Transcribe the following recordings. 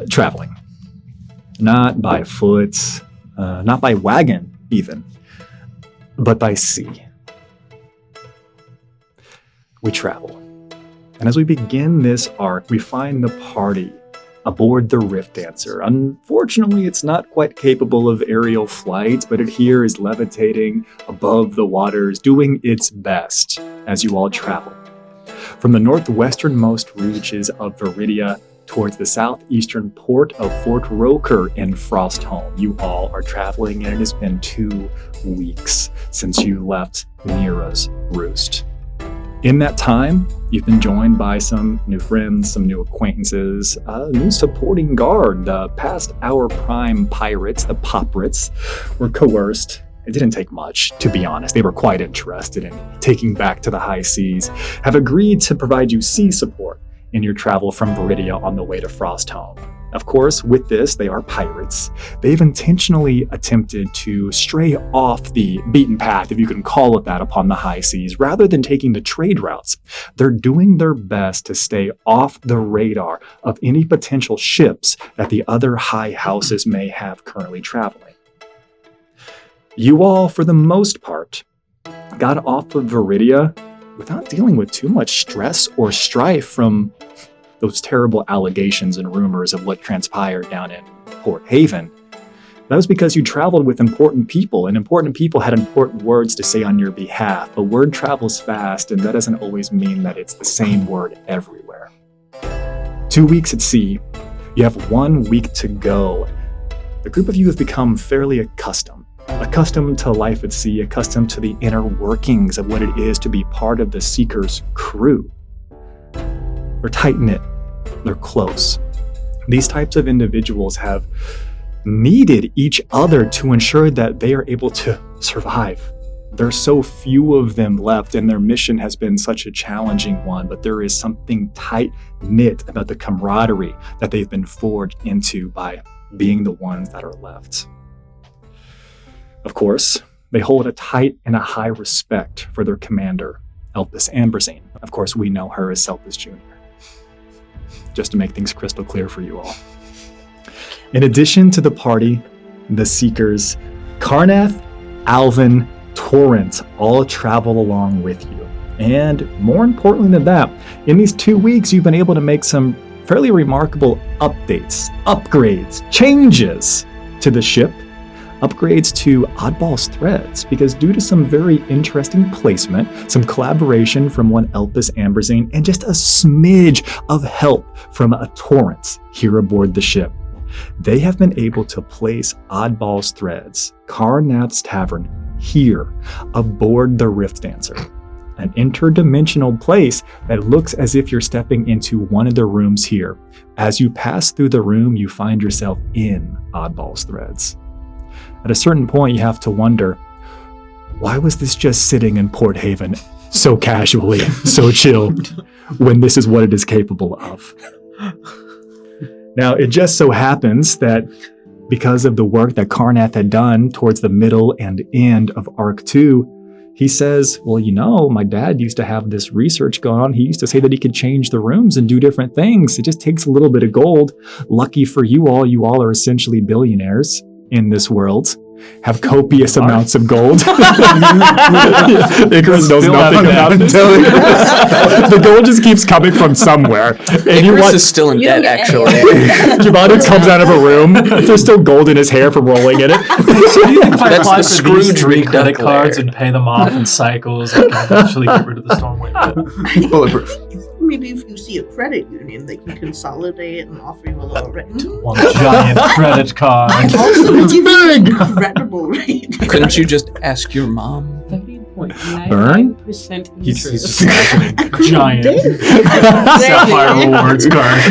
traveling. Not by foot, not by wagon even, but by sea. We travel. And as we begin this arc, we find the party aboard the Rift Dancer. Unfortunately, it's not quite capable of aerial flight, but it here is levitating above the waters, doing its best as you all travel. From the northwesternmost reaches of Viridia towards the southeastern port of Fort Roker in Frostholm, you all are traveling, and it has been 2 weeks since you left Mira's Roost. In that time, you've been joined by some new friends, some new acquaintances, a new supporting guard. The past hour prime pirates, the Poprits, were coerced. It didn't take much, to be honest. They were quite interested in taking back to the high seas, have agreed to provide you sea support in your travel from Viridia on the way to Frostholm. Of course, with this, they are pirates. They've intentionally attempted to stray off the beaten path, if you can call it that, upon the high seas, rather than taking the trade routes. They're doing their best to stay off the radar of any potential ships that the other high houses may have currently traveling. You all, for the most part, got off of Viridia without dealing with too much stress or strife from those terrible allegations and rumors of what transpired down in Port Haven. That was because you traveled with important people, and important people had important words to say on your behalf. But word travels fast, and that doesn't always mean that it's the same word everywhere. 2 weeks at sea, you have 1 week to go. The group of you have become fairly accustomed to life at sea, accustomed to the inner workings of what it is to be part of the Seeker's crew. They're tight-knit. They're close. These types of individuals have needed each other to ensure that they are able to survive. There's so few of them left, and their mission has been such a challenging one, but there is something tight-knit about the camaraderie that they've been forged into by being the ones that are left. Of course, they hold a tight and a high respect for their commander, Elpis Amberzine. Of course, we know her as Selpis Jr., just to make things crystal clear for you all. In addition to the party, the Seekers, Karnath, Alvin, Torrent all travel along with you. And more importantly than that, in these 2 weeks, you've been able to make some fairly remarkable updates, upgrades, changes to the ship, upgrades to Oddballs threads, because due to some very interesting placement, some collaboration from one Elpis Amberzine, and just a smidge of help from a Torrent here aboard the ship, they have been able to place Oddballs threads, Karnath's Tavern, here aboard the Rift Dancer. An interdimensional place that looks as if you're stepping into one of the rooms here. As you pass through the room, you find yourself in Oddballs threads. At a certain point, you have to wonder, why was this just sitting in Port Haven so casually, so chilled, when this is what it is capable of? Now, it just so happens that because of the work that Karnath had done towards the middle and end of Arc 2, he says, well, you know, my dad used to have this research going on. He used to say that he could change the rooms and do different things. It just takes a little bit of gold. Lucky for you all are essentially billionaires in this world, have copious amounts of gold. Icarus knows nothing about it. The gold just keeps coming from somewhere. And Icarus is still in debt, actually. Giovanni comes out of a room. There's still gold in his hair from rolling in it. So do you think if I That's apply the for these Scrooge 3 rigged credit up cards layer. and pay them off in cycles, I can eventually get rid of the Stormwind? Bulletproof. Maybe if you see a credit union, they can consolidate and offer you a lower rate. One giant credit card. Also, It's big! incredible rate. Couldn't you just ask your mom? 13.99% He's interest. just imagining giant Sapphire Rewards card.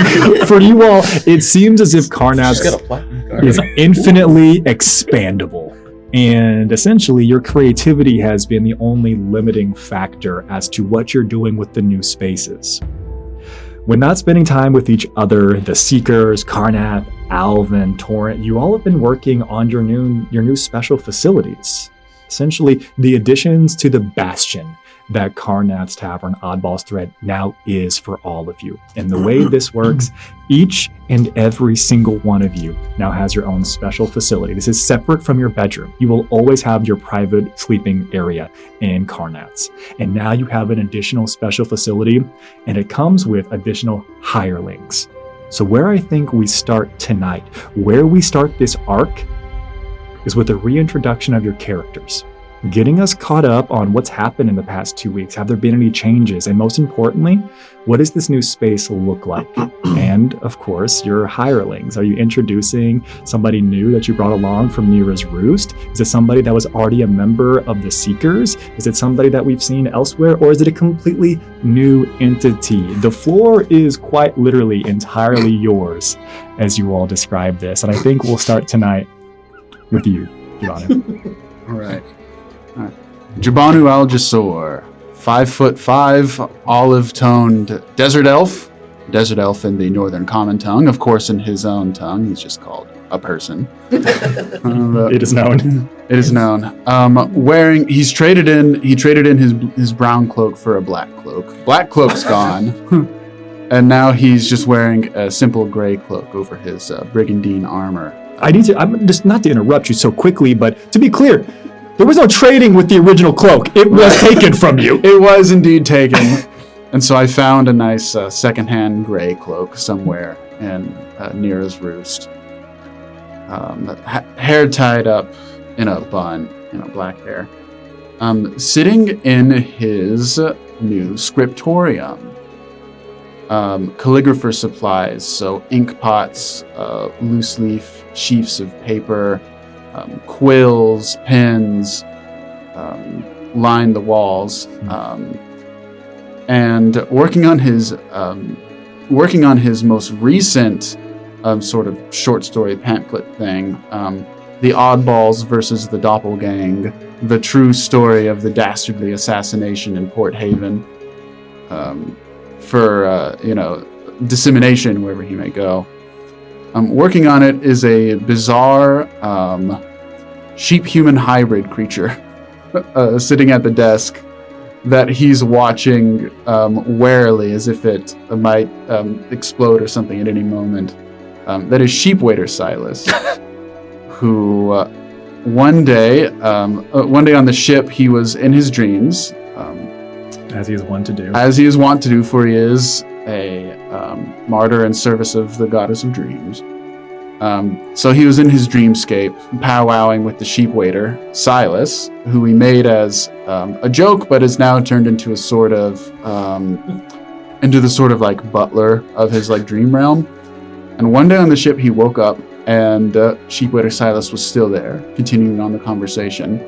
For you all, it seems as if She's Karnath got a platinum card. is infinitely expandable. And essentially, your creativity has been the only limiting factor as to what you're doing with the new spaces. When not spending time with each other, the Seekers, Karnath, Alvin, Torrent, you all have been working on your new special facilities. Essentially, the additions to the Bastion, that Karnat's Tavern Oddballs thread now is for all of you. And the way this works, each and every single one of you now has your own special facility. This is separate from your bedroom. You will always have your private sleeping area in Karnat's. And now you have an additional special facility, and it comes with additional hirelings. So where I think we start tonight, where we start this arc, is with a reintroduction of your characters. Getting us caught up on what's happened in the past 2 weeks. Have there been any changes? And most importantly, what does this new space look like? And of course, your hirelings. Are you introducing somebody new that you brought along from Nira's Roost? Is it somebody that was already a member of the Seekers? Is it somebody that we've seen elsewhere? Or is it a completely new entity? The floor is quite literally entirely yours as you all describe this. And I think we'll start tonight with you, Jabanu. All right. Jabanu Aljassor, 5'5", olive-toned desert elf in the Northern Common Tongue. Of course, in his own tongue, he's just called a person. It is known. It is known. He traded in his brown cloak for a black cloak. Black cloak's gone, and now he's just wearing a simple gray cloak over his brigandine armor. I'm just not to interrupt you so quickly, but to be clear, there was no trading with the original cloak. It was taken from you. It was indeed taken. And so I found a nice secondhand gray cloak somewhere in Nira's Roost. Hair tied up in a bun, black hair. Sitting in his new scriptorium. Calligrapher supplies, so ink pots, loose leaf sheafs of paper, quills, pens, line the walls, and working on his most recent sort of short story pamphlet thing, the Oddballs versus the Doppelgang, the true story of the dastardly assassination in Port Haven, for dissemination wherever he may go. Working on it is a bizarre sheep-human hybrid creature sitting at the desk that he's watching warily as if it might explode or something at any moment. That is Sheep Waiter Silas, who one day on the ship, he was in his dreams. As he is wont to do. As he is wont to do, for he is a martyr in service of the goddess of dreams. So he was in his dreamscape, powwowing with the sheep waiter, Silas, who he made as a joke, but is now turned into a sort of, into the sort of like butler of his like dream realm. And one day on the ship, he woke up and sheep waiter Silas was still there, continuing on the conversation,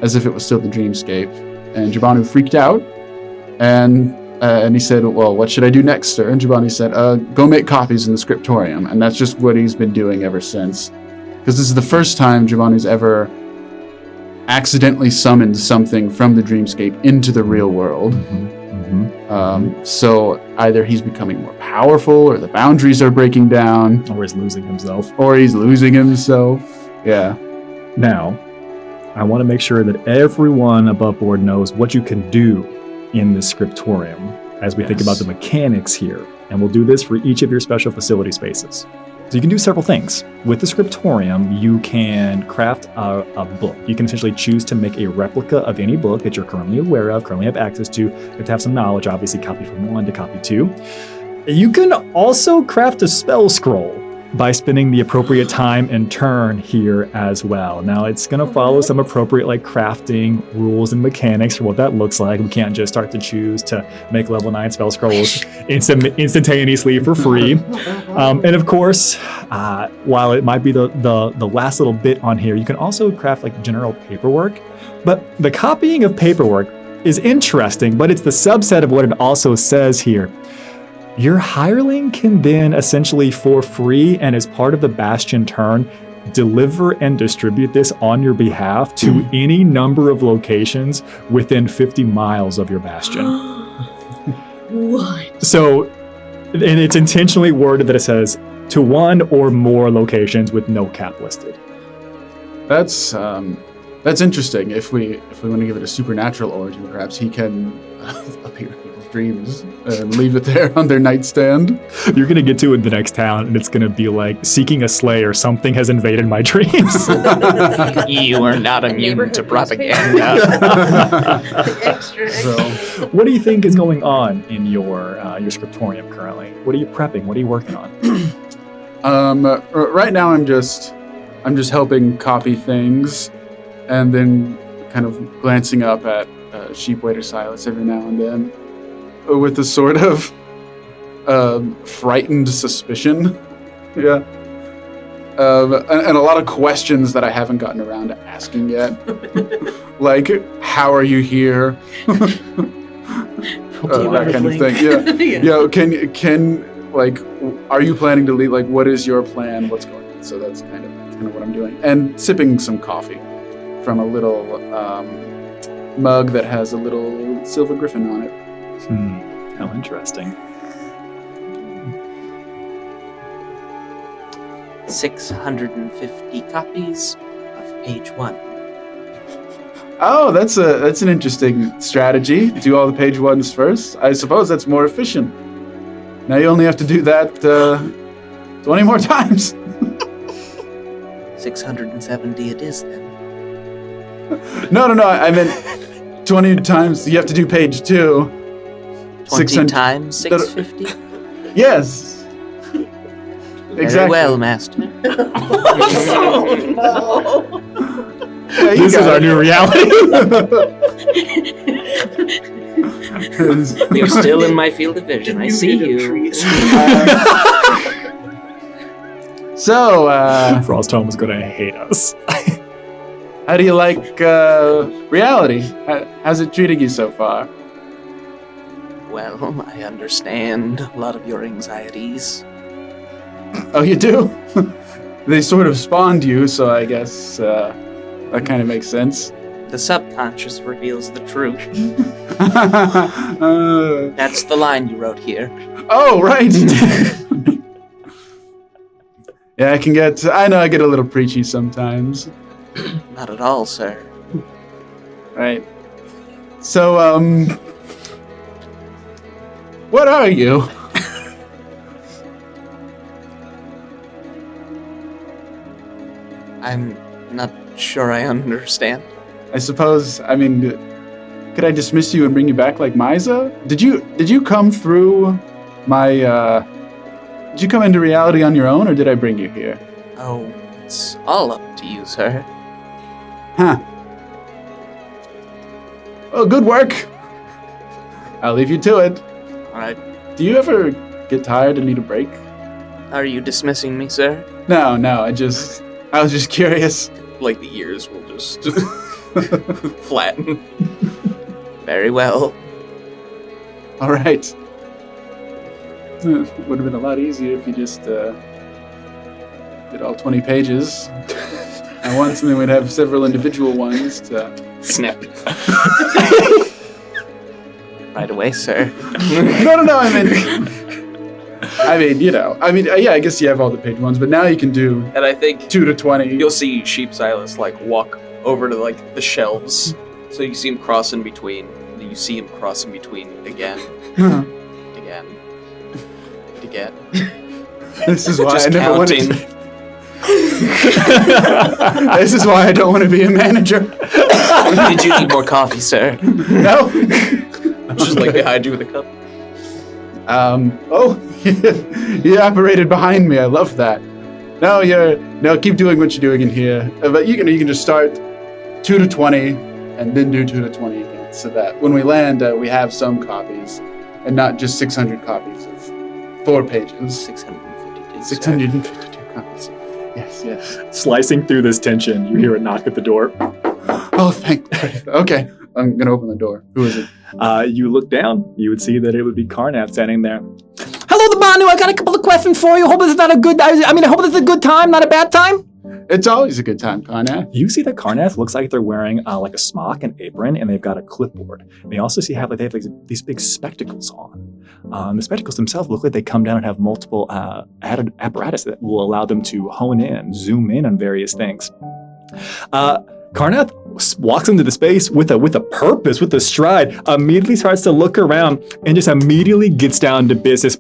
as if it was still the dreamscape. And Jabanu freaked out, and he said, well, what should I do next, sir? And Jabanu said, go make copies in the scriptorium. And that's just what he's been doing ever since. Because this is the first time Javanu's ever accidentally summoned something from the dreamscape into the real world. So either he's becoming more powerful, or the boundaries are breaking down. Or he's losing himself. Yeah. Now, I want to make sure that everyone above board knows what you can do in the scriptorium as we think about the mechanics here. And we'll do this for each of your special facility spaces. So you can do several things. With the scriptorium, you can craft a book. You can essentially choose to make a replica of any book that you're currently aware of, currently have access to. You have to have some knowledge, obviously copy from 1 to copy 2. You can also craft a spell scroll by spending the appropriate time and turn here as well. Now, it's going to follow some appropriate crafting rules and mechanics for what that looks like. We can't just start to choose to make level 9 spell scrolls instantaneously for free. And of course, while it might be the last little bit on here, you can also craft general paperwork. But the copying of paperwork is interesting, but it's the subset of what it also says here. Your hireling can then essentially for free and as part of the Bastion turn, deliver and distribute this on your behalf to any number of locations within 50 miles of your Bastion. What? So, and it's intentionally worded that it says to 1 or more locations with no cap listed. That's That's interesting. If we want to give it a supernatural origin, perhaps he can appear in people's dreams and leave it there on their nightstand. You're gonna get to it in the next town, and it's gonna be like seeking a slayer. Something has invaded my dreams. You are not immune to Neighborhood propaganda. Extra. So, What do you think is going on in your scriptorium currently? What are you prepping? What are you working on? right now I'm just helping copy things, and then kind of glancing up at Sheepwaiter Silas every now and then with a sort of frightened suspicion. Yeah. And a lot of questions that I haven't gotten around to asking yet. Like, how are you here? That kind of thing. Yeah. Yeah. Can like, are you planning to leave? Like, what is your plan? What's going on? So that's kind of what I'm doing. And sipping some coffee from a little mug that has a little silver griffin on it. How interesting. 650 copies of page 1. Oh, that's an interesting strategy. Do all the page ones first. I suppose that's more efficient. Now you only have to do that 20 more times. 670 it is then. No. I meant 20 times. You have to do page 2. 20 600 times 650? Yes. Very Exactly. well, master. Oh, no. Yeah, you This is got our it. new reality. You're still in my field of vision. I see you. So, Frostholm is gonna hate us. how do you like reality? How's it treating you so far? Well, I understand a lot of your anxieties. Oh, you do? They sort of spawned you, so I guess that kind of makes sense. The subconscious reveals the truth. Uh, That's the line you wrote here. oh, right. Yeah, I know I get a little preachy sometimes. Not at all, sir. Right. So, what are you? I'm not sure I understand. I suppose, could I dismiss you and bring you back like Misa? Did you come through my, did you come into reality on your own, or did I bring you here? Oh, it's all up to you, sir. Huh. Well, good work. I'll leave you to it. Alright. Do you ever get tired and need a break? Are you dismissing me, sir? No, I was just curious. Like the ears will just flatten. Very well. All right. Would have been a lot easier if you just did all 20 pages at once, and then we'd have several individual ones to Snap. Right away, sir. No, yeah, I guess you have all the page ones, but now you can do And I think 2 to 20. you'll see Sheep Silas walk over to the shelves. So you see him cross in between. And then you see him cross in between again, again, again. This is why Just I never counting. wanted to. This is why I don't want to be a manager. Did you need more coffee, sir? No. I'm just behind you with a cup. Oh, you operated behind me. I love that. No, keep doing what you're doing in here. But you can just start 2 to 20 and then do 2 to 20 again, so that when we land, we have some copies and not just 600 copies of 4 pages. 652. 652 copies. Yes. Slicing through this tension, you hear a knock at the door. Oh, thank God. Okay, I'm gonna open the door. Who is it? You look down, you would see that it would be Karnath standing there. Hello, the Banu. I got a couple of questions for you. Hope this is not a good. I hope this is a good time, not a bad time. It's always a good time, Karnath. You see that Karnath looks like they're wearing a smock and apron, and they've got a clipboard. And you also see they have these big spectacles on. The spectacles themselves look like they come down and have multiple added apparatus that will allow them to hone in, zoom in on various things. Karnath walks into the space with a purpose, with a stride, immediately starts to look around and just immediately gets down to business.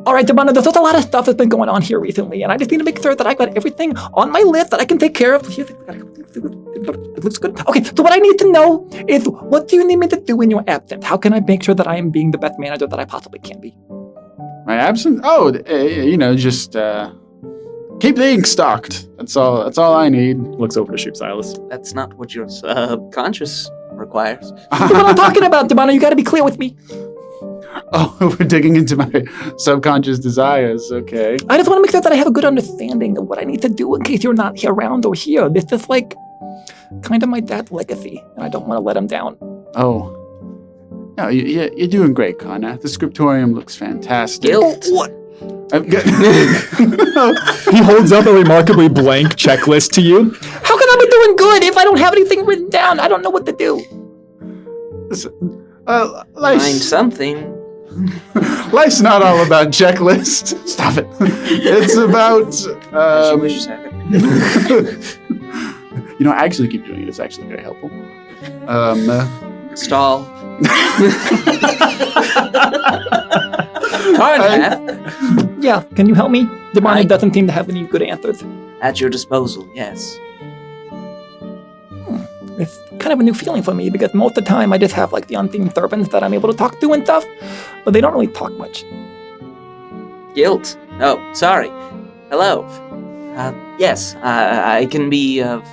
All right, Demano, there's a lot of stuff that's been going on here recently, and I just need to make sure that I've got everything on my list that I can take care of. It looks good. Okay, so what I need to know is, what do you need me to do in your absence? How can I make sure that I am being the best manager that I possibly can be? My absence? Oh, just keep the ink stocked. That's all I need. Looks over to Sheep Silas. That's not what your subconscious requires. That's what I'm talking about, Demano. You got to be clear with me. Oh, we're digging into my subconscious desires. Okay. I just want to make sure that I have a good understanding of what I need to do in case you're not around or here. This is like kind of my dad's legacy, and I don't want to let him down. Oh. No, you're doing great, Karnath. The scriptorium looks fantastic. Guilt? What? He holds up a remarkably blank checklist to you. How can I be doing good if I don't have anything written down? I don't know what to do. Life's, Find something. life's not all about checklists. Stop it. It's about. As you wish, sir. I actually keep doing it. It's actually very helpful. Stall. Karnath, Yeah, can you help me? Demano doesn't seem to have any good answers. at your disposal, yes. It's kind of a new feeling for me because most of the time I just have like the unseen servants that I'm able to talk to and stuff, but they don't really talk much. Guilt. Oh, sorry. Hello. Yes, I can be of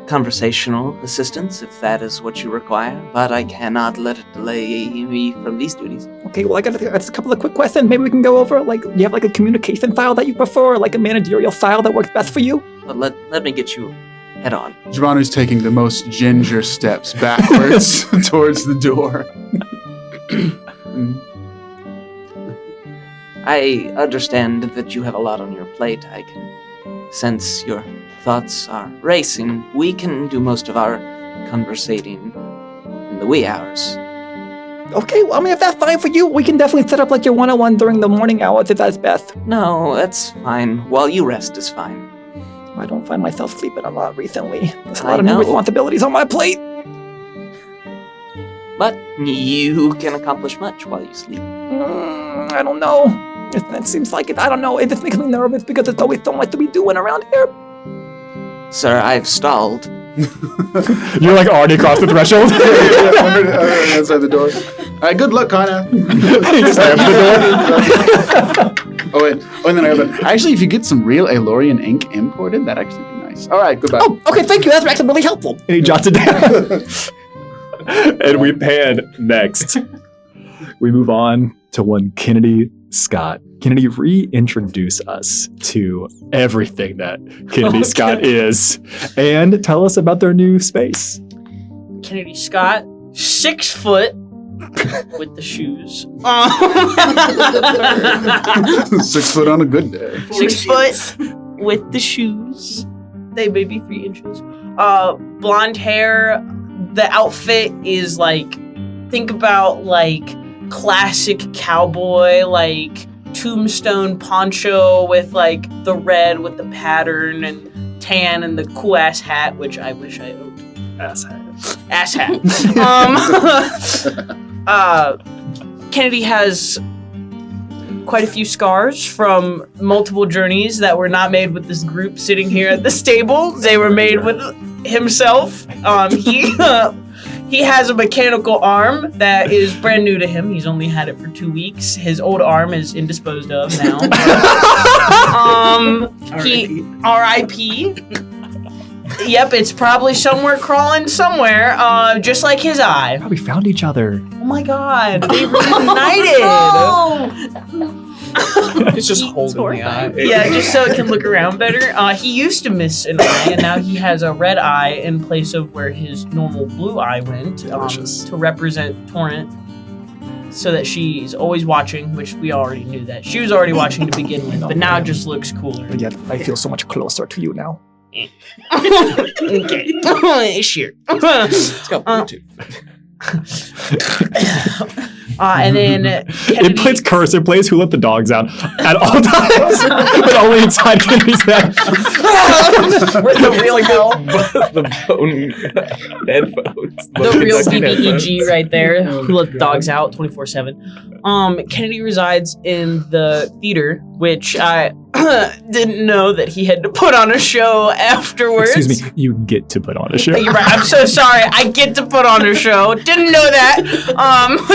conversational assistance if that is what you require, but I cannot let it delay me from these duties. Okay, well I got just a couple of quick questions. Maybe we can go over like, you have like a communication style that you prefer, or like a managerial style that works best for you? But let me get you head on. Giovanni's taking the most ginger steps backwards towards the door. I understand that you have a lot on your plate. I can sense your thoughts are racing. We can do most of our conversating in the wee hours. Okay, well I mean if that's fine for you, we can definitely set up like your one-on-one during the morning hours if that's best. No, that's fine. While you rest is fine. I don't find myself sleeping a lot recently. There's a I lot of new know. responsibilities on my plate. But you can accomplish much while you sleep. I don't know. It seems like it. I don't know. It just makes me nervous because there's always so much to be doing around here. Sir, I've stalled. You're like already across the threshold. Outside the door. All right, good luck, Karnath. He just slams the door. Oh, wait. Oh, and then I have actually, if you get some real Aelorian ink imported, that'd actually be nice. All right, goodbye. Oh, okay, thank you. That's actually really helpful. And he jots it down. And we pan next. We move on to one Kennedy Scott. Kennedy, reintroduce us to everything that Kennedy Scott is and tell us about their new space. Kennedy Scott, 6 foot with the shoes. 6 foot on a good day. 6 foot with the shoes. They may be 3 inches. Blonde hair. The outfit is like, think about like classic cowboy, like tombstone poncho with like the red with the pattern and tan and the cool ass hat, which I wish I owned. Ass hat. Ass hat. Kennedy has quite a few scars from multiple journeys that were not made with this group sitting here at the stable. They were made with himself. He has a mechanical arm that is brand new to him. He's only had it for 2 weeks. His old arm is indisposed of now. R.I.P. Yep, it's probably somewhere crawling somewhere, just like his eye. Oh, we found each other. Oh my god, they reunited! It's just holding the eye. Yeah, just so it can look around better. He used to miss an eye, and now he has a red eye in place of where his normal blue eye went, to represent Torrent, so that she's always watching, which we already knew that. She was already watching to begin with, but now it just looks cooler. But yet, I feel so much closer to you now. Okay, sure. Let's go. Bluetooth. And then It Kennedy, plays curse. It plays Who Let the Dogs Out at all times, but only inside Kennedy's head. the real hell. The phone headphones. The real Fucking headphones. BBEG right there. Who let the dogs out 24/7. Kennedy resides in the theater, which I didn't know that he had to put on a show afterwards. Excuse me, you get to put on a show. You're right. I'm so sorry. I get to put on a show. Didn't know that.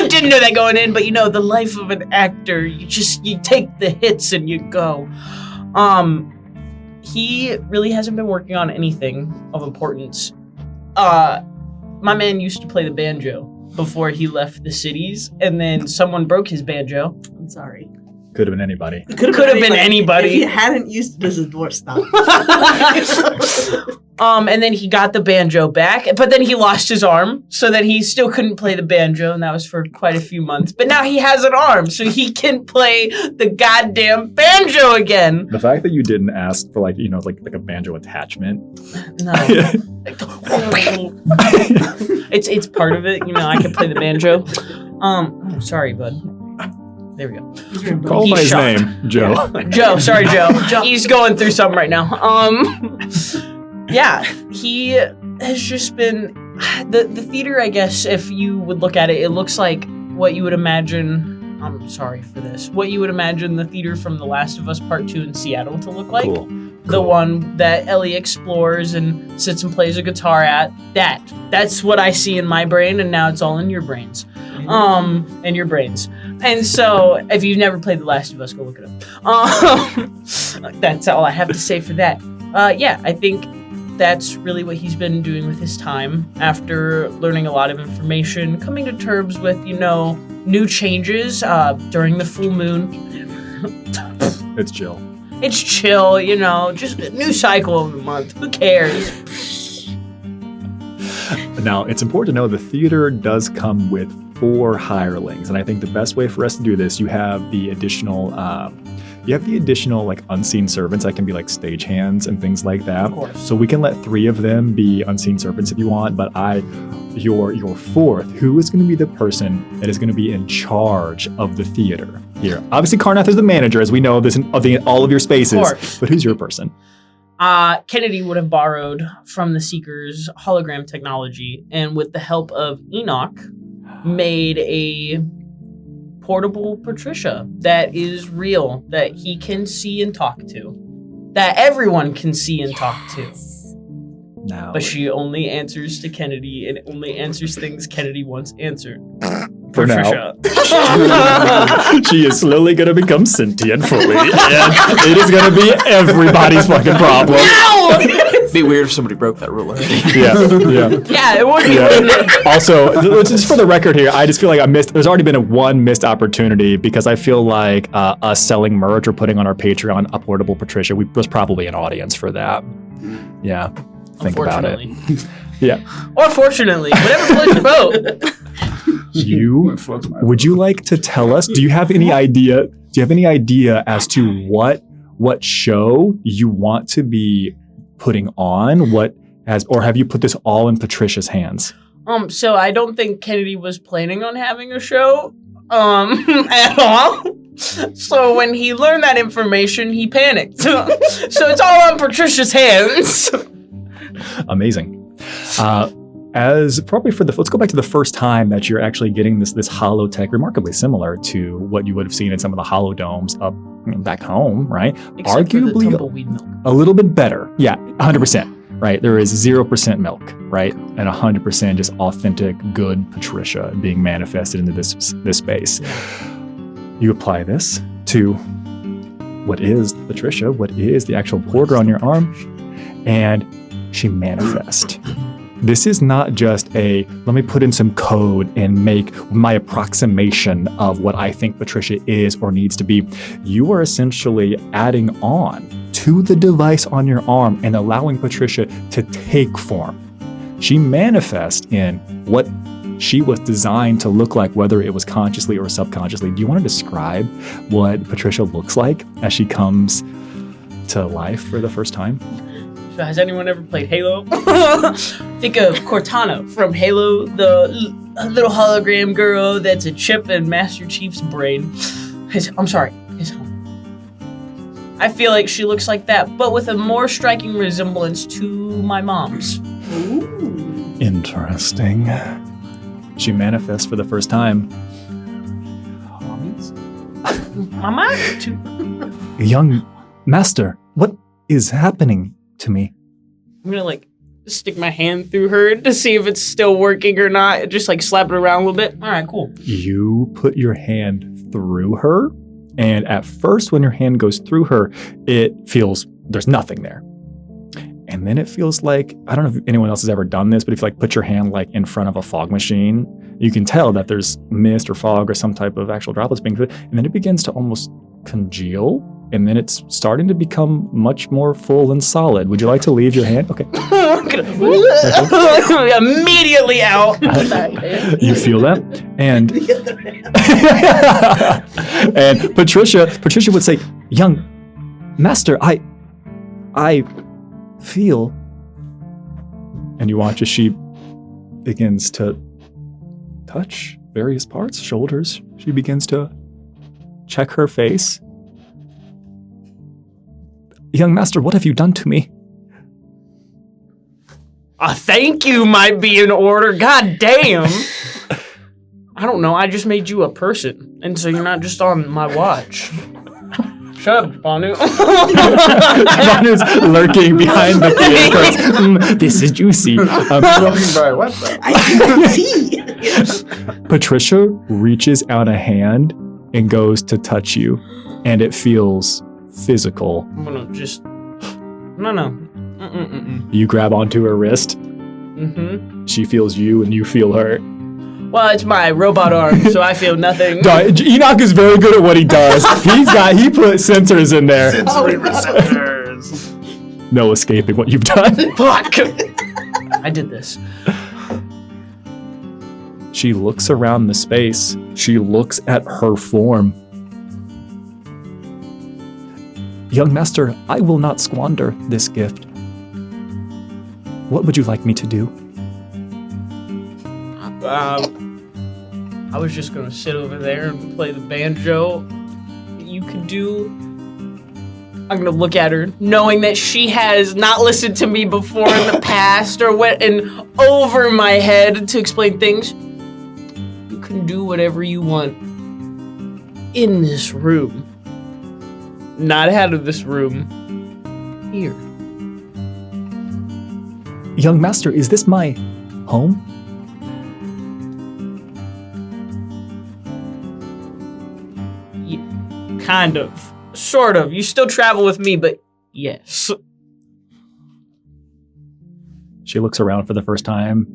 Didn't know that going in. But the life of an actor, you take the hits and you go. He really hasn't been working on anything of importance. My man used to play the banjo before he left the cities, and then someone broke his banjo. I'm sorry. Could have been anybody. It Could have been anybody. If he hadn't used it as a doorstop. And then he got the banjo back, but then he lost his arm, so then he still couldn't play the banjo, and that was for quite a few months. But now he has an arm, so he can play the goddamn banjo again. The fact that you didn't ask for like a banjo attachment. No. It's part of it, I can play the banjo. Sorry, bud. There we go. Call He's by his shocked. name, Joe. Joe, sorry, Joe. He's going through something right now. Yeah, he has just been the theater. I guess if you would look at it, it looks like what you would imagine. I'm sorry for this. What you would imagine the theater from The Last of Us Part 2 in Seattle to look like. Cool. The one that Ellie explores and sits and plays a guitar at. That's what I see in my brain, and now it's all in your brains. In your brains. And so, if you've never played The Last of Us, go look it up. That's all I have to say for that. Yeah, I think that's really what he's been doing with his time after learning a lot of information, coming to terms with, new changes during the full moon. It's chill. It's chill, just a new cycle of the month. Who cares? Now, it's important to know the theater does come with 4 hirelings, and I think the best way for us to do this, you have the additional like unseen servants that can be like stagehands and things like that. Of course. So we can let 3 of them be unseen servants if you want, but your 4th, who is going to be the person that is going to be in charge of the theater here? Obviously, Karnath is the manager, as we know this of all of your spaces. Of course. But who's your person? Kennedy would have borrowed from the Seeker's hologram technology, and with the help of Enoch, made a portable Patricia that is real, that he can see and talk to, that everyone can see and talk to. Now, But she only answers to Kennedy and only answers things Kennedy wants answered. for Patricia. now, she is slowly going to become sentient fully, and it is going to be everybody's fucking problem. It'd be weird if somebody broke that rule already. Yeah. Yeah, it would be. Yeah. Also, just for the record here, I just feel like there's already been one missed opportunity because I feel like us selling merch or putting on our Patreon a portable Patricia, was probably an audience for that. Yeah. Think about it. Yeah. Or fortunately, whatever floats your boat. Would you like to tell us, do you have any idea as to what show you want to be putting on? Or have you put this all in Patricia's hands? So I don't think Kennedy was planning on having a show, at all. So when he learned that information, he panicked. So it's all on Patricia's hands. Amazing. Let's go back to the first time that you're actually getting this holotech, remarkably similar to what you would have seen in some of the holodomes up back home, right? Except for the Arguably tumbleweed milk. a little bit better. Yeah, 100%. Right, there is 0% milk, right, and 100% just authentic, good Patricia being manifested into this space. You apply this to what is Patricia, what is the actual border on your arm, and she manifests. This is not just let me put in some code and make my approximation of what I think Patricia is or needs to be. You are essentially adding on to the device on your arm and allowing Patricia to take form. She manifests in what she was designed to look like, whether it was consciously or subconsciously. Do you want to describe what Patricia looks like as she comes to life for the first time? Has anyone ever played Halo? Think of Cortana from Halo, the a little hologram girl that's a chip in Master Chief's brain. His home. I feel like she looks like that, but with a more striking resemblance to my mom's. Ooh. Interesting. She manifests for the first time. Mama? Young master, what is happening to me? I'm gonna like stick my hand through her to see if it's still working or not. Just like slap it around a little bit. All right, cool. You put your hand through her, and at first when your hand goes through her, it feels there's nothing there. And then it feels like, I don't know if anyone else has ever done this, but if you like put your hand like in front of a fog machine, you can tell that there's mist or fog or some type of actual droplets being put, and then it begins to almost congeal, and then it's starting to become much more full and solid. Would you like to leave your hand? Okay. Immediately out. You feel that? And The other hand. and Patricia would say, "Young master, I feel," and you watch as she begins to touch various parts, shoulders. She begins to check her face. "Young master, what have you done to me?" A thank you might be in order. God damn. I don't know. I just made you a person, and so you're not just on my watch. Shut up, Banu. Manu's lurking behind the theater curtains. This is juicy. Looking by what though? I can't see. Patricia reaches out a hand and goes to touch you, and it feels physical. I'm gonna just. No. You grab onto her wrist. Mm-hmm. She feels you, and you feel her. Well, it's my robot arm, so I feel nothing. Enoch is very good at what he does. He put sensors in there. Sensory receptors. No escaping what you've done. Fuck. I did this. She looks around the space. She looks at her form. "Young master, I will not squander this gift. What would you like me to do?" I was just gonna sit over there and play the banjo. You could do. I'm gonna look at her, knowing that she has not listened to me before in the past or went in over my head to explain things. You can do whatever you want in this room, not out of this room. Here. "Young master, is this my home?" Kind of. Sort of. You still travel with me, but yes. She looks around for the first time.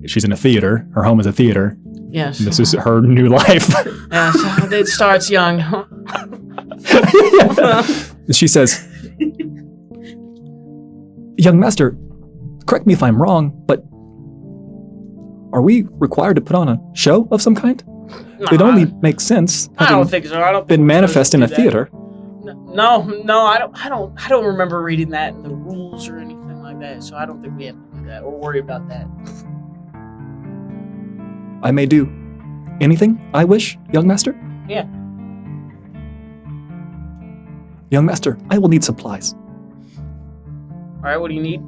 She's in a theater. Her home is a theater. Yes. This is her new life. Yes. It starts young. She says, "Young master, correct me if I'm wrong, but are we required to put on a show of some kind? It only makes sense. I don't think so. I don't. Been manifest in a theater." No. I don't remember reading that in the rules or anything like that. So I don't think we have to do that or worry about that. "I may do anything I wish, young master?" Yeah. "Young master, I will need supplies." All right. What do you need?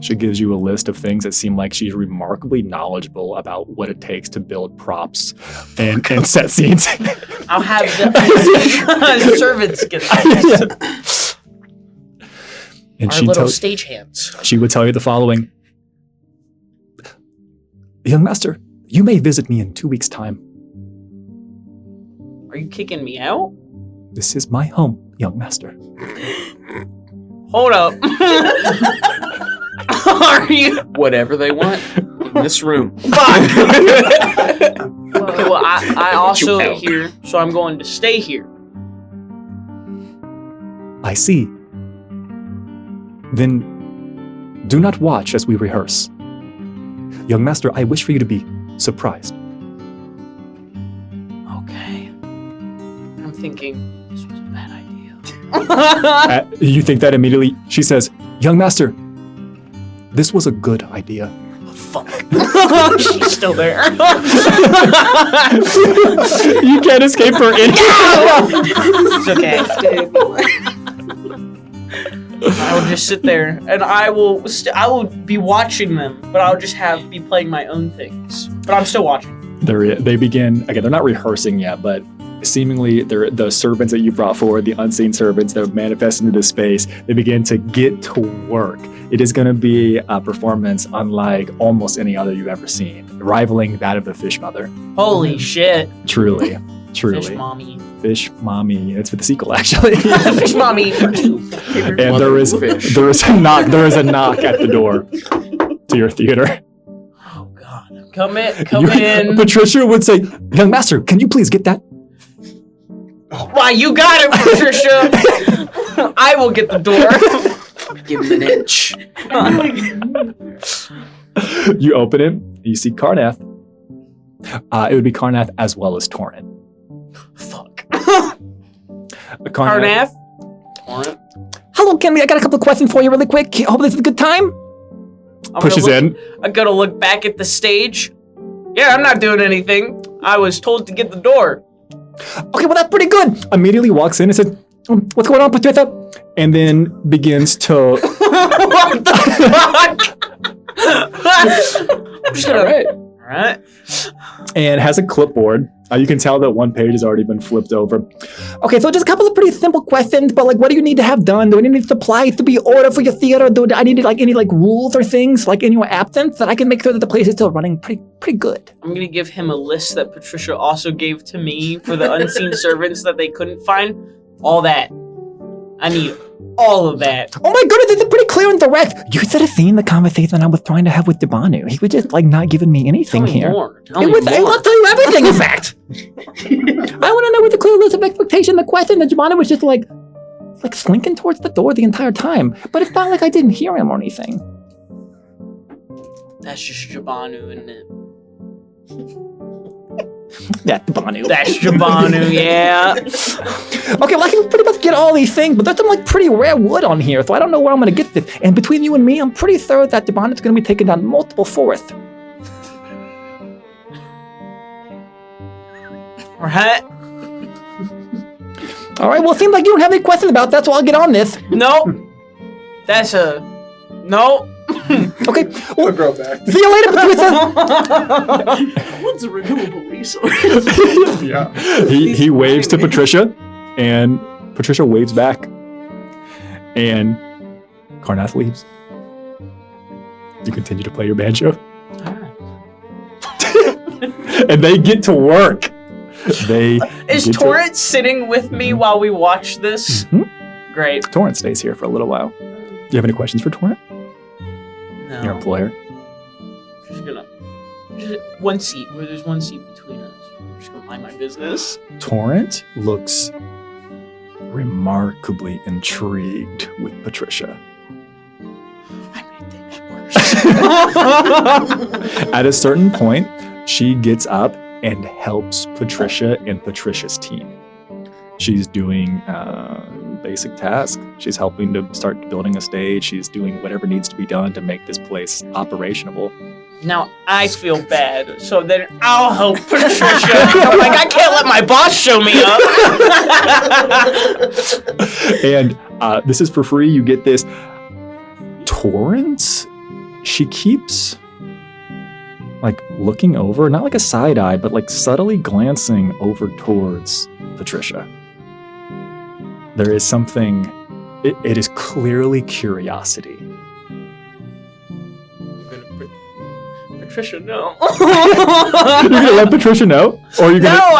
She gives you a list of things that seem like she's remarkably knowledgeable about what it takes to build props and set scenes. I'll have the servants get that. And Our little stagehands. she would tell you the following. "Young master, you may visit me in 2 weeks' time. Are you kicking me out? This is my home, young master." Hold up. Are you? Whatever they want in this room. Fuck. Okay, well, I also out. here, so I'm going to stay here. "I see. Then do not watch as we rehearse. Young master, I wish for you to be surprised." Okay. I'm thinking this was a bad idea. You think that immediately? She says, "Young master, this was a good idea." fuck. She's still there. You can't escape her It's okay. I will just sit there, and I will be watching them, but I'll just be playing my own things. But I'm still watching. They begin, again, they're not rehearsing yet, but seemingly they're the servants that you brought forward, the unseen servants that manifest into this space, they begin to get to work. It is going to be a performance unlike almost any other you've ever seen, rivaling that of the Fish Mother. Holy shit. Truly. Fish mommy. Fish Mommy. It's for the sequel, actually. Fish mommy. And there is a knock at the door to your theater. Oh God. Come in. Patricia would say, "Young master, can you please get that?" Why, you got it, Patricia. I will get the door. Give him an inch. You open it, you see Karnath. It would be Karnath as well as Torrent. Fuck. Karnath. Torrent. Hello, Kenley. I got a couple of questions for you really quick. Hope this is a good time. Pushes in. I gotta look back at the stage. Yeah, I'm not doing anything. I was told to get the door. Okay, well, that's pretty good. Immediately walks in and says, "What's going on, Patricia?" And then begins to... What the fuck? I'm just gonna... All right. And has a clipboard. You can tell that one page has already been flipped over. Okay, so just a couple of pretty simple questions, but like, what do you need to have done? Do I need supplies to be ordered for your theater? Do I need like any like rules or things like in your absence that I can make sure that the place is still running pretty good? I'm gonna give him a list that Patricia also gave to me for the unseen servants that they couldn't find. All that. I need all of that. Oh my goodness, this is pretty clear and direct. You should have seen the conversation I was trying to have with Debanu. He was just like not giving me anything Tell me here. more. I'll tell you everything, in fact. I want to know with a clear list of expectation. The question that Debanu was just like slinking towards the door the entire time. But it's not like I didn't hear him or anything. That's just Jabanu, isn't it? That's Debanu. That's Jabanu, yeah. Okay, well, I can pretty much get all these things, but there's some like pretty rare wood on here, so I don't know where I'm going to get this. And between you and me, I'm pretty sure that Debanu's going to be taking down multiple forests. Right? All right, well, it seems like you don't have any questions about that, so I'll get on this. Nope. That's a... Nope. Okay, well, I'll grow back. see you later, Patricia. What's a renewable resource? Yeah. He waves to Patricia, and Patricia waves back. And Karnath leaves. You continue to play your banjo. And they get to work. Is Torrent sitting with me while we watch this? Mm-hmm. Great. Torrent stays here for a little while. Do you have any questions for Torrent? No. Your employer? Just one seat, where there's one seat between us. I'm just gonna mind my business. Torrent looks remarkably intrigued with Patricia. I made that worse. At a certain point, she gets up and helps Patricia and Patricia's team. She's doing basic tasks. She's helping to start building a stage. She's doing whatever needs to be done to make this place operationable. Now I feel bad, so then I'll help Patricia. I'm like, I can't let my boss show me up. And this is for free. You get this. Torrent, she keeps like looking over, not like a side eye, but like subtly glancing over towards Patricia. There is something, it is clearly curiosity. Patricia, no. You're gonna let Patricia know? Or you're gonna... No,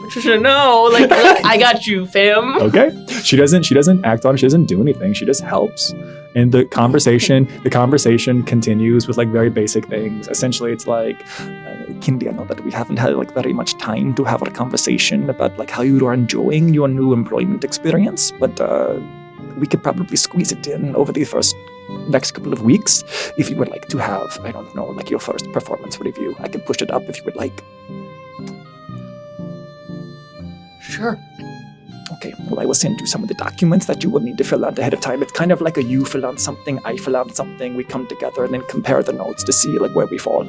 Patricia, no. Like, I got you, fam. Okay. She doesn't act on it, she doesn't do anything, she just helps. And the conversation continues with like very basic things. Essentially, it's like, Kindy, I know that we haven't had like very much time to have a conversation about like how you are enjoying your new employment experience, but we could probably squeeze it in over the next couple of weeks. If you would like to have, I don't know, like your first performance review, I can push it up if you would like. Sure. Okay, well, I will send you some of the documents that you will need to fill out ahead of time. It's kind of like a you fill out something, I fill out something, we come together and then compare the notes to see like where we fall.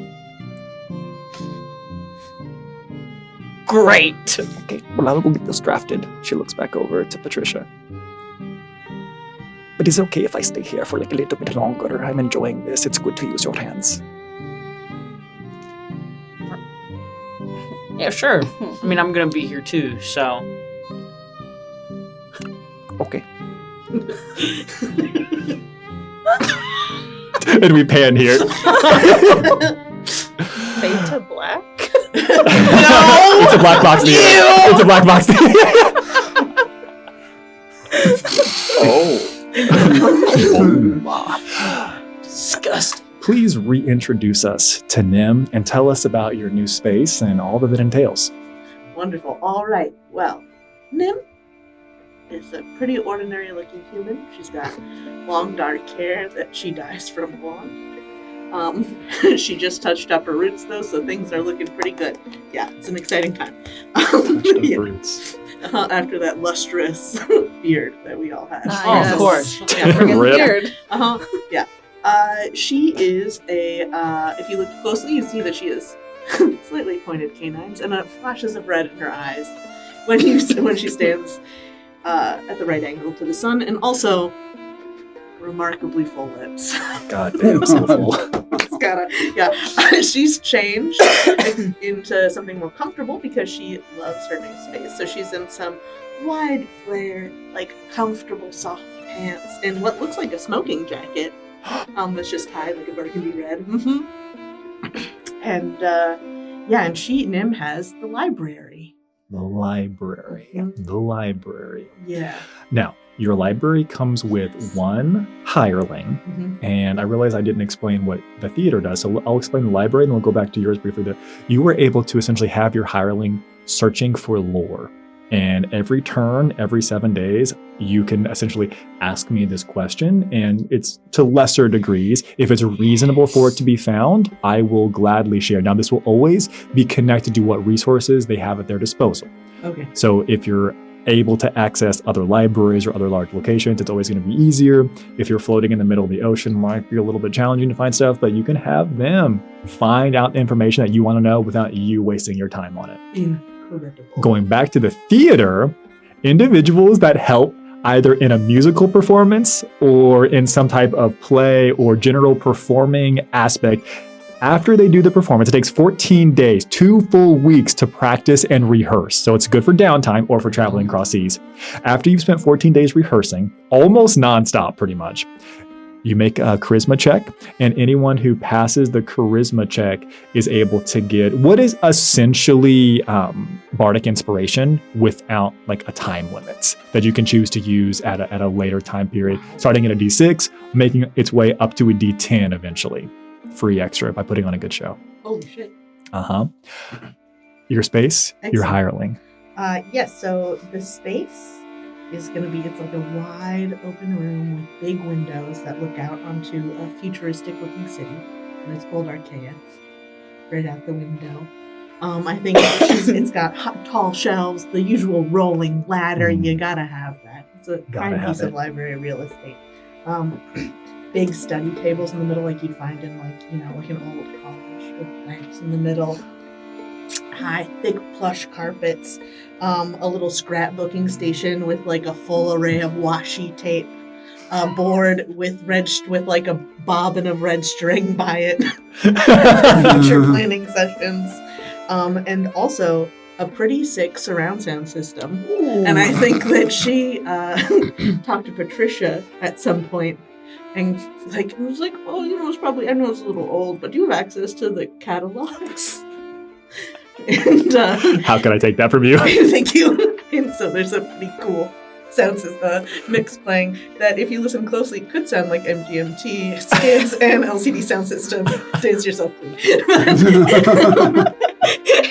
Great. Okay, well, I will go get this drafted. She looks back over to Patricia. But is it okay if I stay here for like a little bit longer? I'm enjoying this. It's good to use your hands. Yeah, sure. I mean, I'm gonna be here too, so. Okay. And we pan here. Fade to black. It's a black box. It's a black box. Disgusting. Please reintroduce us to Nim and tell us about your new space and all that it entails. Wonderful. All right. Well, Nim is a pretty ordinary looking human. She's got long dark hair that she dyes from blonde. She just touched up her roots though, so things are looking pretty good. Yeah, it's an exciting time. Yeah. Roots. After that lustrous beard that we all had. Oh, of course. Yeah. Friggin' Rip. weird. Yeah. She is if you look closely, you see that she has slightly pointed canines and flashes of red in her eyes when she stands at the right angle to the sun, and also remarkably full lips. God damn, so full. She's changed into something more comfortable because she loves her new space. So she's in some wide flared, like comfortable soft pants and what looks like a smoking jacket. That's just tied like a burgundy red. And and Nim has the library. The library. The library. Yeah. Now, your library comes with one hireling, and I realize I didn't explain what the theater does, so I'll explain the library and we'll go back to yours briefly. You were able to essentially have your hireling searching for lore, and every turn, every 7 days, you can essentially ask me this question, and it's to lesser degrees. If it's reasonable for it to be found, I will gladly share. Now, this will always be connected to what resources they have at their disposal. Okay. So if you're able to access other libraries or other large locations, it's always going to be easier. If you're floating in the middle of the ocean, it might be a little bit challenging to find stuff, but you can have them find out the information that you want to know without you wasting your time on it. Incredible. Going back to the theater, individuals that help either in a musical performance or in some type of play or general performing aspect, after they do the performance, it takes 14 days, 2 full weeks to practice and rehearse. So it's good for downtime or for traveling across seas. After you've spent 14 days rehearsing, almost nonstop pretty much, you make a charisma check, and anyone who passes the charisma check is able to get what is essentially bardic inspiration without like a time limit that you can choose to use at a later time period, starting at a D6, making its way up to a D10 eventually. Free extra by putting on a good show. Holy shit. Your space, your Excellent. hireling. Yes, so the space is going to be, it's like a wide open room with big windows that look out onto a futuristic looking city. And it's called Archaea. Right out the window. I think it's got tall shelves, the usual rolling ladder. You gotta have that. It's a prime piece of library real estate. Big study tables in the middle, like you'd find in like an old college with lamps in the middle. High, thick plush carpets. A little scrapbooking station with like a full array of washi tape. A board with like a bobbin of red string by it. Future planning sessions. And also a pretty sick surround sound system. Ooh. And I think that she talked to Patricia at some point and like was like, oh, it's probably, I know it's a little old, but do you have access to the catalogs? And how can I take that from you? Thank you. And so there's a pretty cool sound system mix playing that, if you listen closely, could sound like MGMT, Skids, and LCD sound system. Dance yourself, please.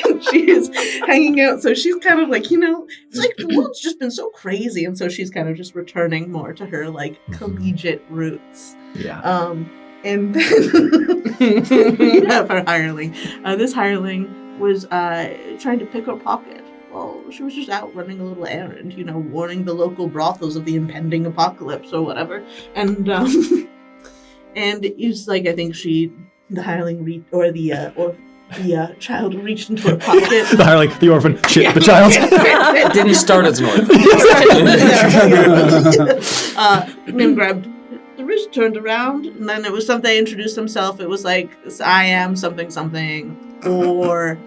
And she is hanging out, so she's kind of like, it's like the world's just been so crazy, and so she's kind of just returning more to her like collegiate roots. Yeah. And then you have her hireling. This hireling was trying to pick her pocket well, she was just out running a little errand, warning the local brothels of the impending apocalypse or whatever. And and he's like, I think the hireling the child reached into her pocket. The hireling, the orphan, shit, the child. Didn't start as an orphan. Nim grabbed the wrist, turned around, and then it was something. They introduced himself. It was like, I am something something, or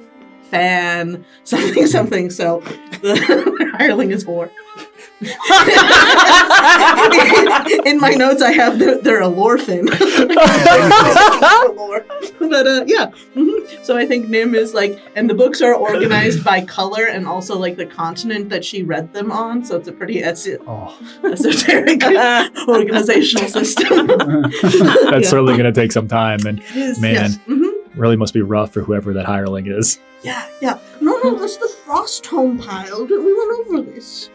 fan something something. So the hireling is whore. In my notes, I have they're a orphan. But yeah. Mm-hmm. So I think Nim is like, and the books are organized by color and also like the continent that she read them on. So it's a pretty esoteric organizational system. That's certainly going to take some time, and man, yes. Mm-hmm. really must be rough for whoever that hireling is. Yeah. No, that's the frost home pile. Didn't we run over this?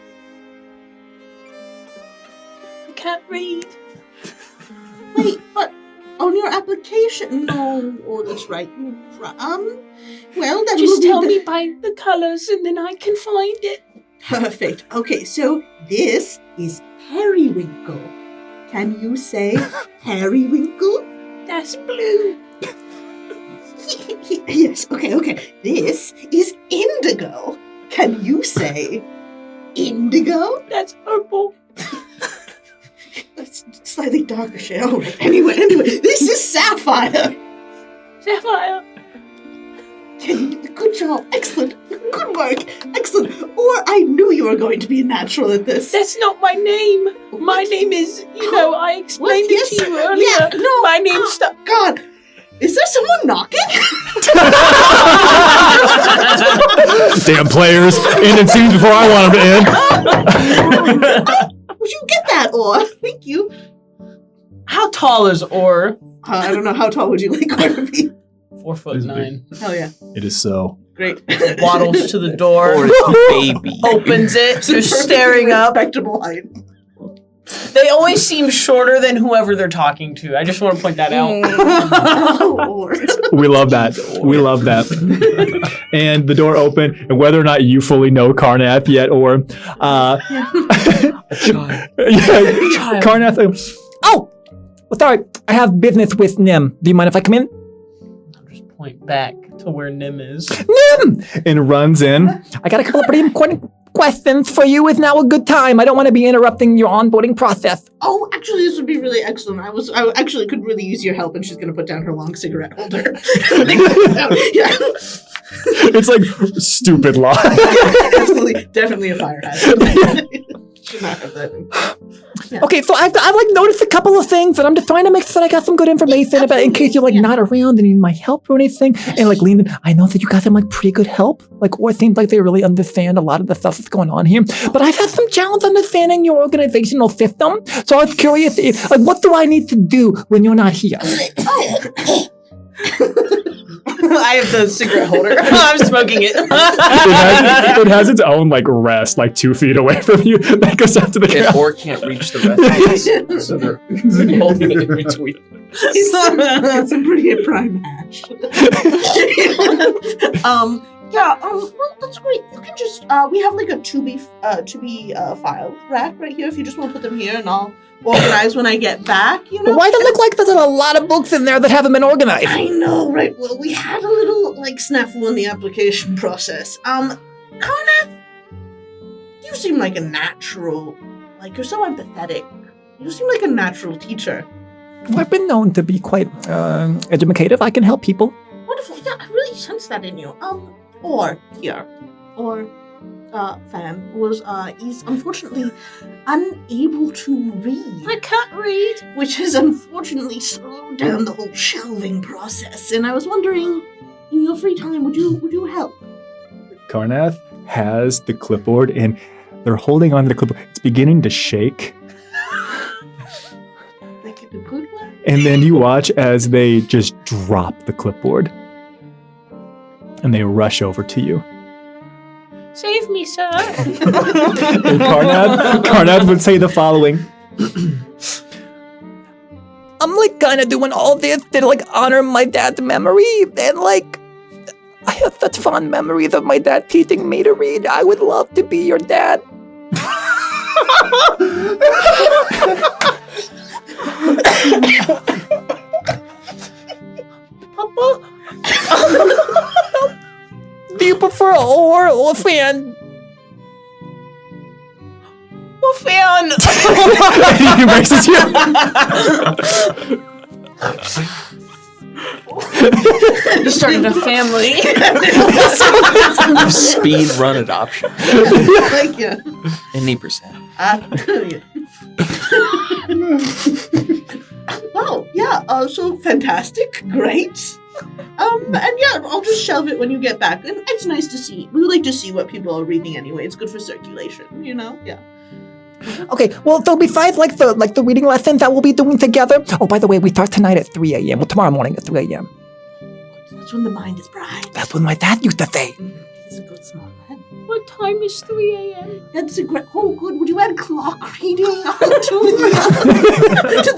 I can't read. Wait, but on your application, no. Oh, that's right. Well, then Just we'll tell me by the colors and then I can find it. Perfect. Okay, so this is Periwinkle. Can you say Periwinkle? That's blue. Yes, okay. This is Indigo. Can you say Indigo? That's purple. That's slightly darker shade. All right. Anyway, this is Sapphire. Sapphire. Good job. Excellent. Good work. Excellent. Or I knew you were going to be a natural at this. That's not my name. My name is, I explained What? it to you earlier. Yeah, no. My name's God. Is there someone knocking? Damn players, ending scenes before I want them to end. Would you get that, Or? Thank you. How tall is Or? I don't know. How tall would you like Or to be? 4'9". Hell yeah. It is so. Great. Waddles to the door. Or it's a baby. Opens it. They're staring up. Respectable height. They always seem shorter than whoever they're talking to. I just want to point that out. Or. We love that. We love that. And the door opened, and whether or not you fully know Karnath yet, or Karnath. Oh! Well, sorry. I have business with Nim. Do you mind if I come in? I'll just point back to where Nim is. Nim! And runs in. I got a couple of pretty important questions for you. Is now a good time? I don't want to be interrupting your onboarding process. Oh, actually, this would be really excellent. I actually could really use your help, and she's going to put down her long cigarette holder. Yeah. It's like stupid lie. Absolutely. Definitely a fire hazard. Should not have that. Yeah. Okay, so I've noticed a couple of things, and I'm just trying to make sure that I got some good information about in case you're not around and you need my help or anything. And Lyndon, I know that you got them pretty good help. Or it seems like they really understand a lot of the stuff that's going on here. But I've had some challenge understanding your organizational system. So I was curious, what do I need to do when you're not here? I have the cigarette holder. I'm smoking it. It has its own rest 2 feet away from you that goes up to the ground. Or can't reach the rest. So they're holding it in between. It's a pretty prime match. Well, that's great. You can just, we have a to be filed rack right here if you just want to put them here, and I'll organize when I get back, Why does it look like there's a lot of books in there that haven't been organized? I know, right? Well, we had a little, snafu in the application process. Karnath, you seem like a natural, you're so empathetic. You seem like a natural teacher. Well, I've been known to be quite educative. I can help people. Wonderful. Yeah, I really sense that in you. Fan is unfortunately unable to read. I can't read. Which has unfortunately slowed down the whole shelving process. And I was wondering, in your free time, would you help? Karnath has the clipboard, and they're holding on to the clipboard. It's beginning to shake. Like in a good way? And then you watch as they just drop the clipboard. And they rush over to you. Save me, sir. And Karnath would say the following. I'm kind of doing all this to honor my dad's memory, and I have such fond memories of my dad teaching me to read. I would love to be your dad. Papa? Do you prefer or fan? Fan. He embraces you. You started a family. Speed run adoption. Thank you. Any percent. Wow, yeah, so fantastic, great. And yeah, I'll just shelve it when you get back. And it's nice to see. We like to see what people are reading anyway. It's good for circulation, you know? Yeah. Okay, well, so besides like the reading lessons that we'll be doing together. Oh, by the way, we start tonight at 3 a.m. Well, tomorrow morning at 3 a.m. That's when the mind is bright. That's what my dad used to say. He's a good smart man. What time is 3 a.m.? That's a great. Oh, good. Would you add clock reading to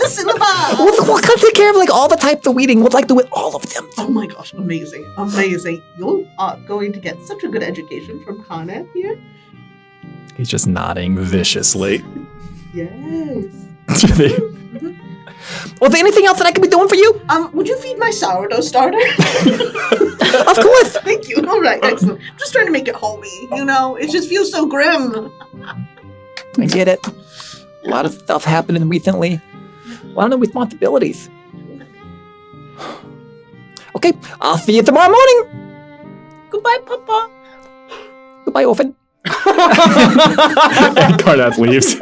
the syllabus? We'll take care of like all the types of reading. We'll like do it all of them. Oh my gosh, amazing, amazing. You are going to get such a good education from Khanat here. He's just nodding viciously. Yes. Well, is there anything else that I can be doing for you? Would you feed my sourdough starter? Of course. Thank you. All right, excellent. I'm just trying to make it homey, you know? It just feels so grim. I get it. A lot of stuff happening recently. A lot of responsibilities. Okay, I'll see you tomorrow morning. Goodbye, Papa. Goodbye, orphan. And Carnath leaves.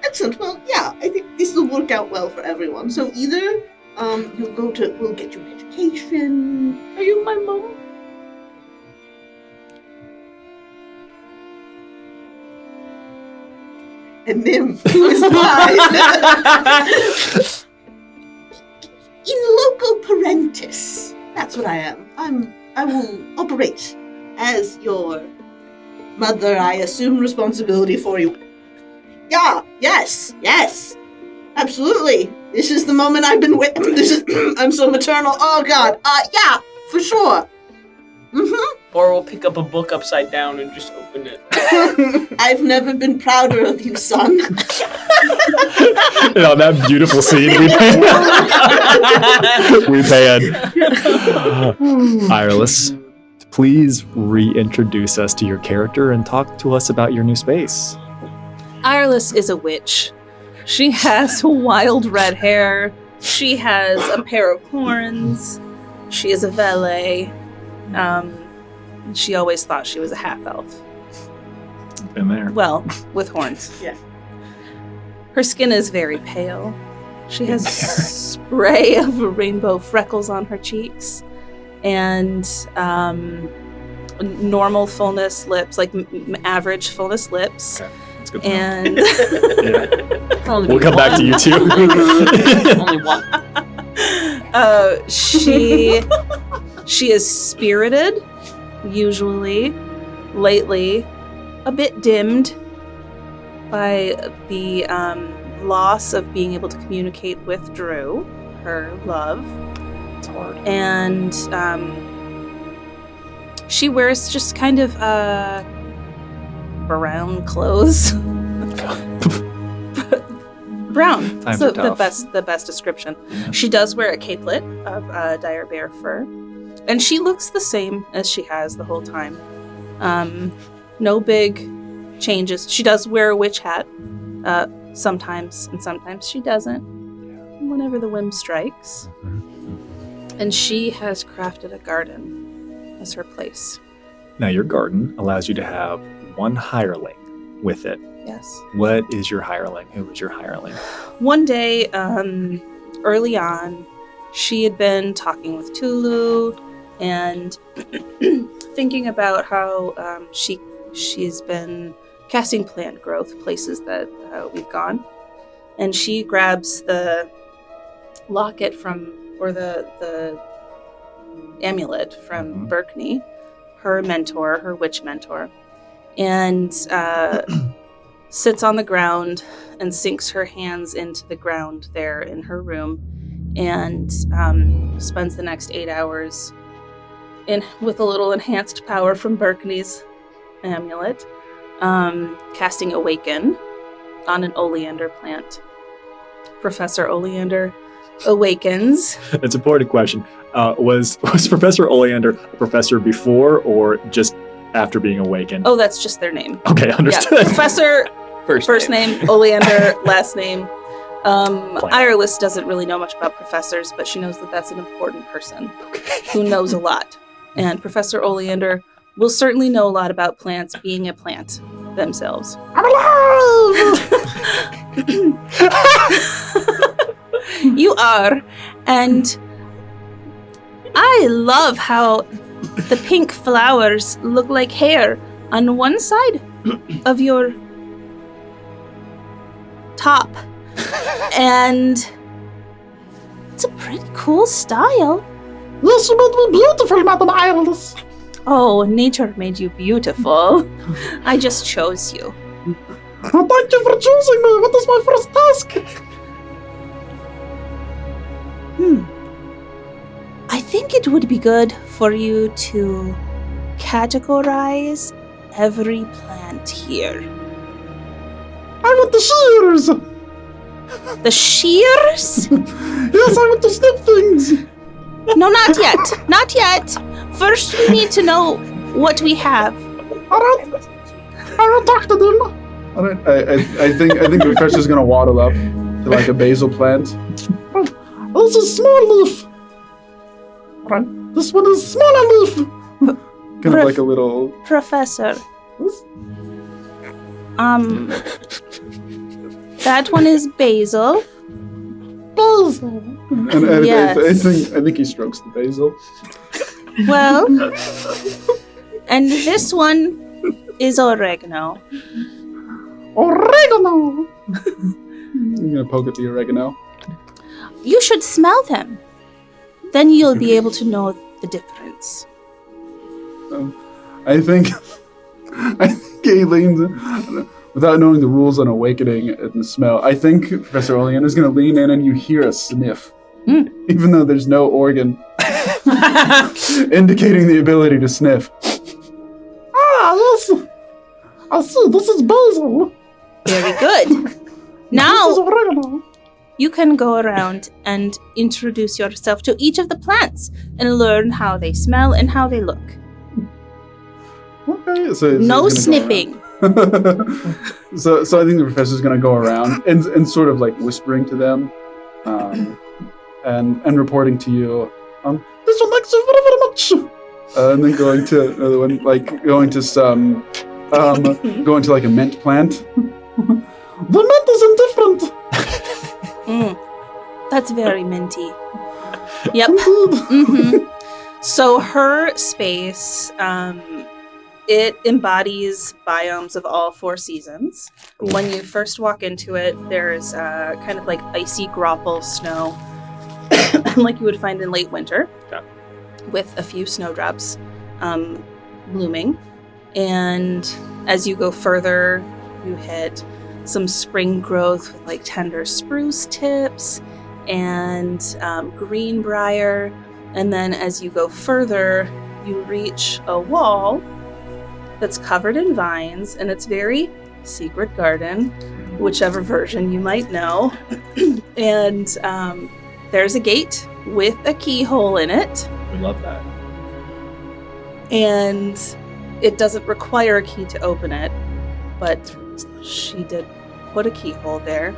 Excellent. Well, yeah, I think this will work out well for everyone. So either we'll get you an education. Are you my mom? And Nim, who is mine. In loco parentis. That's what I am. I will operate as your mother. I assume responsibility for you. Yeah, yes, absolutely. This is the moment I've been waiting. I'm so maternal. Oh God. Yeah, for sure. Or we'll pick up a book upside down and just open it. I've never been prouder of you, son. You know, that beautiful scene we pan. Iris, please reintroduce us to your character and talk to us about your new space. Iris is a witch. She has wild red hair. She has a pair of horns. She is a valet. She always thought she was a half-elf. Been there. Well, with horns. Yeah. Her skin is very pale. She has spray of rainbow freckles on her cheeks. And normal fullness lips, like average fullness lips. Okay. That's good to know. And Yeah. We'll come back to you too. Only one. She is spirited, usually. Lately, a bit dimmed by the loss of being able to communicate with Drew, her love. It's hard. And she wears just kind of brown clothes. Brown. Times So are tough. the best description. She does wear a capelet of dire bear fur, and she looks the same as she has the whole time. No big changes. She does wear a witch hat sometimes, and sometimes she doesn't. Whenever the whim strikes. And she has crafted a garden as her place. Now, your garden allows you to have one hireling with it. Yes. What is your hireling? Who is your hireling? One day, early on, she had been talking with Tulu and thinking about how she's been casting plant growth places that we've gone. And she grabs the locket from, or the amulet from Berkney, her mentor, her witch mentor, and sits on the ground and sinks her hands into the ground there in her room and spends the next 8 hours with a little enhanced power from Berkney's amulet, casting Awaken on an oleander plant. Professor Oleander awakens. It's an important question. Was Professor Oleander a professor before or just after being awakened? Oh, that's just their name. Okay, understood. Yeah, Professor, first name, Oleander, last name. Irelis doesn't really know much about professors, but she knows that that's an important person who knows a lot. And Professor Oleander will certainly know a lot about plants, being a plant themselves. I'm alive! You are. And I love how the pink flowers look like hair on one side of your top. And it's a pretty cool style. Yes, you made me beautiful, Madam Irelis. Oh, nature made you beautiful. I just chose you. Oh, thank you for choosing me. What is my first task? I think it would be good for you to categorize every plant here. I want the shears. The shears? Yes, I want to snip things. No, not yet. Not yet. First, we need to know what we have. All right. I will talk to them. All right. I think the professor's gonna waddle up to like a basil plant. This is small leaf. Right. This one is smaller leaf. Kind of like a little. Professor. That one is basil. Basil. And Yes. I think he strokes the basil. Well, and this one is oregano. Oregano. I'm gonna poke at the oregano. You should smell them. Then you'll be able to know the difference. I think he leans, without knowing the rules on awakening and the smell, I think Professor Oleander is going to lean in and you hear a sniff. Even though there's no organ indicating the ability to sniff. Ah, yes. I see. This is basil. Very good. This is Now oregano. you can go around and introduce yourself to each of the plants and learn how they smell and how they look. Okay, so No he's gonna go snipping. around. So I think the professor's going to go around and sort of like whispering to them, and reporting to you. This one likes you very, very much. And then going to another one, like going to some, going to like a mint plant. The mint is indifferent. That's very minty. Yep. Indeed. So her space, it embodies biomes of all 4 seasons. When you first walk into it, there's kind of like icy grapple snow, like you would find in late winter, with a few snowdrops blooming. And as you go further, you hit some spring growth with like tender spruce tips and greenbrier. And then as you go further, you reach a wall that's covered in vines, and it's very secret garden, whichever version you might know. And there's a gate with a keyhole in it. We love that. And it doesn't require a key to open it, but she did put a keyhole there.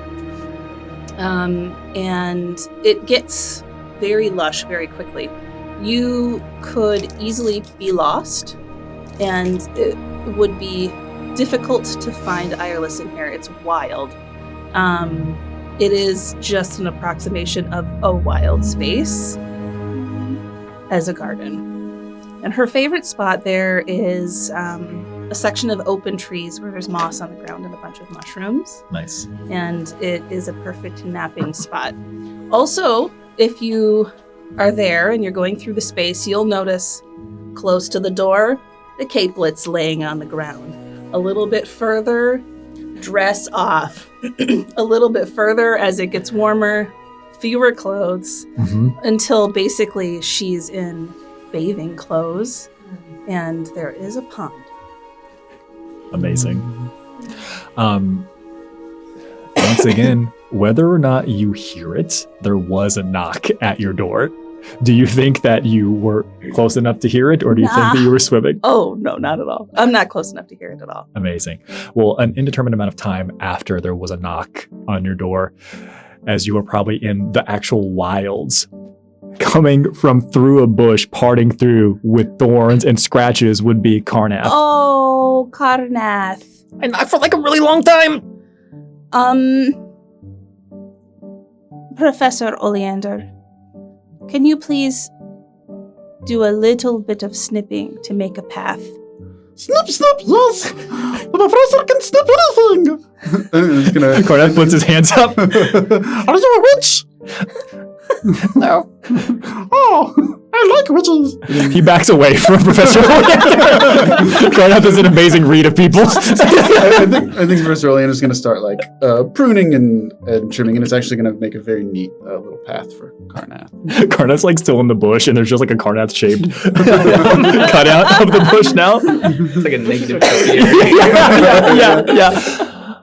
And it gets very lush very quickly. You could easily be lost, and it would be difficult to find Irelis in here. It's wild. It is just an approximation of a wild space as a garden. And her favorite spot there is a section of open trees where there's moss on the ground and a bunch of mushrooms. Nice. And it is a perfect napping spot. Also, if you are there and you're going through the space, you'll notice close to the door, the capelets laying on the ground. A little bit further, dress off. A little bit further, as it gets warmer, fewer clothes, until basically she's in bathing clothes, and there is a pond. Amazing. Once again, whether or not you hear it, there was a knock at your door. Do you think that you were close enough to hear it, or do you think that you were swimming? Oh, no, not at all. I'm not close enough to hear it at all. Amazing. Well, an indeterminate amount of time after there was a knock on your door, as you were probably in the actual wilds, coming from through a bush, parting through with thorns and scratches would be Karnath. Oh, Karnath. And not for like a really long time. Professor Oleander, can you please do a little bit of snipping to make a path? Snip, snip, yes! The professor can snip anything! Karnath puts his hands up. Are you a witch? No. Oh, I like witches. He backs away from Professor Oleander. Karnath is an amazing read of people. I think Professor Oleander is going to start like pruning and trimming, and it's actually going to make a very neat little path for Karnath. Karnath's like still in the bush, and there's just like a Karnath shaped cutout of the bush now. It's like a negative. yeah.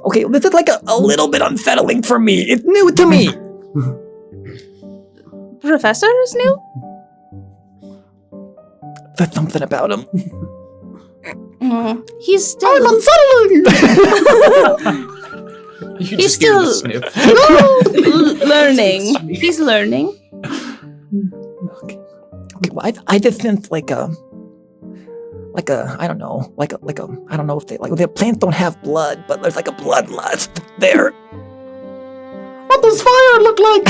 Okay, this is like a little bit unsettling for me. It's new to me. Professor is new? There's something about him. He's still... I'm unsettling! He's still learning. He's learning. Okay, well, I just sense I don't know, I don't know if their plants don't have blood, but there's like a bloodlust there. What does fire look like?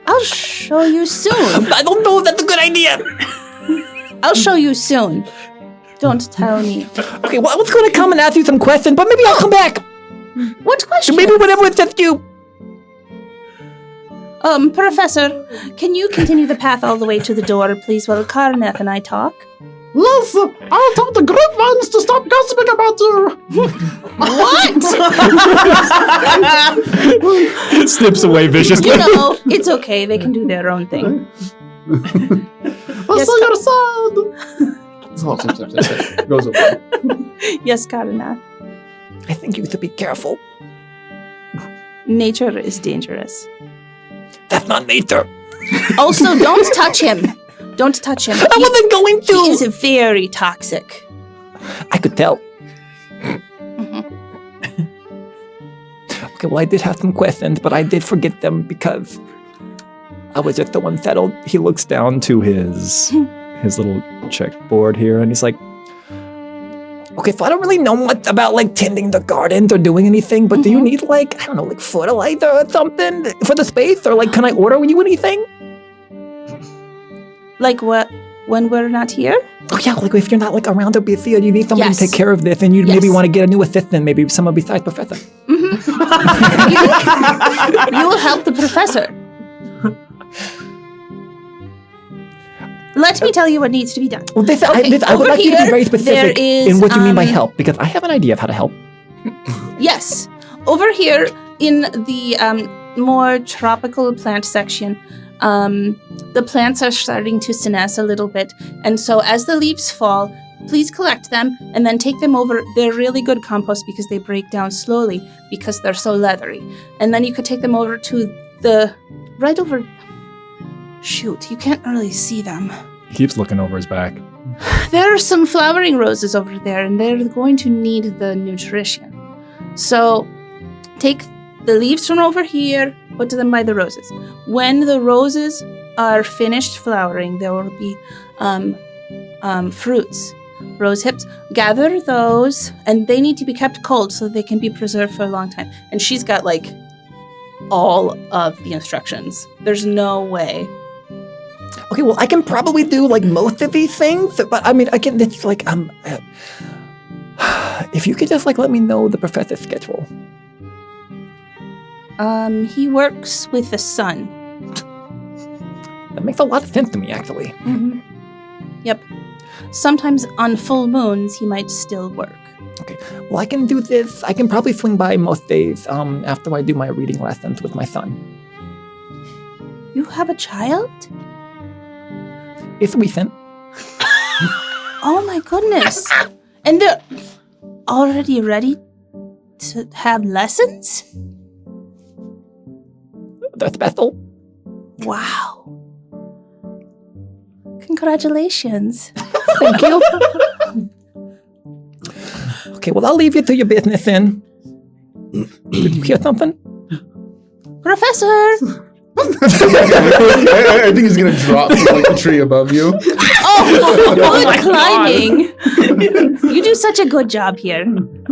I'll show you soon. I don't know if that's a good idea. I'll show you soon. Don't tell me. Okay, well, I was going to come and ask you some questions, but maybe I'll come back. What question? Maybe whenever it's just you. Professor, can you continue the path all the way to the door, please, while Karnath and I talk? Yes, I'll tell the grapevines to stop gossiping about you. What? Snips away viciously. You know, it's okay. They can do their own thing. I'll see your side. Goes away. Yes, Karnath. I think you should be careful. Nature is dangerous. That's not nature. Also, don't touch him. Don't touch him. I wasn't going to. He is very toxic. I could tell. Mm-hmm. Okay, well, I did have some questions, but I did forget them because I was just so unsettled. He looks down to his little checkboard here, and he's like, okay, so I don't really know much about tending the gardens or doing anything, but do you need fertilizer or something for the space, or can I order you anything? Like what? When we're not here? Oh yeah, if you're not around or busy, or you need somebody to take care of this, and you maybe want to get a new assistant, maybe someone besides Professor. Mm-hmm. you will help the professor. Let me tell you what needs to be done. Well, I would like you to be very specific in what you mean by help, because I have an idea of how to help. Yes. Over here in the more tropical plant section, the plants are starting to senesce a little bit. And so as the leaves fall, please collect them and then take them over. They're really good compost because they break down slowly because they're so leathery. And then you could take them over to right over... Shoot, you can't really see them. he keeps looking over his back. There are some flowering roses over there, and they're going to need the nutrition. So take the leaves from over here, put them by the roses. When the roses are finished flowering, there will be fruits, rose hips. Gather those, and they need to be kept cold so they can be preserved for a long time. And she's got all of the instructions. There's no way. Okay, well, I can probably do most of these things, but I mean, again, it's if you could just let me know the professor's schedule. He works with the sun. That makes a lot of sense to me, actually. Mm-hmm. Yep. Sometimes on full moons, he might still work. Okay, well, I can do this. I can probably swing by most days after I do my reading lessons with my son. You have a child? It's recent. Oh my goodness. And they're already ready to have lessons? That's Bethel. Wow. Congratulations. Thank you. Okay, well, I'll leave you to your business then. Did you hear something? Professor! I think he's gonna drop from like the tree above you. Oh, good climbing. You do such a good job here. Thank you.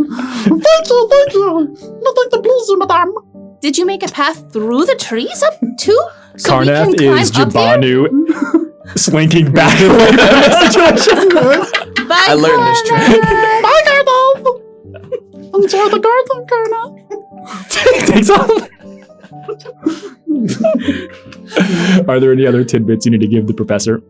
Nothing to please you, madame. Did you make a path through the trees up too? So we can Karnath climb is up there? Jabanu slinking back away from the situation. Bye, I learned this trick. Karnath. Bye, Karnath. Enjoy the garden, Karnath. Takes off. Are there any other tidbits you need to give the professor?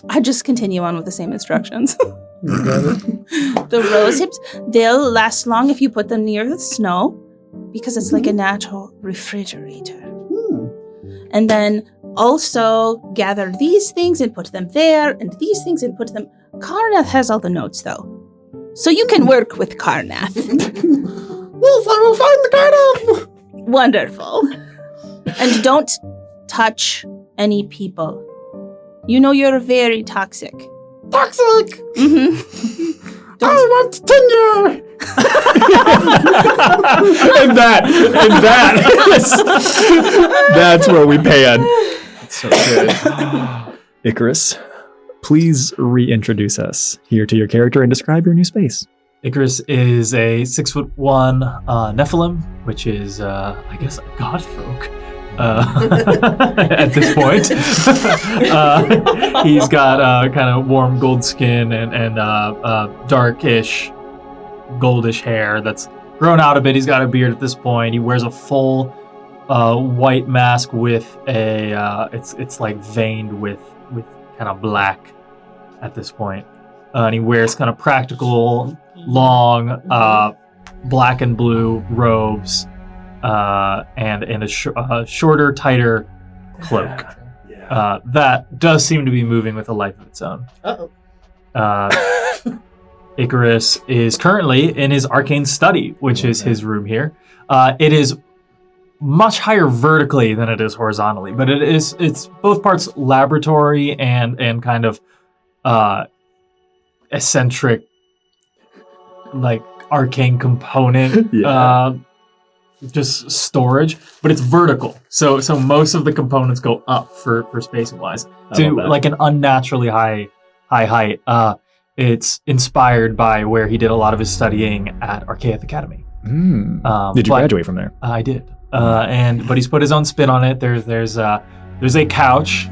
I just continue on with the same instructions. The rose hips, they'll last long if you put them near the snow because it's like a natural refrigerator. And then also gather these things and put them there, and these things and put them. Karnath has all the notes though. So you can work with Karnath. Yes, I will find the Karnath. Wonderful. And don't touch any people. You know you're very toxic. Toxic. Mm-hmm. I want tenure. and that's where we pan. That's so good. Icarus, please reintroduce us here to your character and describe your new space. Icarus is a 6'1" Nephilim, which is, I guess, a god folk. At this point, he's got kind of warm gold skin and darkish, goldish hair that's grown out a bit. He's got a beard at this point. He wears a full white mask with a it's like veined with kind of black at this point. And he wears kind of practical, long, black and blue robes. And a shorter, tighter cloak. That does seem to be moving with a life of its own. Uh-oh. Icarus is currently in his arcane study, which is his room here. It is much higher vertically than it is horizontally, but it's both parts laboratory and kind of eccentric, like arcane component. Just storage, but it's vertical. So most of the components go up for spacing wise to like an unnaturally high height. It's inspired by where he did a lot of his studying at Archaeith Academy. Did you graduate from there? I did. But he's put his own spin on it. There's a couch.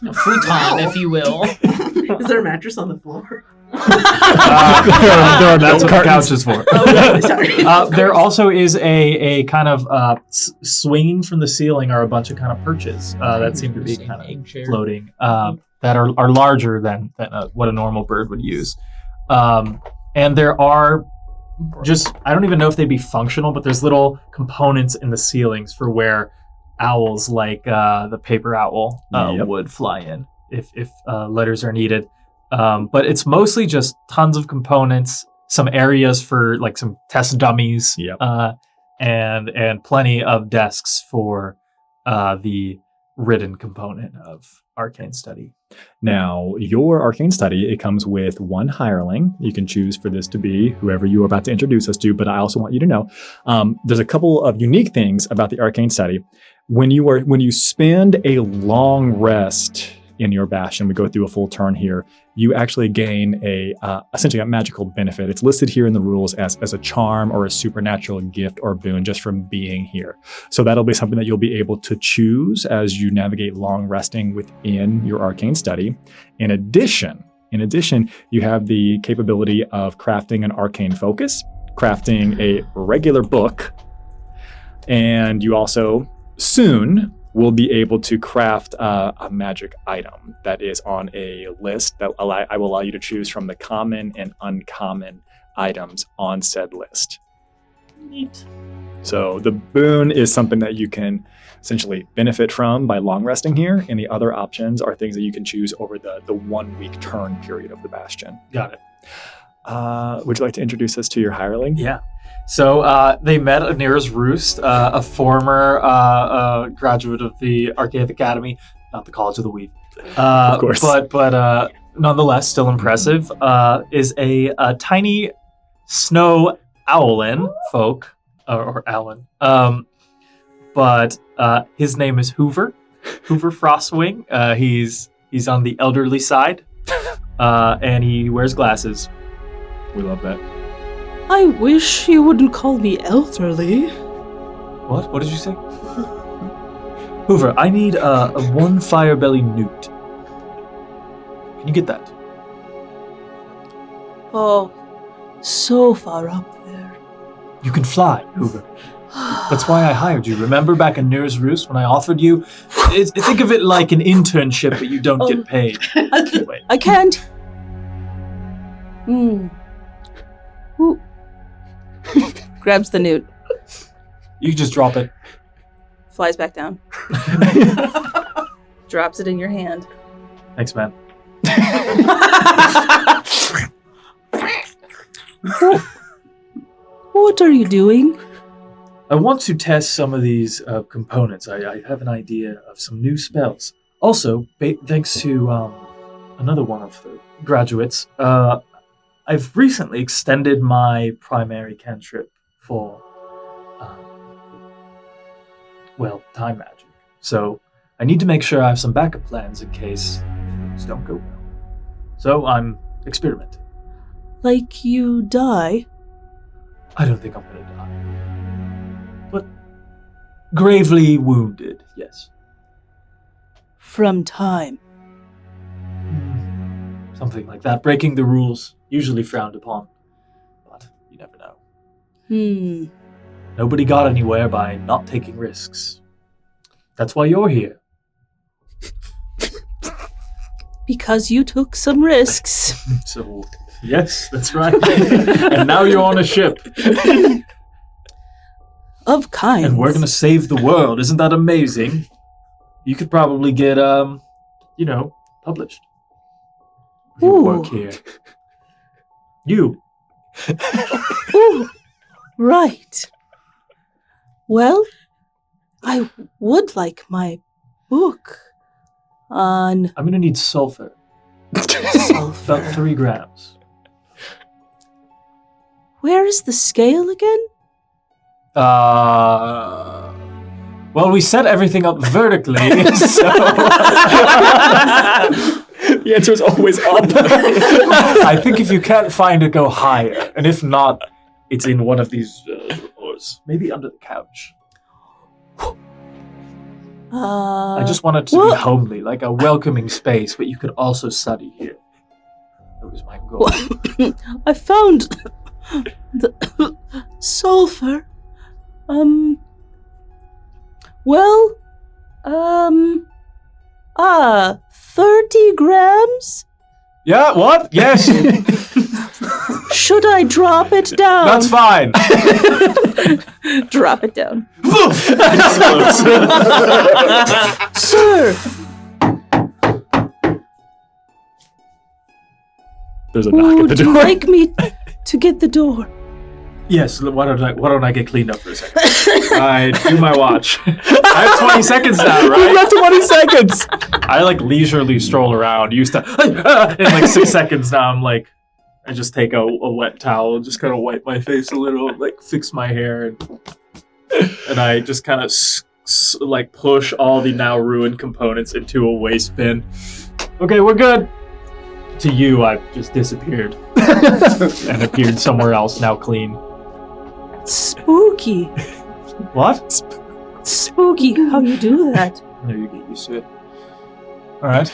A futon, if you will. Is there a mattress on the floor? That's what the couch is for. Oh, sorry. There also is a kind of swinging from the ceiling are a bunch of kind of perches that seem to be kind of floating that are larger than what a normal bird would use. And there are just, I don't even know if they'd be functional, but there's little components in the ceilings for where owls like the paper owl would fly in if letters are needed. But it's mostly just tons of components, some areas for like some test dummies, and plenty of desks for the written component of arcane study. Now, your arcane study, it comes with one hireling. You can choose for this to be whoever you are about to introduce us to, but I also want you to know there's a couple of unique things about the arcane study. When you spend a long rest in your bastion, we go through a full turn here, you actually gain essentially a magical benefit. It's listed here in the rules as a charm or a supernatural gift or boon just from being here. So that'll be something that you'll be able to choose as you navigate long resting within your arcane study. In addition, you have the capability of crafting an arcane focus, crafting a regular book, and you also soon will be able to craft a magic item that is on a list that I will allow you to choose from the common and uncommon items on said list. Neat. So the boon is something that you can essentially benefit from by long resting here, and the other options are things that you can choose over the 1 week turn period of the Bastion. Got it. Would you like to introduce us to your hireling? Yeah. So they met at Nearest Roost, a former graduate of the Archaic Academy, not the College of the Weed. Of course. But nonetheless, still impressive, is a tiny snow owlin folk, or owlin. But his name is Hoover Frostwing. He's on the elderly side, and he wears glasses. We love that. I wish you wouldn't call me elderly. What? What did you say? Hoover, I need a 1 firebelly newt. Can you get that? Oh, so far up there. You can fly, Hoover. That's why I hired you. Remember back in Nearest Roost when I offered you? Think of it like an internship, but you don't get paid. I can't. Ooh. Grabs the newt. You can just drop it. Flies back down. Drops it in your hand. Thanks, man. What are you doing? I want to test some of these components. I have an idea of some new spells. Also, thanks to another one of the graduates, I've recently extended my primary cantrip for, time magic. So I need to make sure I have some backup plans in case things don't go well. So I'm experimenting. Like you die? I don't think I'm going to die. But gravely wounded, yes. From time. Something like that. Breaking the rules, usually frowned upon. But you never know. Nobody got anywhere by not taking risks. That's why you're here. Because you took some risks. So, yes, that's right. And now you're on a ship. Of kinds. And we're going to save the world. Isn't that amazing? You could probably get, published. With your work here. You. Ooh, right. Well, I would like my book on... I'm going to need sulfur. Sulfur. About 3 grams. Where is the scale again? Well, we set everything up vertically, so... The answer is always up. I think if you can't find it, go higher. And if not, it's in one of these drawers. Maybe under the couch. I just wanted to be homely, like a welcoming space, but you could also study here. That was my goal. I found the sulfur. 30 grams? Yeah, what? Yes. Should I drop it down? That's fine. Drop it down. Sir! There's a knock at the Would you door. like me to get the door? Yes, why don't I get cleaned up for a second? I do my watch. I have 20 seconds now, right? We've got 20 seconds! I leisurely stroll around. Used to in 6 seconds now. I'm I just take a wet towel and just kind of wipe my face a little, fix my hair, and I just kind of push all the now ruined components into a waste bin. Okay, we're good. To you, I've just disappeared and appeared somewhere else, now clean. Spooky. What? Spooky. How you do that? No, you get used to it. All right.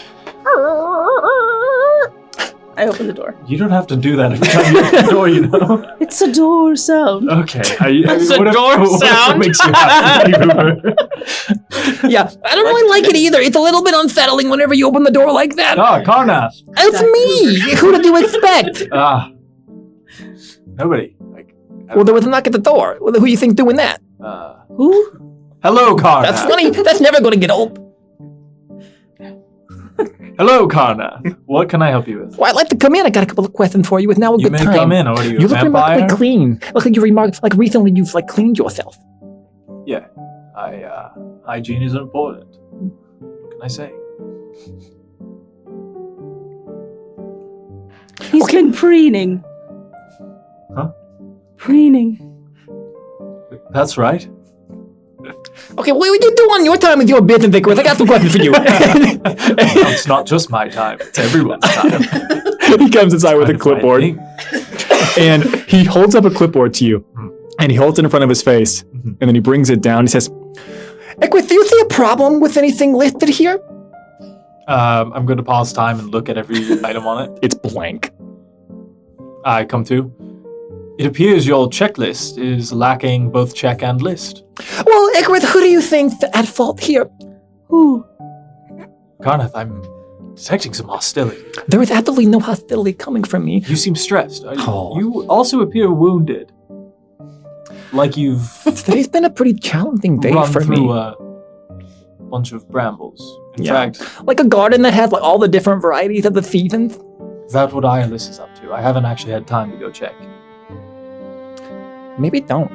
I open the door. You don't have to do that every time you open the door, you know? It's a door sound. Okay. It's a door sound. Makes you happy, Hoover? Yeah, I don't really like it either. It's a little bit unsettling whenever you open the door like that. Ah, Karnath. It's me. Who did you expect? Ah. Nobody. Well, there was a knock at the door. Well, who you think doing that? Who? Hello, Karnath. That's funny. That's never going to get old. Hello, Karnath. What can I help you with? Well, I'd like to come in. I got a couple of questions for you. It's now a You good may time. come in. What are you, a You look vampire? remarkably clean. Look like you remarked like recently you've like cleaned yourself. Yeah. Hygiene is important. What can I say? He's been preening. Huh? Preening. That's right. Okay, what would you do on your time with your business, Icarus? I got some questions for you. It's not just my time. It's everyone's time. He comes inside with a Kind of my clipboard, thing. and he holds up a clipboard to you, and he holds it in front of his face, Mhm. and then he brings it down. He says, Icarus, do you see a problem with anything listed here? I'm going to pause time and look at every item on it. "It's blank." I come to. It appears your checklist is lacking both check and list. Well, Icarus, who do you think's at fault here? Who? Karnath, I'm detecting some hostility. There is absolutely no hostility coming from me. You seem stressed. Oh. You also appear wounded. Like you've Today's been a pretty challenging day run for through me. a bunch of brambles. In Yeah. fact, Like a garden that has like all the different varieties of the seasons. that's what Iolus is up to. I haven't actually had time to go check. Maybe don't.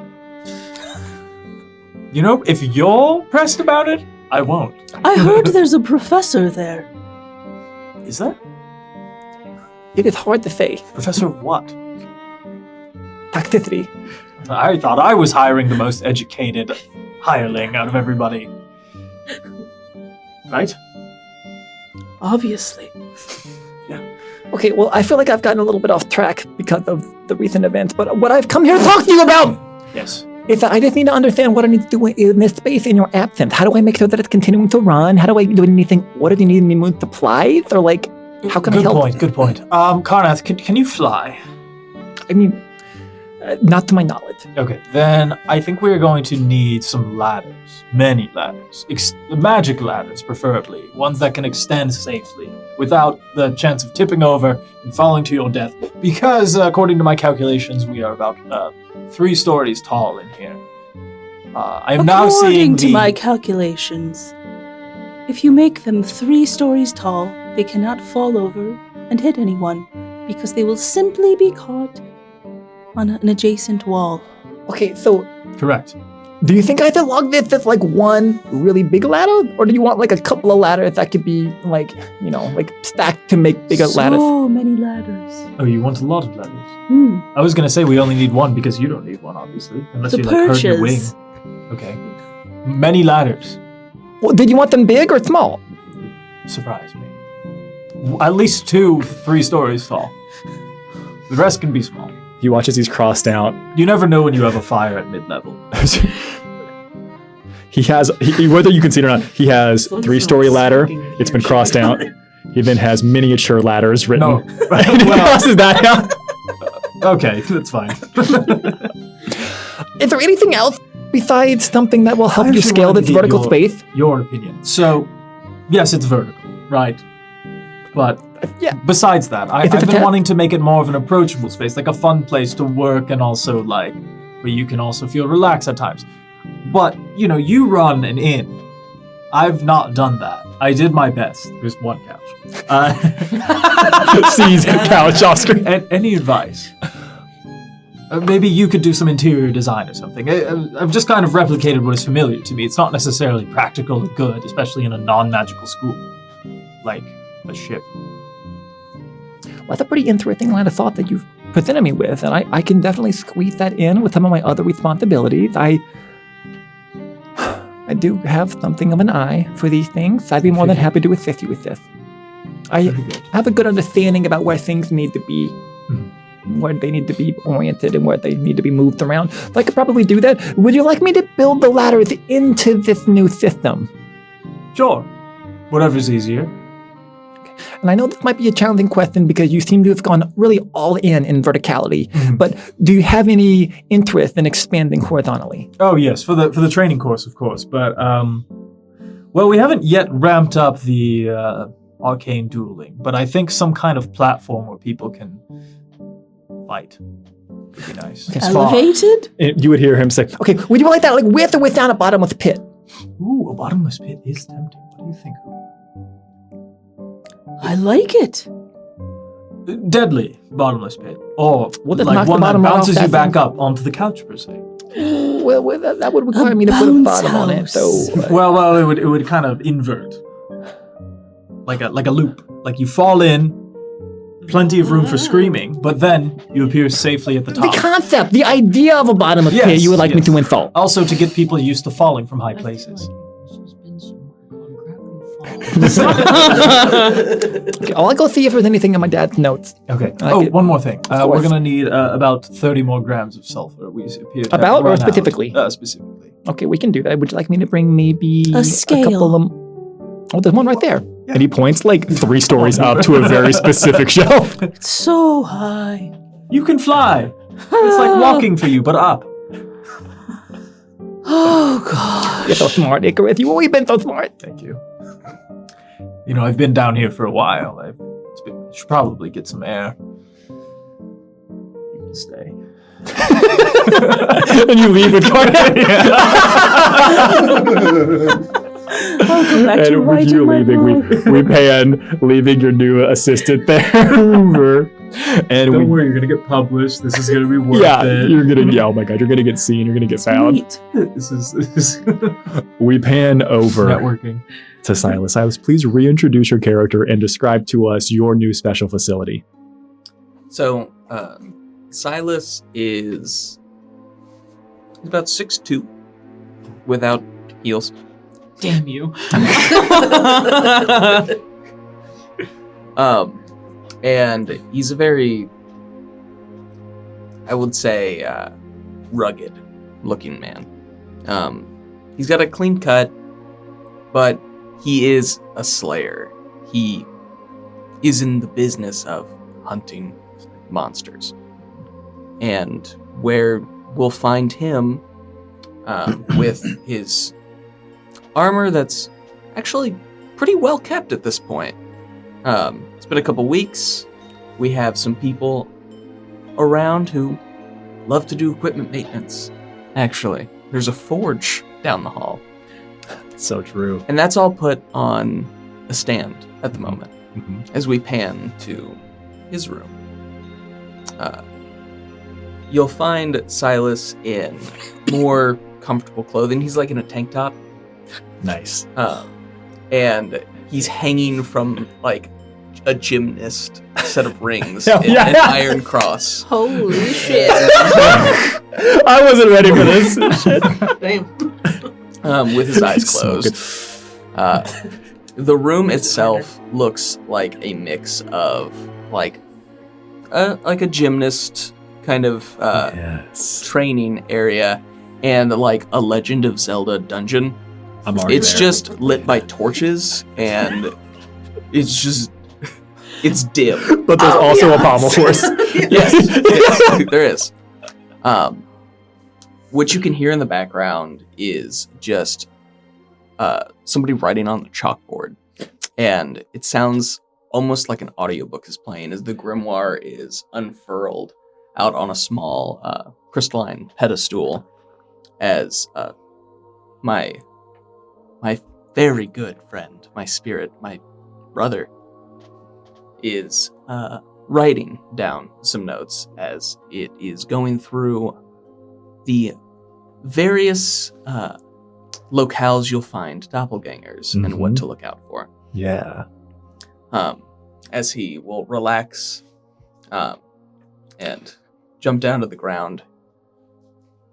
You know, if you're pressed about it, I won't. I heard there's a professor there. Is that? It is hard to say. Professor of what? Toxicity. I thought I was hiring the most educated hireling out of everybody. Right? Obviously. Okay, well, I feel like I've gotten a little bit off track because of the recent events, but what I've come here to talk to you about Yes. is that I just need to understand what I need to do in this space in your absence. How do I make sure that it's continuing to run? How do I do anything? What do you need? Any more supplies? Or like, how can I Good help? point, good point. Karnath, can you fly? I mean, not to my knowledge. Okay, then I think we're going to need some ladders. Many ladders. Magic ladders, preferably. Ones that can extend safely without the chance of tipping over and falling to your death. Because, according to my calculations, we are about 3 stories tall in here. I am now seeing According to the... my calculations, if you make them 3 stories tall, they cannot fall over and hit anyone because they will simply be caught on an adjacent wall. Okay, so Correct. do you think I should log this as like one really big ladder? Or do you want like a couple of ladders that could be like, you know, like stacked to make bigger ladders? So many ladders. Oh, you want a lot of ladders? Hmm. I was going to say we only need one because you don't need one, obviously. Unless The you like hurt your wing. perches. Okay. Many ladders. Well, did you want them big or small? Surprise me. At least 2, 3 stories tall. The rest can be small. He watches these crossed out. You never know when you have a fire at mid-level. He has, whether you can see it or not, he has 3-story ladder. It's been crossed out. He then has miniature ladders written. No. And he crosses that out. Okay, that's fine. Is there anything else besides something that will help I you actually scale wanted this to get vertical space? Your opinion. So, yes, it's vertical, right? But Yeah. besides that, If I've it's a been ta- wanting to make it more of an approachable space, like a fun place to work and also like where you can also feel relaxed at times. But, you know, you run an inn. I've not done that. I did my best. There's one couch. Sees a couch off screen. Any advice? Maybe you could do some interior design or something. I've just kind of replicated what is familiar to me. It's not necessarily practical or good, especially in a non-magical school. Like a ship. Well, that's a pretty interesting line of thought that you've presented me with, and I can definitely squeeze that in with some of my other responsibilities. I do have something of an eye for these things. I'd be more than happy to assist you with this. I Very good. have a good understanding about where things need to be, where they need to be oriented and where they need to be moved around. So I could probably do that. Would you like me to build the ladders into this new system? Sure. Whatever's easier. And I know this might be a challenging question because you seem to have gone really all in verticality, but do you have any interest in expanding horizontally? Oh yes, for the training course, of course. But well, we haven't yet ramped up the arcane dueling, but I think some kind of platform where people can fight. would be nice. Okay, small. Elevated? And you would hear him say, okay, would you like that like with or without a bottomless pit? Ooh, a bottomless pit is tempting. What do you think? I like it. Deadly bottomless pit, or Well, then like knock the one that bottom right bounces off you that back up onto the couch per se. Well, that would require me to put a bounce bottom on it, house. so... Well, it would kind of invert, like a loop. Like you fall in, plenty of room for screaming, but then you appear safely at the The top. concept, the idea of a bottomless Yes, pit, you would like me yes. to install. Also, to get people used to falling from high places. Okay, I'll go see if there's anything in my dad's notes. Okay. I like Oh, it. one more thing. We're course. gonna need about 30 more grams of sulfur. We appear to have About or run out. specifically? Specifically. Okay, we can do that. Would you like me to bring maybe A scale. couple of... Oh, there's one right there. And he points like 3 stories up to a very specific shelf. It's so high. You can fly. It's like walking for you, but up. Oh, God. You're so smart, Icarus. You've always been so smart. Thank you. You know, I've been down here for a while. I should probably get some air. You can stay. And you leave with I'll go back to And with writing you my leaving, book. we pan, leaving your new assistant there over. And Don't worry, you're gonna get published. This is gonna be worth yeah, it. you're gonna, oh my god, you're gonna get seen, you're gonna get found. Sweet. This is We pan over networking. to Silas. Silas, please reintroduce your character and describe to us your new special facility. So, Silas is about 6'2", without heels. Damn you. And he's a very, I would say, rugged looking man. He's got a clean cut, but he is a slayer. He is in the business of hunting monsters. And where we'll find him with his armor that's actually pretty well kept at this point. It's been a couple weeks. We have some people around who love to do equipment maintenance. Actually, there's a forge down the hall. So true. And that's all put on a stand at the moment Mhm. as we pan to his room. You'll find Silas in more comfortable clothing. He's like in a tank top. Nice. And he's hanging from like a gymnast set of rings Hell in yeah. an iron cross. Holy shit. I wasn't ready for this. Damn. With his eyes So closed. The room itself looks like a mix of like a gymnast kind of Yes. training area and like a Legend of Zelda dungeon. I'm already It's there. just lit by torches and it's dim. But there's also a pommel horse. Yes, there is. What you can hear in the background is just somebody writing on the chalkboard. And it sounds almost like an audiobook is playing as the grimoire is unfurled out on a small crystalline pedestal as my very good friend, my spirit, my brother, is writing down some notes as it is going through the various locales you'll find doppelgangers and what Mhm. to look out for. Yeah. As he will relax and jump down to the ground,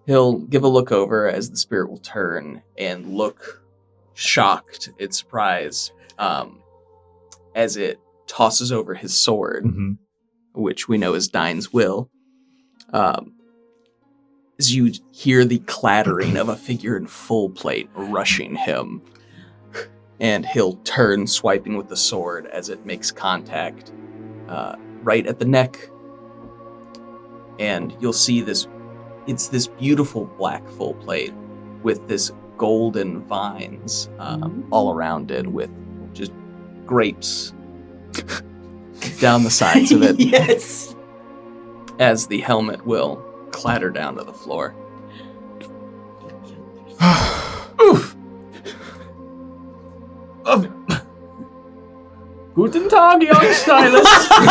he'll give a look over as the spirit will turn and look shocked in surprise as it tosses over his sword, Mhm. which we know is Dine's will. As you hear the clattering of a figure in full plate rushing him, and he'll turn, swiping with the sword as it makes contact right at the neck. And you'll see this, it's this beautiful black full plate with this golden vines all around it with just grapes down the sides of it. Yes. As the helmet will clatter down to the floor. Oof. Guten Tag, young stylist. Please,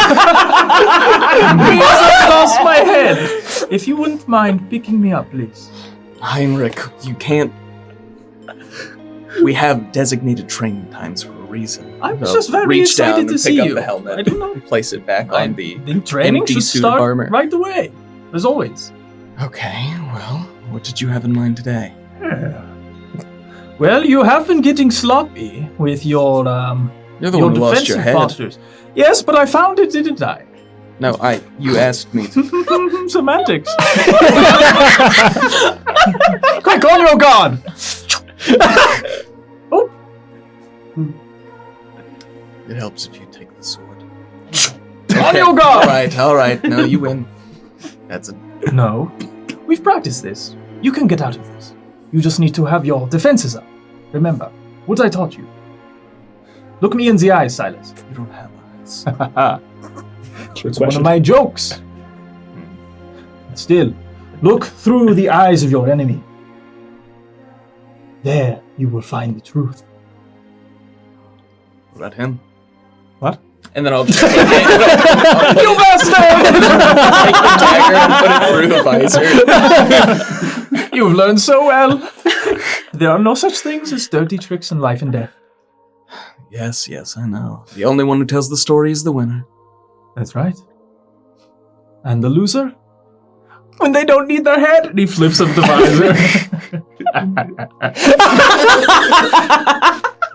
I've lost my head. If you wouldn't mind picking me up, please. Heinrich, you can't. We have designated training times for a reason. I was So just very reach down excited and to pick see up you. the helmet I don't know. and place it back on the. The training empty should suit of start armor. right away, as always. Okay, well, what did you have in mind today? Well, you have been getting sloppy with your You're the your one who lost your defensive head. postures. Yes, but I found it, didn't I? No, you asked me to. Semantics. Quick, on your guard! Oh. It helps if you take the sword. On your guard! All right. No, you win. That's a. No. We've practiced this. You can get out of this. You just need to have your defenses up. Remember what I taught you. Look me in the eyes, Silas. You don't have eyes. It's one of my jokes. Still, look through the eyes of your enemy. There you will find the truth. What about him? What? And then I'll just You bastard! take the dagger and put it through the visor. You've learned so well. There are no such things as dirty tricks in life and death. Yes, I know. The only one who tells the story is the winner. That's right. And the loser? When they don't need their head, and he flips up the visor.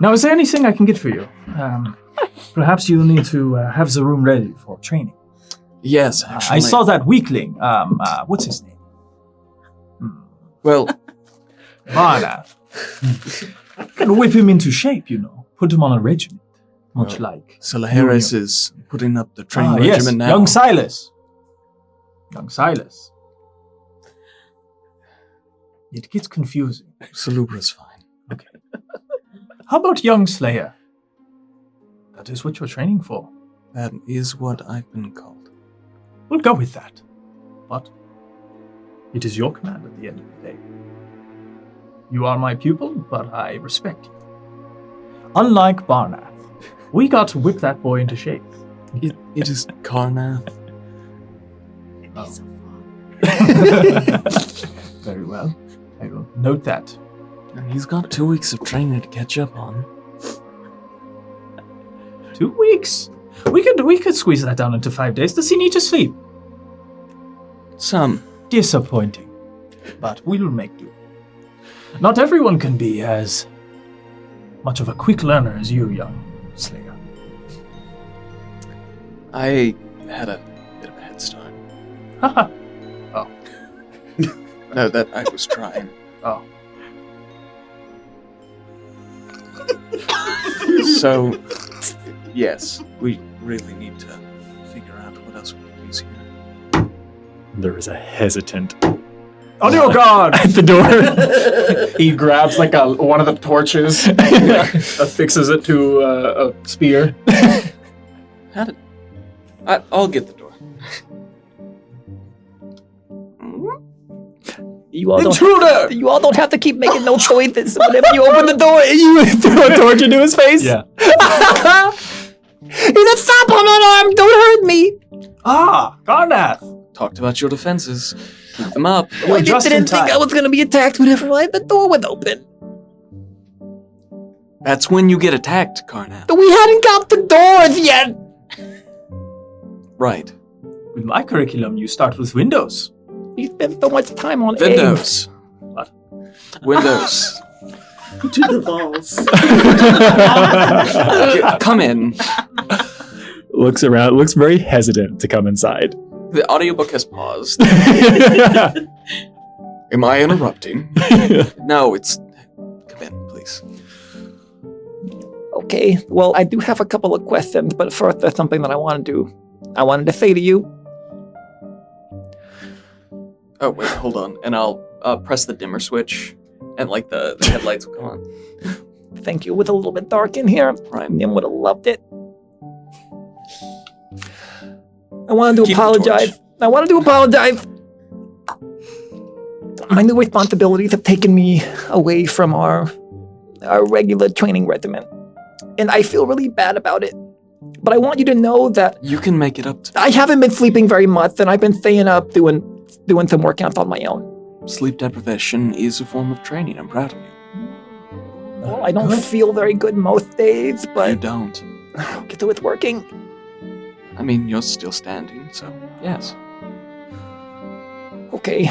Now, is there anything I can get for you? Perhaps you'll need to have the room ready for training. Yes, actually. I saw that weakling. What's his name? Well, Varna. Can whip him into shape, you know. Put him on a regiment. Much like... Salaharis is putting up the training yes, regimen now. young Silas. Young Silas. It gets confusing. Salubra's fine. Okay. How about young Slayer? That is what you're training for. That is what I've been called. We'll go with that. But it is your command at the end of the day. You are my pupil, but I respect you. Unlike Barnath, we got to whip that boy into shape. It is Karnath. Very well. I will note that. And he's got 2 weeks of training to catch up on. 2 weeks? We could squeeze that down into 5 days. Does he need to sleep? Some. Disappointing. But we will make do. Not everyone can be as much of a quick learner as you, young Slayer. I had a bit of a head start. Haha. No, that I was trying. Oh. So, yes, we really need to figure out what else we can use here. There is a hesitant On your guard! at the door. He grabs like one of the torches, affixes it to a spear. How did... I'll get the door. You all Intruder! You all don't have to keep making no choices. Whenever you open the door, you throw a torch into his face. Yeah. He said, "Stop! I'm unarmed. Don't hurt me." Ah, Garnath! Talked about your defenses. Keep them up. You're I just in didn't think time. I was going to be attacked whenever the door was open. That's when you get attacked, Karnath. We hadn't got the doors yet. Right. With my curriculum, you start with Windows. We spent so much time on Windows. What? Windows. To the balls. Come in. Looks around, looks very hesitant to come inside. The audiobook has paused. Am I interrupting? No, it's... Come in, please. Okay, well, I do have a couple of questions, but first there's something that I wanted to say to you. Oh, wait, hold on. And I'll press the dimmer switch, and, like, the headlights will come on. Thank you. It was a little bit dark in here. Right. Nim would have loved it. I wanted to Keep the apologize. I wanted to apologize my new responsibilities have taken me away from our regular training regimen. And I feel really bad about it. But I want you to know that You can make it up to I haven't been sleeping very much, and I've been staying up doing some workouts on my own. sleep deprivation is a form of training. I'm proud of you. Well, I don't feel very good most days, You but don't. so it's working. I mean, you're still standing, so yes. Okay,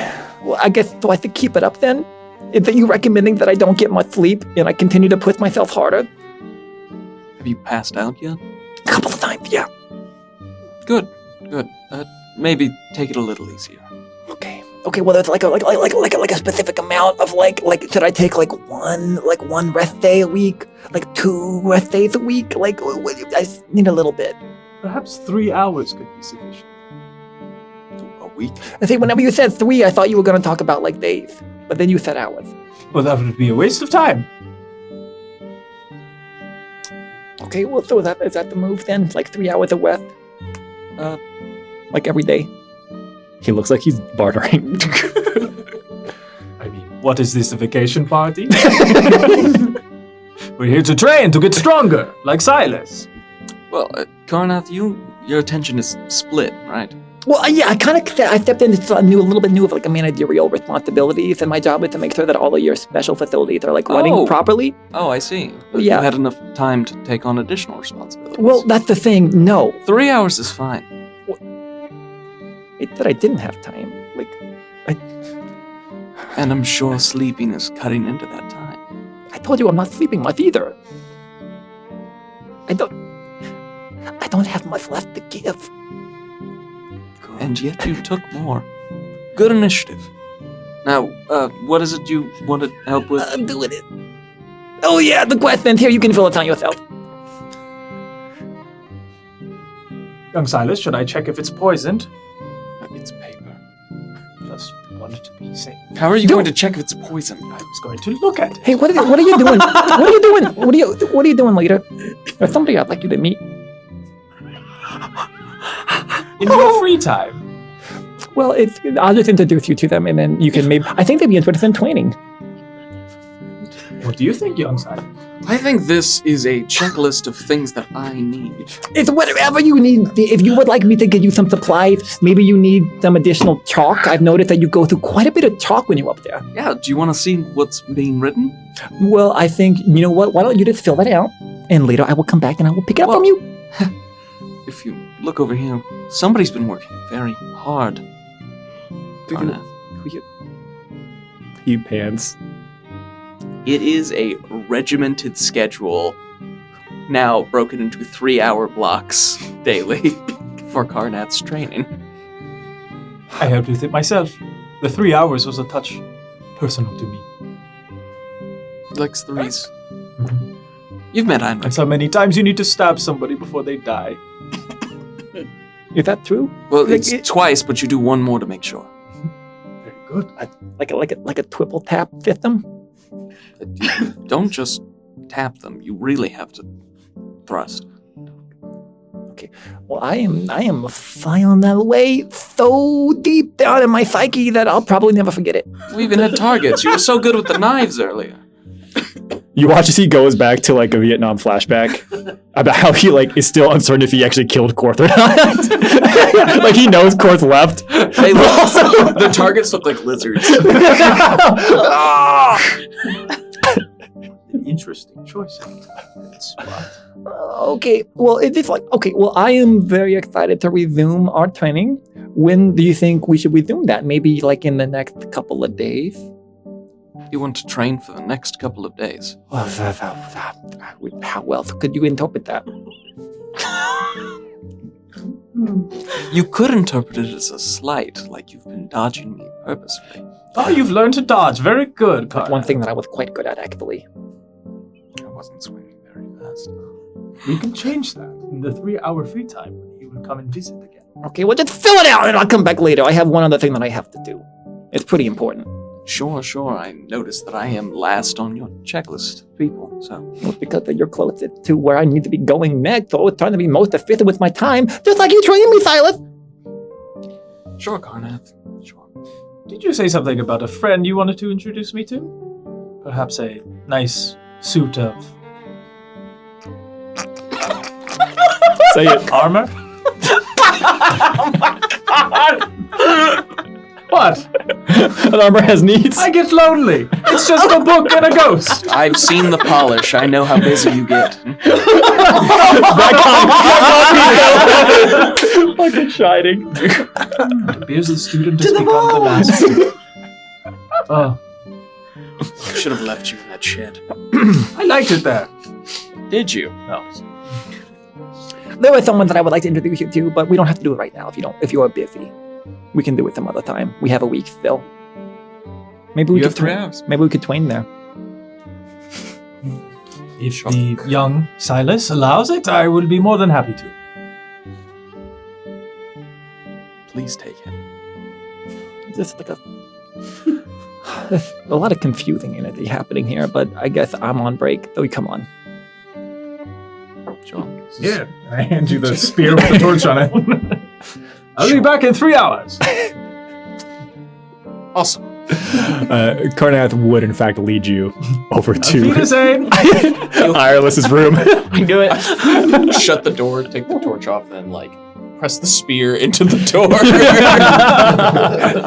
well, I guess, do I have to keep it up then? Is that you recommending that I don't get much sleep and I continue to push myself harder? Have you passed out yet? A couple of times, yeah. Good. Maybe take it a little easier. Okay, well, there's like a specific amount of should I take one rest day a week, 2 rest days a week? I just need a little bit. Perhaps 3 hours could be sufficient. A week? I think whenever you said 3, I thought you were going to talk about days, but then you said hours. Well, that would be a waste of time. Okay, well, so is that the move then? 3 hours of rest? Every day? He looks like he's bartering. I mean, what is this, a vacation party? We're here to train, to get stronger, like Silas. Well, Karnath, your attention is split, right? Well, yeah, I stepped into a little bit new of a managerial responsibilities, and my job is to make sure that all of your special facilities are running properly. Oh, I see. But Yeah. You had enough time to take on additional responsibilities. Well, that's the thing. No, 3 hours is fine. it said I didn't have time. And I'm sure sleeping is cutting into that time. I told you I'm not sleeping much either. I don't have much left to give. And yet you took more. Good initiative. Now, what is it you want to help with? I'm doing it. Oh yeah, the question. Here, you can fill it on yourself. Young Silas, should I check if it's poisoned? It's paper. Just wanted to be safe. How are you going to check if it's poison? I was going to look at it. Hey, what are you doing? What are you doing? What are you doing, leader? There's somebody I'd like you to meet. In your free time. Well, I'll just introduce you to them, and then you can I think they'd be interested in training. What do you think, young Silas? I think this is a checklist of things that I need. It's whatever you need. If you would like me to give you some supplies, maybe you need some additional chalk. I've noticed that you go through quite a bit of chalk when you're up there. Yeah, do you want to see what's being written? Well, I think, you know what? Why don't you just fill that out, and later I will come back and I will pick it up from you. If you look over here, somebody's been working very hard. Karnath. He pants. It is a regimented schedule, now broken into 3-hour blocks daily for Karnath's training. I helped with it myself. The 3 hours was a touch personal to me. He likes threes. You've met Heinrich. That's how many times you need to stab somebody before they die. Is that true? Well, it's twice, but you do one more to make sure. Very good. Like a triple tap system? You don't just tap them. You really have to thrust. Okay. Well, I am filing that away so deep down in my psyche that I'll probably never forget it. We even had targets. You were so good with the knives earlier. You watch as he goes back to a Vietnam flashback about how he is still uncertain if he actually killed Korth or not. He knows Korth left. They the targets look like lizards. Interesting choice. Okay. Well, I am very excited to resume our training. When do you think we should resume that? Maybe in the next couple of days? You want to train for the next couple of days. Well, how else could you interpret that? You could interpret it as a slight, like you've been dodging me purposefully. Oh, you've learned to dodge. Very good, That's one thing that I was quite good at, actually. I wasn't swinging very fast. We can change that in the 3-hour free time when you will come and visit again. Okay, well, just fill it out and I'll come back later. I have one other thing that I have to do. It's pretty important. Sure. I noticed that I am last on your checklist of people, so... Well, because you're closest to where I need to be going next, so I was trying to be most efficient with my time, just like you trained me, Silas! Sure, Karnath. Sure. Did you say something about a friend you wanted to introduce me to? Perhaps a nice suit of... Say it. Armor? Oh my god! What? An armor has needs. I get lonely. It's just a book and a ghost. I've seen the polish. I know how busy you get. Fucking shining. It appears the student has become the master. Oh, I should have left you in that shed. I liked it there. Did you? No. There was someone that I would like to introduce you to, but we don't have to do it right now if you're busy. We can do it some other time. We have a week still. Maybe we You could have 3 hours. Maybe we could twain there. If the young Silas allows it, I will be more than happy to. Please take it. Just like there's a lot of confusing energy happening here, but I guess I'm on break. So come on. John. Yeah. I hand you the spear with the torch on it. I'll be back in 3 hours. Awesome. Carnath would, in fact, lead you over to Ireless's room. I do it. Shut the door, take the torch off, and then, press the spear into the door.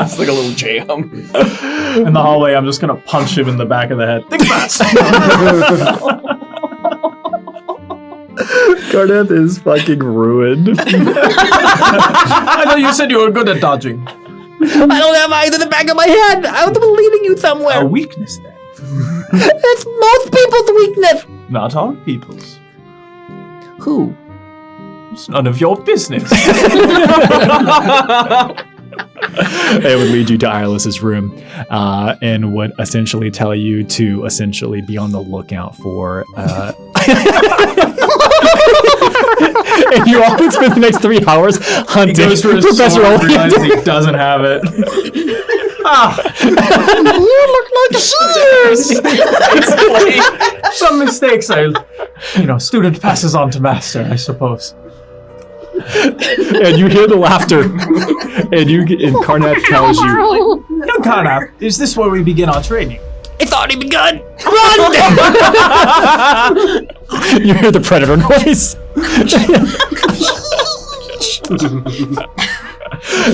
It's like a little jam. In the hallway, I'm just going to punch him in the back of the head. Think fast! Carnath is fucking ruined. I know you said you were good at dodging. I don't have eyes in the back of my head. I was leading you somewhere. A weakness, then. It's most people's weakness. Not our people's. Who? It's none of your business. It would lead you to Ireless's room and would essentially tell you to essentially be on the lookout for... and you all would spend the next 3 hours hunting He goes for his Professor sword, Oleander. realizes he doesn't have it. You look like a Some mistakes student passes on to master, I suppose. And you hear the laughter, and Carnath tells you, Young Carnath, is this where we begin our training? It's already begun. you hear the predator noise.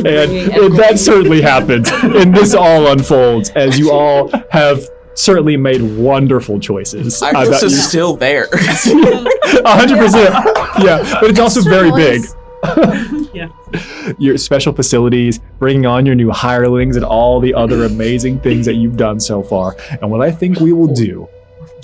and that certainly happens. And this all unfolds as you all have certainly made wonderful choices. This is still there. 100%. Yeah, but it's also very big. Yeah. Your special facilities, bringing on your new hirelings, and all the other amazing things that you've done so far. And what I think we will do,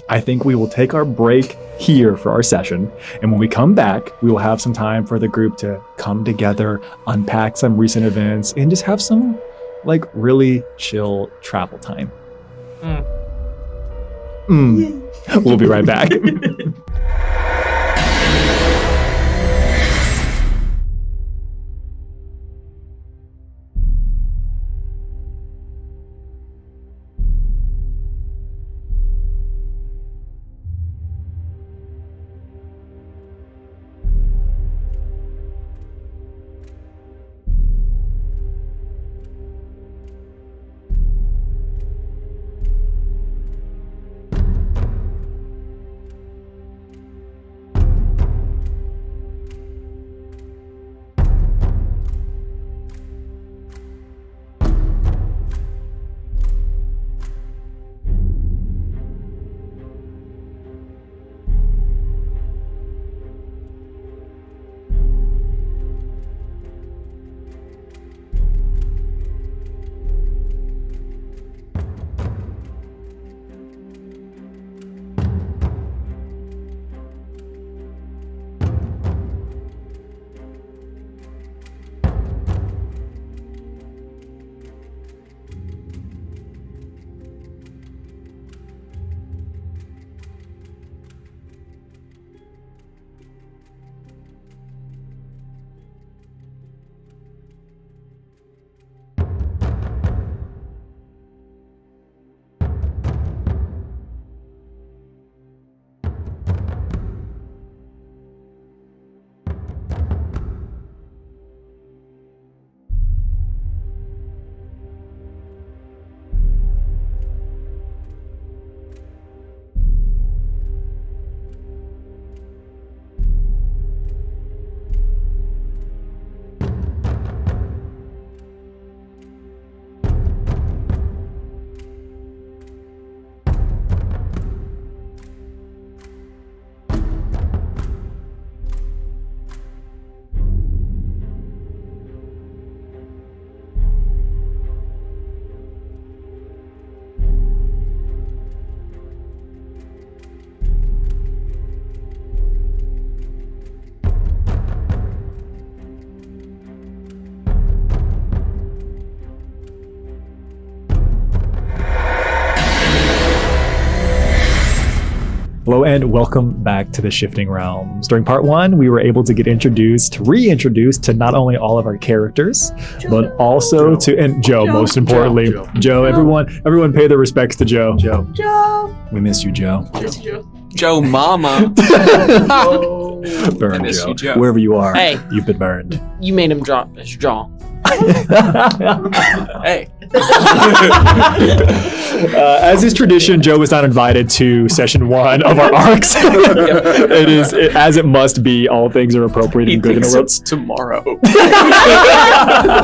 I think we will take our break here for our session. And when we come back, we will have some time for the group to come together, unpack some recent events, and just have some really chill travel time. We'll be right back. Hello and welcome back to the Shifting Realms. During part 1, we were able to get reintroduced to not only all of our characters, but also to Joe, most importantly. Joe, everyone pay their respects to Joe. Joe. We missed you, Joe. Joe Mama. Burn, miss Joe. you, Joe. Wherever you are, Hey. you've been burned. You made him drop his jaw. Hey. As is tradition, Joe was not invited to session 1 of our arcs. As it must be. All things are appropriate and good in a world. Tomorrow. We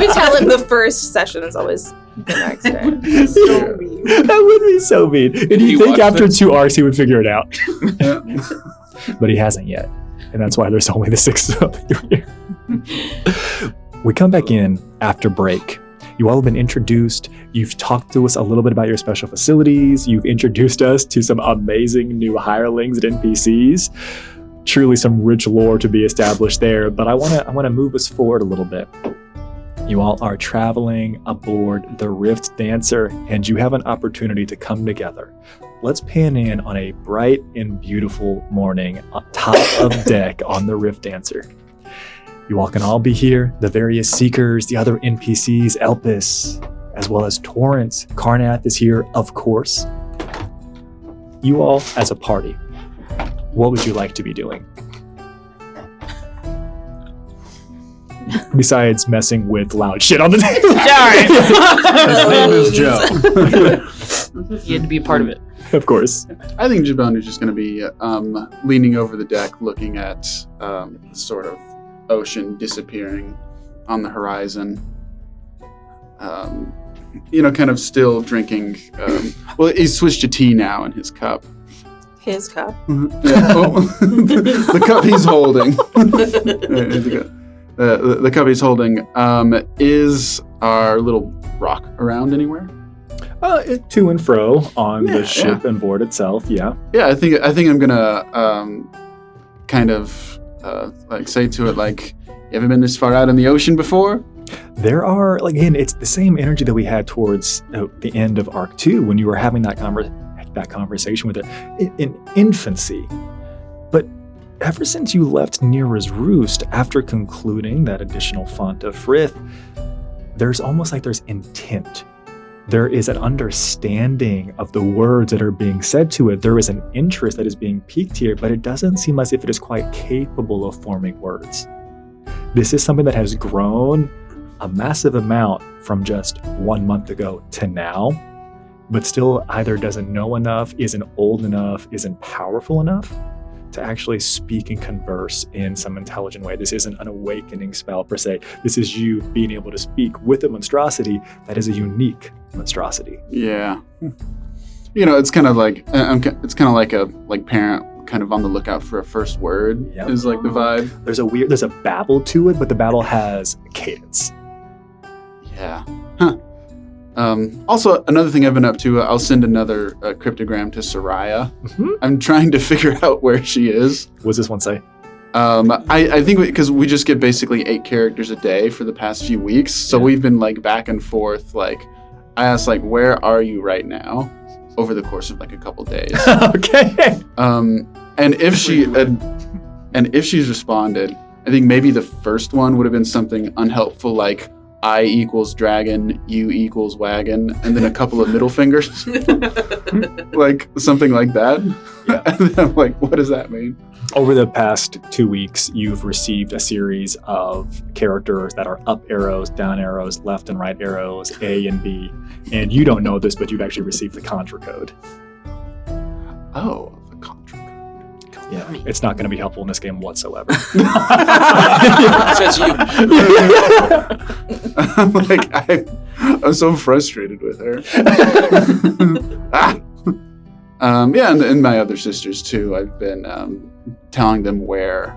tell him the first session is always the next day. That would be so mean. And you think after 2 arcs he would figure it out. But he hasn't yet. And that's why there's only the 6 of you here. We come back in after break. You all have been introduced. You've talked to us a little bit about your special facilities. You've introduced us to some amazing new hirelings and NPCs. Truly some rich lore to be established there. But I want to move us forward a little bit. You all are traveling aboard the Rift Dancer, and you have an opportunity to come together. Let's pan in on a bright and beautiful morning on top of deck on the Rift Dancer. You all can all be here, the various seekers, the other NPCs, Elpis, as well as Torrent. Karnath is here, of course. You all, as a party, what would you like to be doing? Besides messing with loud shit on the table. His name is Joe. You had to be a part of it. Of course. I think Jabon is just going to be leaning over the deck, looking at sort of ocean disappearing on the horizon. Kind of still drinking. He's switched to tea now in his cup. His cup. The cup he's holding. The cup he's holding. Is our little rock around anywhere? To and fro on the ship and board itself. Yeah. Yeah, I think I'm gonna kind of say to it like, "You ever been this far out in the ocean before?" There are, again, it's the same energy that we had towards the end of Arc 2 when you were having that conversation with it in infancy. But ever since you left Nira's Roost, after concluding that additional font of Frith, there's almost like there's intent. There is an understanding of the words that are being said to it. There is an interest that is being piqued here, but it doesn't seem as if it is quite capable of forming words. This is something that has grown a massive amount from just 1 month ago to now, but still either doesn't know enough, isn't old enough, isn't powerful enough to actually speak and converse in some intelligent way. This isn't an awakening spell per se. This is you being able to speak with a monstrosity that is a unique monstrosity. Yeah. It's kind of like a parent kind of on the lookout for a first word. Yep. Is like the vibe. There's a babble to it, but the babble has cadence. Yeah. Huh. Also, another thing I've been up to, I'll send another cryptogram to Soraya. Mm-hmm. I'm trying to figure out where she is. What does this one say? I think because we just get basically 8 characters a day for the past few weeks, so we've been like back and forth. Like, I asked like, "Where are you right now?" over the course of like a couple days. Okay. And if she's responded, I think maybe the first one would have been something unhelpful like I equals dragon, U equals wagon, and then a couple of middle fingers. Like something like that. Yeah. And then I'm like, what does that mean? Over the past 2 weeks, you've received a series of characters that are up arrows, down arrows, left and right arrows, A and B. And you don't know this, but you've actually received the Contra code. Oh, the Contra code. Yeah, it's not going to be helpful in this game whatsoever. Says you. I'm like, I'm so frustrated with her. And my other sisters too. I've been telling them where,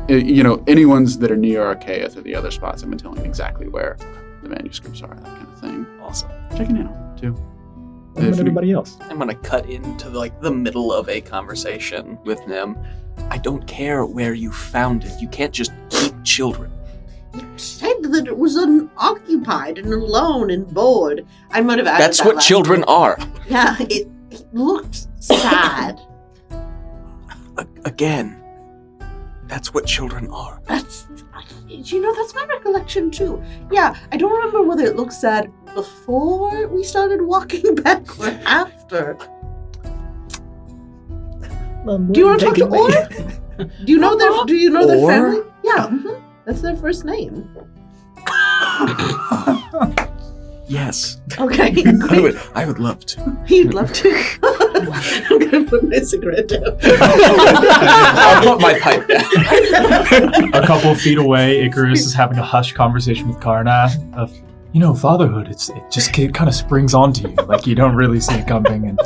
anyone's that are near Archaeath or the other spots. I've been telling them exactly where the manuscripts are, that kind of thing. Awesome. Checking in on them too. What about everybody else? I'm gonna cut into the middle of a conversation with Nim. I don't care where you found it. You can't just keep children. You said that it was unoccupied and alone and bored. I might have added That's that what last children week. are. Yeah, it looked sad. again, that's what children are. That's my recollection too. Yeah, I don't remember whether it looks sad before we started walking back or after. Do you want to talk to Or? Do you know their family? Yeah, that's their first name. Yes. Okay, great. I would love to. He'd love to. I'm gonna put my cigarette down. I'll put my pipe down. A couple feet away, Icarus is having a hushed conversation with Karnath of, fatherhood, it just kind of springs onto you. Like you don't really see it coming, and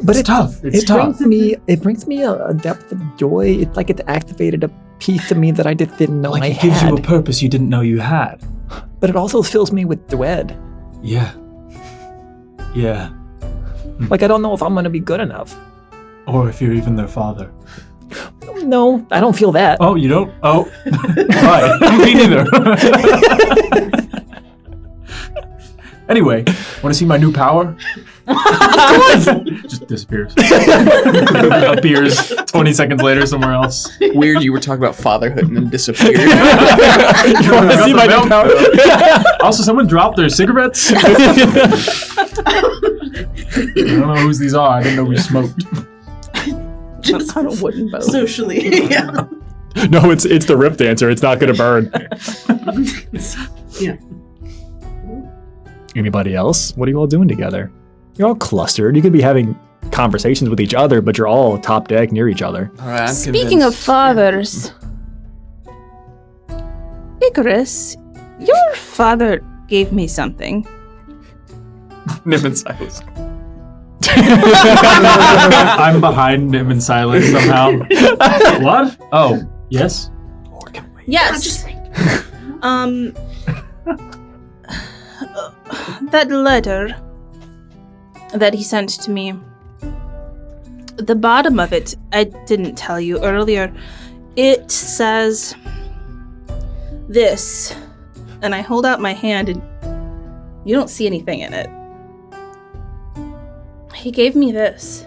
But it's tough. It's tough. It brings me a depth of joy. It's like it activated a piece of me that I just didn't know Like I it gives had. you a purpose you didn't know you had. But it also fills me with dread. Yeah. Like I don't know if I'm gonna be good enough. Or if you're even their father. No, I don't feel that. Oh, you don't? Oh. Right. Me neither. Anyway, want to see my new power? Just disappears. Appears 20 seconds later somewhere else. Weird you were talking about fatherhood and then disappeared. You want to see my new power? Also, someone dropped their cigarettes. I don't know whose these are. I didn't know we smoked. Just on a wooden boat. Socially, yeah. No, it's the Rip Dancer. It's not going to burn. Yeah. Anybody else? What are you all doing together? You're all clustered. You could be having conversations with each other, but you're all top deck near each other. All right, I'm Speaking of fathers, Icarus, your father gave me something. Nim and Silas. I'm behind him in silence somehow. What? Oh, yes? Yes. That letter that he sent to me, the bottom of it, I didn't tell you earlier, it says this, and I hold out my hand and you don't see anything in it. He gave me this.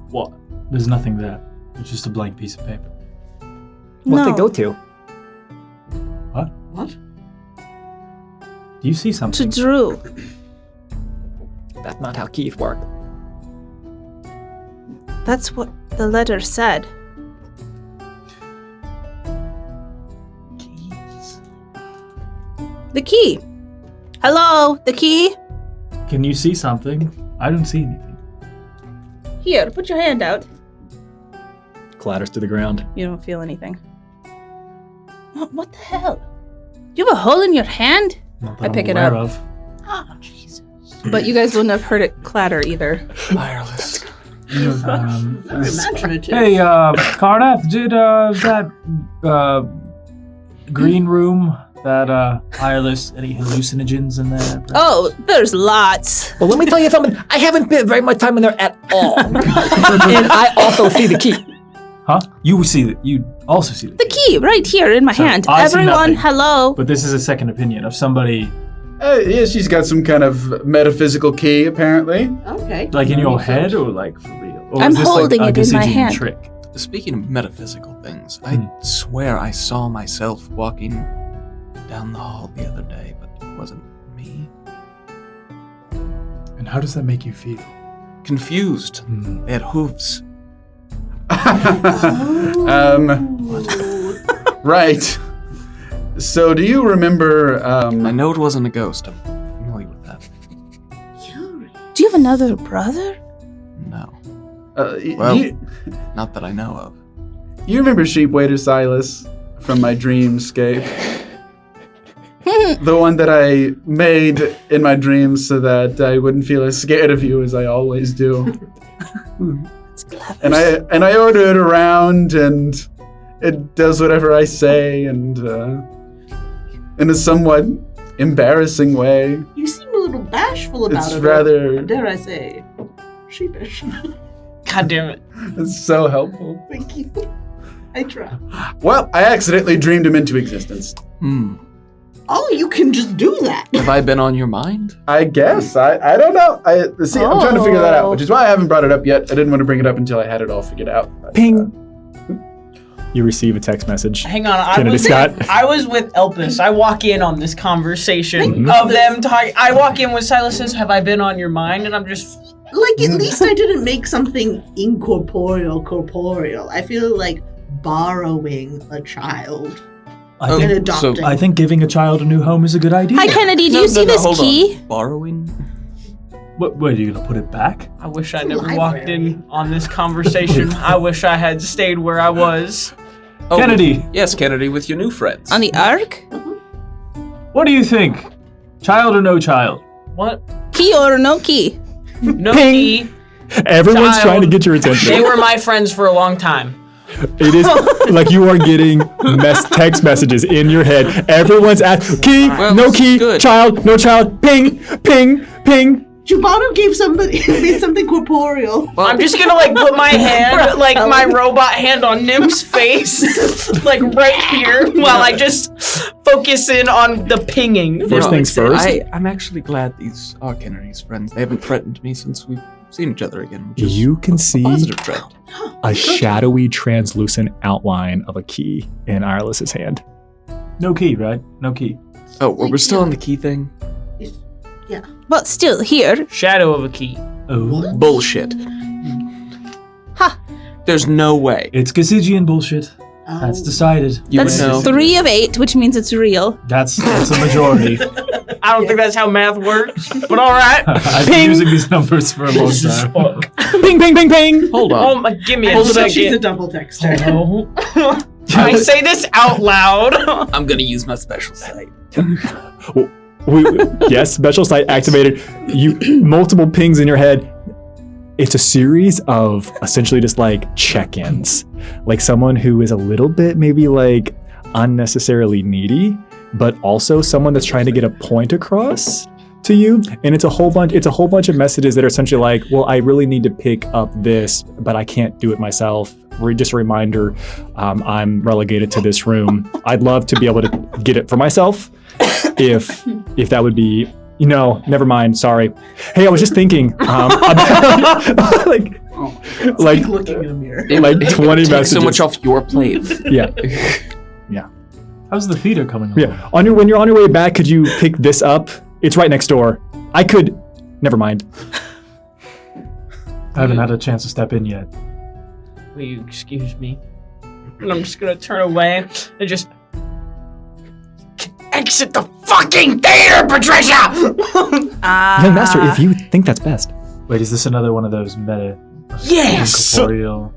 What? There's nothing there. It's just a blank piece of paper. What'd No. they go to? What? What? Do you see To something? Drew. That's not how keys work. That's what the letter said. The key. Hello, the key. Can you see something? I don't see anything. Here, put your hand out. Clatters to the ground. You don't feel anything. What the hell? You have a hole in your hand? Not that I I'm pick it aware up. of. Oh, Jesus. But you guys wouldn't have heard it clatter either. Wireless. Very imaginative. Hey, Karnath, did that green room, that wireless, any hallucinogens in there? Oh, there's lots. Well, let me tell you something. I haven't spent very much time in there at all. And I also see the key. Huh? You also see The key right here in my So, hand. I see Everyone, nothing. hello. But this is a second opinion of somebody, Yeah, she's got some kind of metaphysical key, apparently. Okay. like in your head, or like for real? Or I'm is this holding like a it in my Gasigian hand. trick? Speaking of metaphysical things, I swear I saw myself walking down the hall the other day, but it wasn't me. And how does that make you feel? Confused. They had hooves. Right. So, do you remember? I know it wasn't a ghost. I'm familiar with that. Do you have another brother? No. Well, Not that I know of. you remember Sheepwaiter Silas from my dreamscape? The one that I made in my dreams so that I wouldn't feel as scared of you as I always do. That's clever. And I order it around, and it does whatever I say, and in a somewhat embarrassing way. You seem a little bashful about It's it. rather Dare I say, sheepish. God damn it. it's so helpful. Thank you. I try. Well, I accidentally dreamed him into existence. Oh, you can just do that. Have I been on your mind? I guess. I don't know. I'm trying to figure that out, which is why I haven't brought it up yet. I didn't want to bring it up until I had it all figured out. Ping. You receive a text message. Hang on, Kennedy Scott. I was with Elpis. I walk in on this conversation Mhm. of them talking. I walk in when Silas says, "Have I been on your mind?" And I'm just Like, at least I didn't make something incorporeal corporeal. I feel like borrowing a child and adopting. I think giving a child a new home is a good idea. Hi, Kennedy. Do you see this hold key? on. Borrowing? What are you gonna put it back? I wish I never walked in on this conversation. I wish I had stayed where I was. Oh, Kennedy. Yes, Kennedy, with your new friends. On the Ark? What do you think? Child or no child? What? Key or no key? No Ping. key. Everyone's Child. trying to get your They attention. were my friends for a long time. It is like you are getting text messages in your head. Everyone's at key, Well, no key, good. child, no child, ping, ping, ping. Chubano gave made something corporeal. Well, I'm just gonna like put my hand, like my robot hand on Nim's face, like right here, while I just focus in on the pinging. First things first. I'm actually glad these are Kennedy's friends. They haven't threatened me since we've seen each other again. Which is You can a see positive trend. a shadowy, translucent outline of a key in Irelis's hand. No key, right? No key. Oh, we're still on the key thing? But still, here. Shadow of a key. Oh. Bullshit. Ha! There's no way. It's Gasigian bullshit. That's decided. You That's would know. 3 of 8, which means it's real. That's a majority. I don't think that's how math works, but all right. I've been using these numbers for a long time. Fuck. Ping, ping, ping, ping. Hold on. Give me a Also, she's a second. double texter. Oh. I say this out loud. I'm gonna use my special sight. Yes, special sight activated. You multiple pings in your head. It's a series of essentially just like check-ins, like someone who is a little bit maybe like unnecessarily needy, but also someone that's trying to get a point across to you. And it's a whole bunch of messages that are essentially like, well, I really need to pick up this, but I can't do it myself. Just a reminder, I'm relegated to this room. I'd love to be able to get it for myself. If that would be, never mind. Sorry. Hey, I was just thinking about like Looking in a mirror. like 20 Take messages. so much off your plate. Yeah. How's the theater coming along? Yeah. When you're on your way back, could you pick this up? It's right next door. I could. Never mind. I haven't had a chance to step in yet. Will you excuse me? And I'm just gonna turn away and just exit the fucking theater, Patricia! Young master, if you think that's best. Wait, is this another one of those made Yes! corporeal?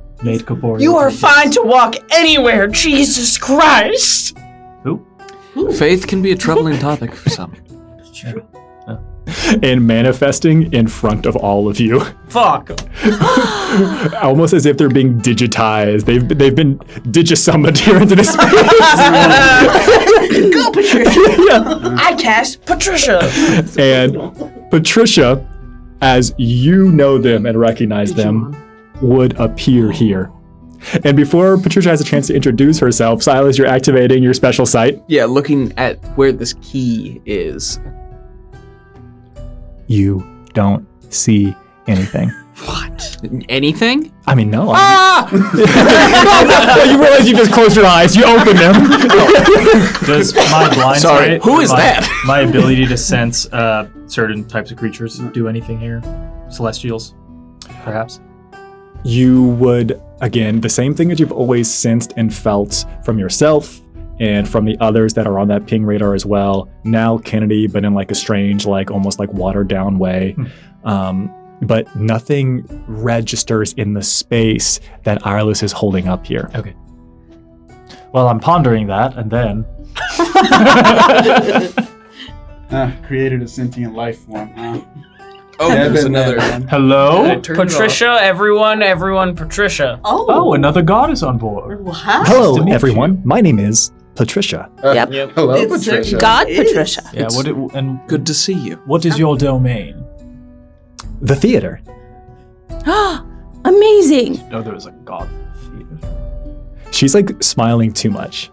You are fine to walk anywhere, Jesus Christ! Who? Faith can be a troubling topic for some. And manifesting in front of all of you. Fuck. Almost as if they're being digitized. They've been digisummoned here into this space. Go, Patricia! I cast Patricia! And Patricia, as you know them and recognize them, would appear here. And before Patricia has a chance to introduce herself, Silas, you're activating your special sight. Yeah, looking at where this key is. You don't see anything. What? Anything? I mean, no. Ah! You realize you just closed your eyes. You opened them. Does my blind Sorry, sight, who is my- that? My ability to sense certain types of creatures do anything here? Celestials, perhaps? You would, again, the same thing that you've always sensed and felt from yourself and from the others that are on that ping radar as well. Now Kennedy, but in like a strange, like almost like watered down way. But nothing registers in the space that Irelis is holding up here. Okay. Well, I'm pondering that, and then Created a sentient life form, huh? Oh, Yeah, there's been there, another. man. hello. I turned it off. Patricia, everyone, Patricia. Oh, another goddess on board. What? Hello, to meet everyone. My name is Patricia. Yep. Hello, It's Patricia. God, It is. Patricia. Yeah. And Good to see you. what is your domain? The theater. Amazing. Oh, there was a god theater. She's like smiling too much.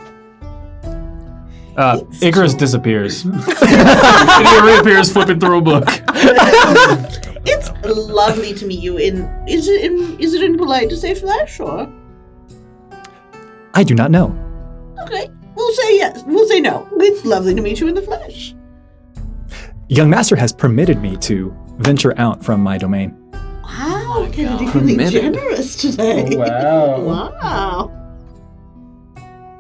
Icarus disappears. And he reappears flipping through a book. It's lovely to meet you. Is it impolite to say flesh or? I do not know. Okay, we'll say yes. We'll say no. It's lovely to meet you in the flesh. Young master has permitted me to venture out from my domain. Wow, Kennedy feeling generous today. Wow. Wow.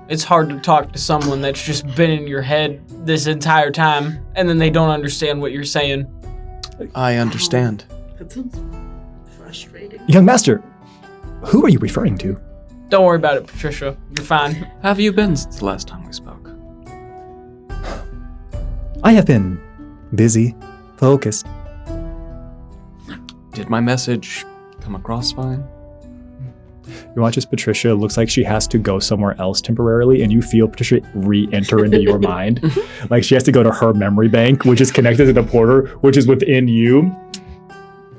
It's hard to talk to someone that's just been in your head this entire time, and then they don't understand what you're saying. I understand. That sounds frustrating. Young master, who are you referring to? Don't worry about it, Patricia. You're fine. How have you been since the last time we spoke? I have been busy, focused. Did my message come across fine? You watch as Patricia looks like she has to go somewhere else temporarily, and you feel Patricia re-enter into your mind. Like she has to go to her memory bank, which is connected to the porter, which is within you.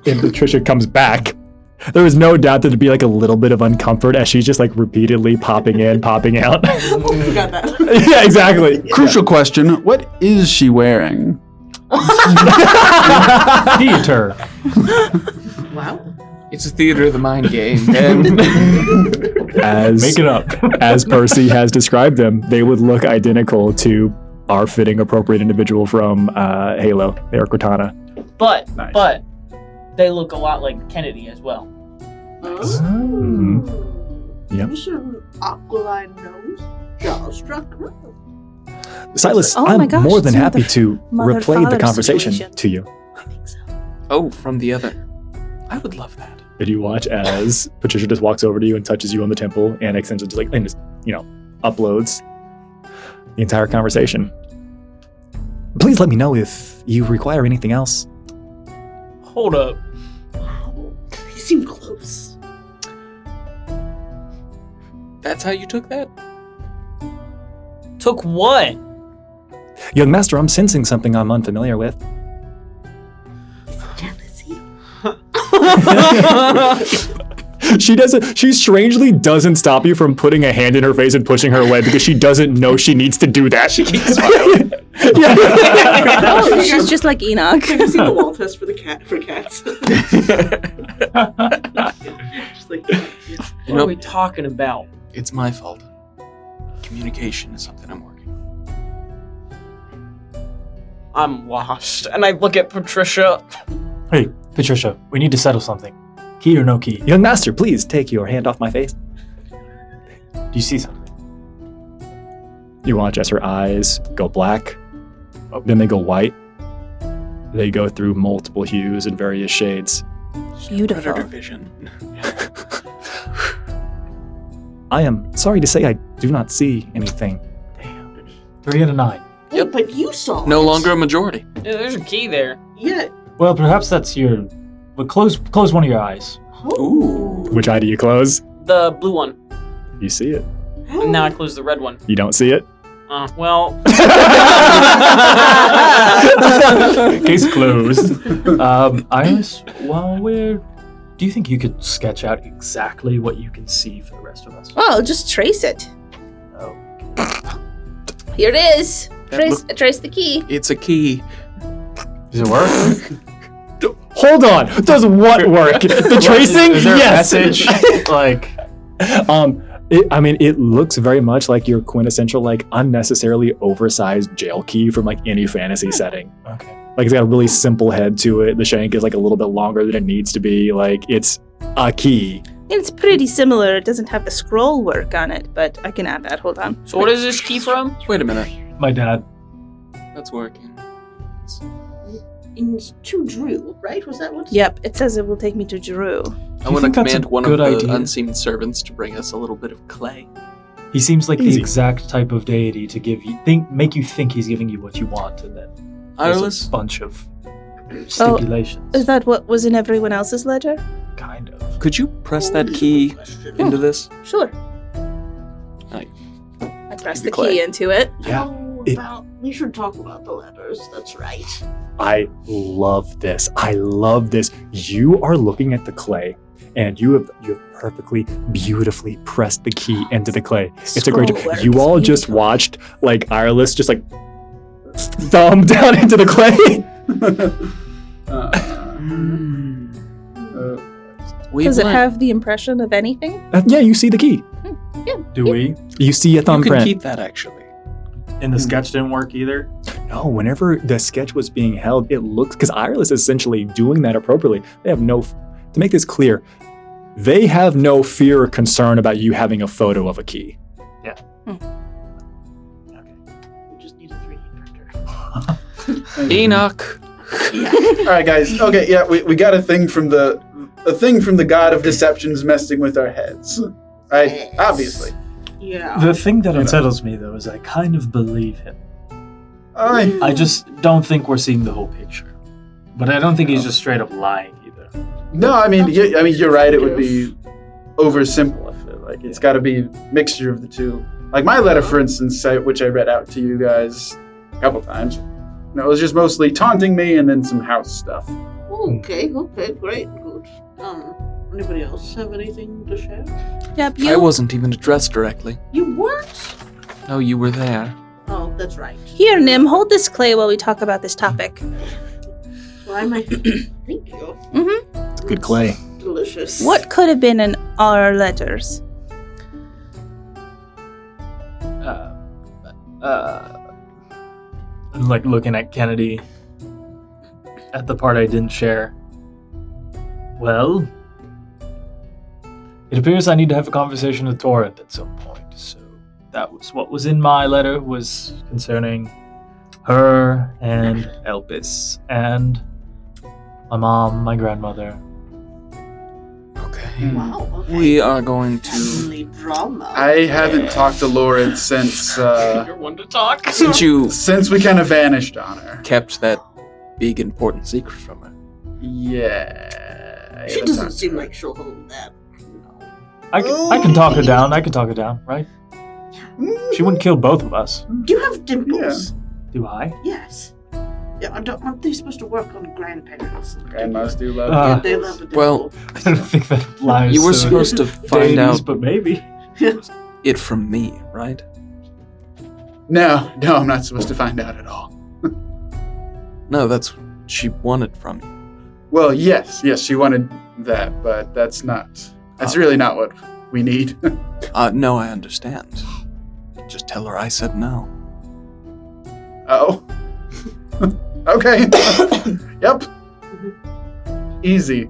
And Patricia comes back. There is no doubt that there'd be like a little bit of uncomfort as she's just like repeatedly popping in, popping out. Oh, forgot that. Yeah, exactly. Crucial question. What is she wearing? Theater. Wow. It's a theater of the mind game, man. As Make it up. as Percy has described them, they would look identical to our fitting appropriate individual from Halo, Eric Cortana. But Nice. they look a lot like Kennedy as well. Mm. Yep. Mr. Aquiline nose, jaw struck. Silas, Oh my I'm gosh, more than it's happy to mother- replay the mother-father conversation situation. to you. I think so. Oh, from the other. I would love that. And you watch as Patricia just walks over to you and touches you on the temple, and extends it just like and just uploads the entire conversation. Please let me know if you require anything else. Hold up. Wow. They seem close. That's how you took that? Took what? Young master, I'm sensing something I'm unfamiliar with. Jealousy. She strangely doesn't stop you from putting a hand in her face and pushing her away because she doesn't know she needs to do that. She keeps smiling. Oh, she's just like Enoch. Have you seen the wall test for cats? Just like, yeah. What are we talking about? It's my fault. Communication is something I'm working on. I'm lost. And I look at Patricia. Hey, Patricia, we need to settle something. Key or no key? Young master, please take your hand off my face. Do you see something? You watch as her eyes go black, then they go white. They go through multiple hues and various shades. Beautiful. Predator vision. I am sorry to say I do not see anything. 3 and a 9. Hey, but you saw No it. longer a majority. Yeah, there's a key there. Yeah. Well, perhaps that's your... But close one of your eyes. Ooh. Which eye do you close? The blue one. You see it. And now I close the red one. You don't see it. Well. Case closed. Iris, do you think you could sketch out exactly what you can see for the rest of us? Oh, just trace it. Oh. Here it is. Trace the key. It's a key. Does it work? Hold on. Does what work? The tracing? Is there Yes. a message? Like, It looks very much like your quintessential, like unnecessarily oversized jail key from like any fantasy setting. okay. Like it's got a really simple head to it. The shank is like a little bit longer than it needs to be. Like it's a key. It's pretty similar. It doesn't have the scroll work on it, but I can add that. Hold on. So what is this key from? Wait a minute. My dad. That's working. To Drew, right? Was that what? Yep, it says it will take me to Drew. I want to think that's a command one of good the idea? unseen servants to bring us a little bit of clay. He seems like Easy. the exact type of deity to make you think he's giving you what you want, and then there's Iris? a bunch of stipulations. Is that what was in everyone else's ledger? Kind of. Could you press that key into this? Sure. Right. I press Give me the clay. key into it. Yeah. How It- about we should talk about the letters. That's right. I love this. I love this. You are looking at the clay, and you have perfectly, beautifully pressed the key into the clay. It's a great job. Scroll You works all just beautifully. watched like Irelis just like thumb down into the clay. Does it have the impression of anything? Yeah, you see the key. Do we? You see a You can thumbprint. keep that actually. And the sketch didn't work either? No, whenever the sketch was being held, it looks because Irelis is essentially doing that appropriately. They have no, to make this clear, they have no fear or concern about you having a photo of a key. We just need a 3D printer. Enoch. All right, guys. Okay, yeah, we got a thing from the god of deceptions messing with our heads. Right? Yes. Obviously. Yeah. The thing that unsettles me, though, is I kind of believe him. I I just don't think we're seeing the whole picture. But I don't think he's just straight up lying either. No, I mean, you're right. It would be oversimple. I feel like it's got to be a mixture of the two. Like my letter, for instance, which I read out to you guys a couple times. It was just mostly taunting me and then some house stuff. Okay, great, good. Anybody else have anything to share? Yep, I wasn't even addressed directly. You weren't? No, you were there. Oh, that's right. Here, Nim, hold this clay while we talk about this topic. Why am I? Thank you. It's good clay. Delicious. What could have been in our letters? Like looking at Kennedy at the part I didn't share. Well, it appears I need to have a conversation with Torrent at some point. So that was what was in my letter, was concerning her and Elpis and my mom, my grandmother. Okay. Wow. Okay. We are going to. Family drama. I haven't talked to Lauren since You're one to talk. Since you since we kind of vanished on her. kept that big important secret from her. Yeah. She doesn't seem like she'll hold that. No. I can talk her down. I can talk her down, right? She wouldn't kill both of us. Do you have dimples? Do I? Yes. Yeah, aren't they supposed to work on grandparents? Grandmas do love. Uh, They love a dimple. well, I don't think that applies. You were to supposed to find deities, out but maybe. it from me, right? No, I'm not supposed to find out at all. No, that's what she wanted from you. Well, yes, she wanted that, but that's really not what we need. No, I understand. Just tell her I said no. Oh. Okay. Yep. Easy.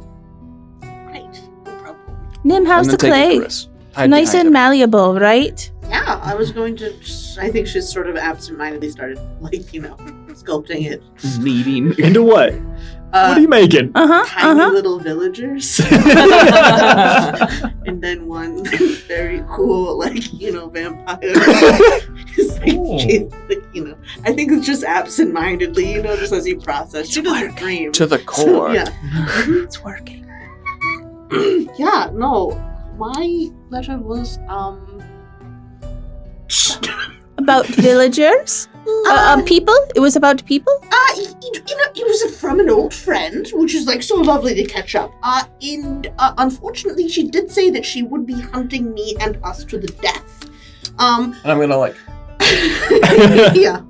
Great. No problem. Nim, how's And the then take it, clay? Chris. Hide Nice behind and him. malleable, right? Yeah, I was going to. I think she's sort of absentmindedly started, sculpting it. Kneading. Into what? What are you making? Tiny little villagers. And then one very cool, vampire. It's I think it's just absent-mindedly, just as you process. She doesn't dream. To the core. Yeah. It's working. Yeah, no. My letter was, About villagers? People? It was about people? it was from an old friend, which is so lovely to catch up. And unfortunately, she did say that she would be hunting me and us to the death. And I'm gonna Yeah.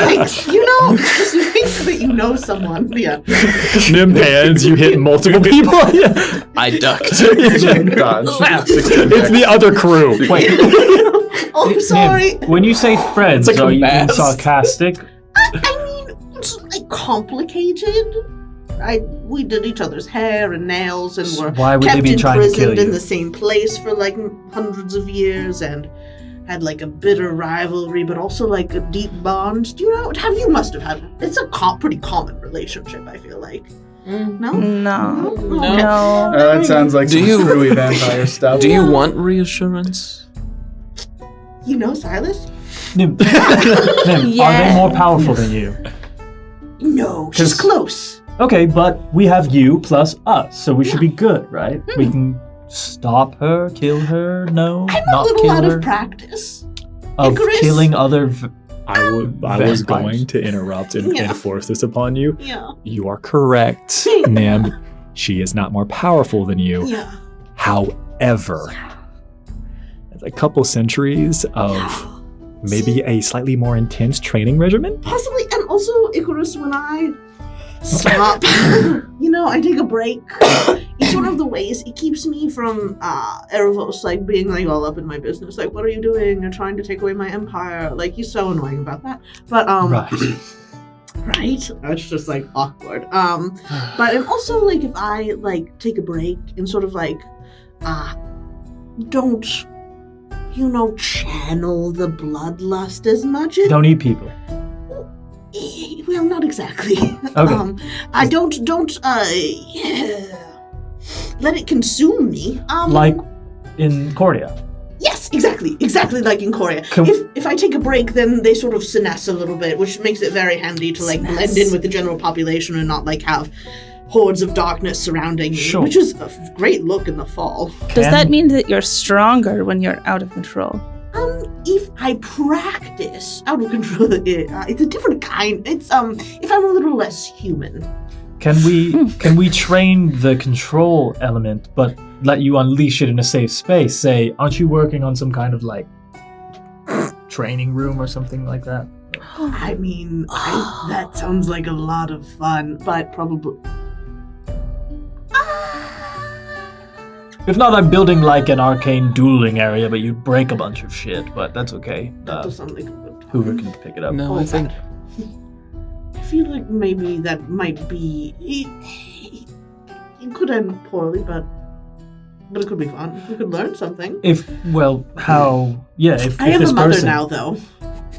Thanks. Just you think that you know someone. Yeah. Nim hands, you hit multiple people. I ducked. Dodge. It's the other crew. Wait. Oh, I'm sorry. Nim, when you say friends, It's like are a you being mask. sarcastic? I mean, it's complicated. We did each other's hair and nails and were Why would they kept be trying to kill imprisoned in you? the same place for hundreds of years and had a bitter rivalry, but also a deep bond. Do you know? You must have had. It's a pretty common relationship. I feel like. No. No. Okay. No. That sounds like Do some you- screwy vampire stuff. Do you want reassurance? You know Silas? Nim, Nim, are they more powerful than you? No, she's 'Cause- close. Okay, but we have you plus us, so we should be good, right? We can stop her, kill her, no, I'm a not little kill out her. of practice. of Icarus? killing other. I was Vampires. going to interrupt and Yeah. enforce this upon you. Yeah. You are correct, Nim. She is not more powerful than you. Yeah. However, a couple centuries of maybe a slightly more intense training regimen. Possibly, and also Icarus, when I stop, I take a break. It's one of the ways it keeps me from Erebos, like, being, like, all up in my business. Like, what are you doing? You're trying to take away my empire. Like, he's so annoying about that. But, Right. right? That's just, like, awkward. But and also, like, if I, like, take a break and sort of, like, don't, channel the bloodlust as much. Don't eat people. Well, not exactly. Okay. I don't let it consume me. Like in Cordia. Yes, exactly like in Korea. Can- If I take a break, then they sort of senesce a little bit, which makes it very handy to, like, blend in with the general population and not, like, have hordes of darkness surrounding me, Sure. which is a great look in the fall. Does that mean that you're stronger when you're out of control? If I practice out of control, it's a different kind. It's if I'm a little less human. Can we train the control element, but let you unleash it in a safe space? Say, aren't you working on some kind of like training room or something like that? I mean, that sounds like a lot of fun, but probably. If not, I'm building like an arcane dueling area, but you'd break a bunch of shit. But that's okay. That does sound like a good time. Hoover can pick it up. No, I think I feel like maybe that might be. It could end poorly, but it could be fun. We could learn something. If how? Yeah. If I am this a mother person, now, though.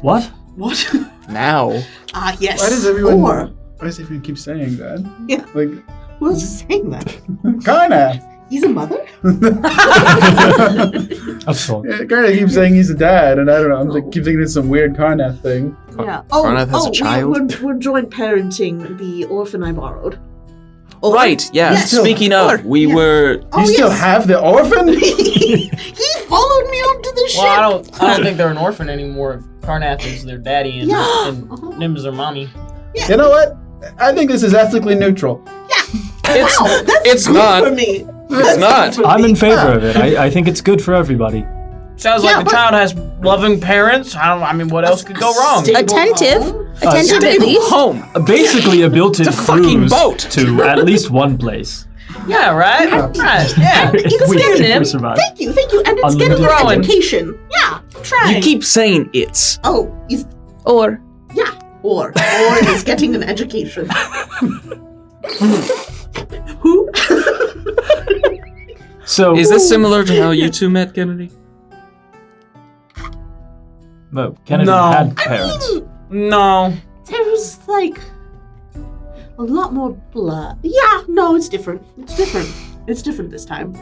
What? What? now. Yes. Why does everyone? Or, Why does everyone keep saying that? Yeah. Like, who else is saying that? Karna. He's a mother? Of sorts. Yeah, Karna keeps saying he's a dad, and I don't know. I'm like, keep thinking it's some weird Karnath thing. Yeah. Karnath has a child? We're joint parenting the orphan I borrowed. Right, yeah. Yes. Speaking of, we Yeah. were... You still have the orphan? He followed me onto the ship. Well, I don't think they're an orphan anymore. If Karnath is their daddy and, Yeah. and Nim is their mommy. You know what? I think this is ethically neutral. It's, Wow, that's it's good not. for me. It's not. I'm in favor of it. I think it's good for everybody. Sounds Yeah, like the but- child has loving parents. I mean, what else could go wrong? Stable Attentive. home. Attentive at least. Home. Basically, a built-in It's a fucking cruise boat. to at least one place. Yeah, right? Right, yeah. If we, getting if him. we survive. Thank you, and it's Unlimited getting an growing. education. Yeah, try. You keep saying it's. Oh, he's Or or is getting an education. Who? So Is this similar to how you two met, Kennedy? No, Kennedy No. had parents. No. There was like a lot more blood. Yeah, no, it's different. It's different this time.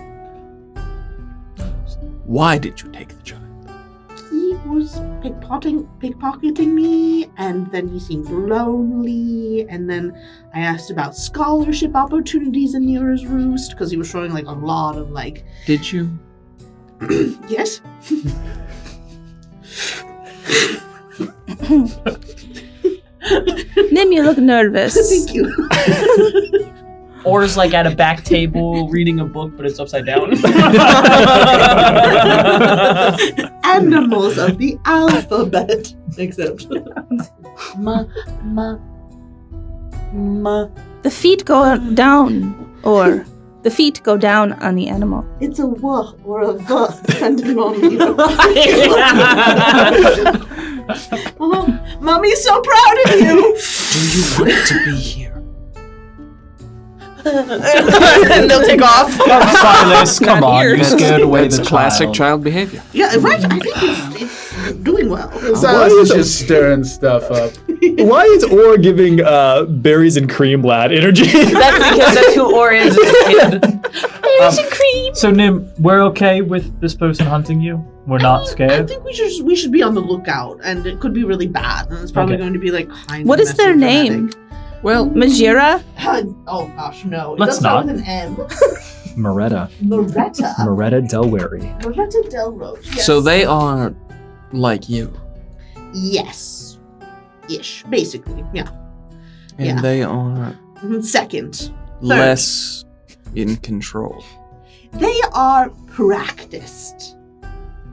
Why did you take the child? He was pickpocketing me, and then he seemed lonely, and then I asked about scholarship opportunities in Nearest Roost, because he was showing like a lot of like, Did you? yes? Nim, you look nervous. Thank you. Or is like at a back table reading a book, but it's upside down. Animals of the alphabet. Except. The feet go down, or the feet go down on the animal. It's a w or a v, depending on you. Mommy's so proud of you. Do you want to be here? And they'll take off. Silas, come on, you scared away It's the classic child. child behavior. Yeah, right. I think it's doing well. Silas is just stirring stuff up. Why is Or giving berries and cream lad energy? That's because that's who Or is as a kid. So Nim, we're okay with this person hunting you? We're not I scared? think we should be on the lookout, and it could be really bad, and it's probably Okay. going to be like kind What of is their messy name? Well, Majira? dramatic. Oh gosh, no. It Let's does start not. with an M. Moretta Loretta. Delwary. Loretta Delroach. Yes. so they are like you. Yes. Ish. Basically. Yeah. And Yeah. they are Second. less in control. They are practiced.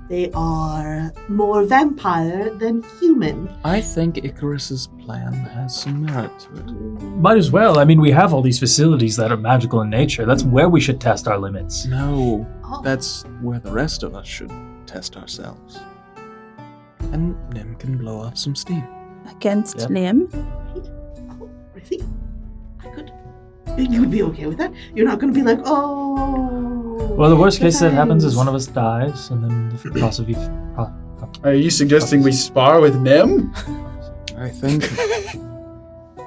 They are more vampire than human. I think Icarus's plan has some merit to it. Might as well. I mean, we have all these facilities that are magical in nature. That's where we should test our limits. No, Oh. that's where the rest of us should test ourselves. And Nim can blow off some steam. Against Yep. Nim? Oh, really? I could. You would be okay with that? You're not going to be like, oh. Well, the worst case that happens is defense. one of us dies, and then the possibly. Are you suggesting we spar with Nim? I think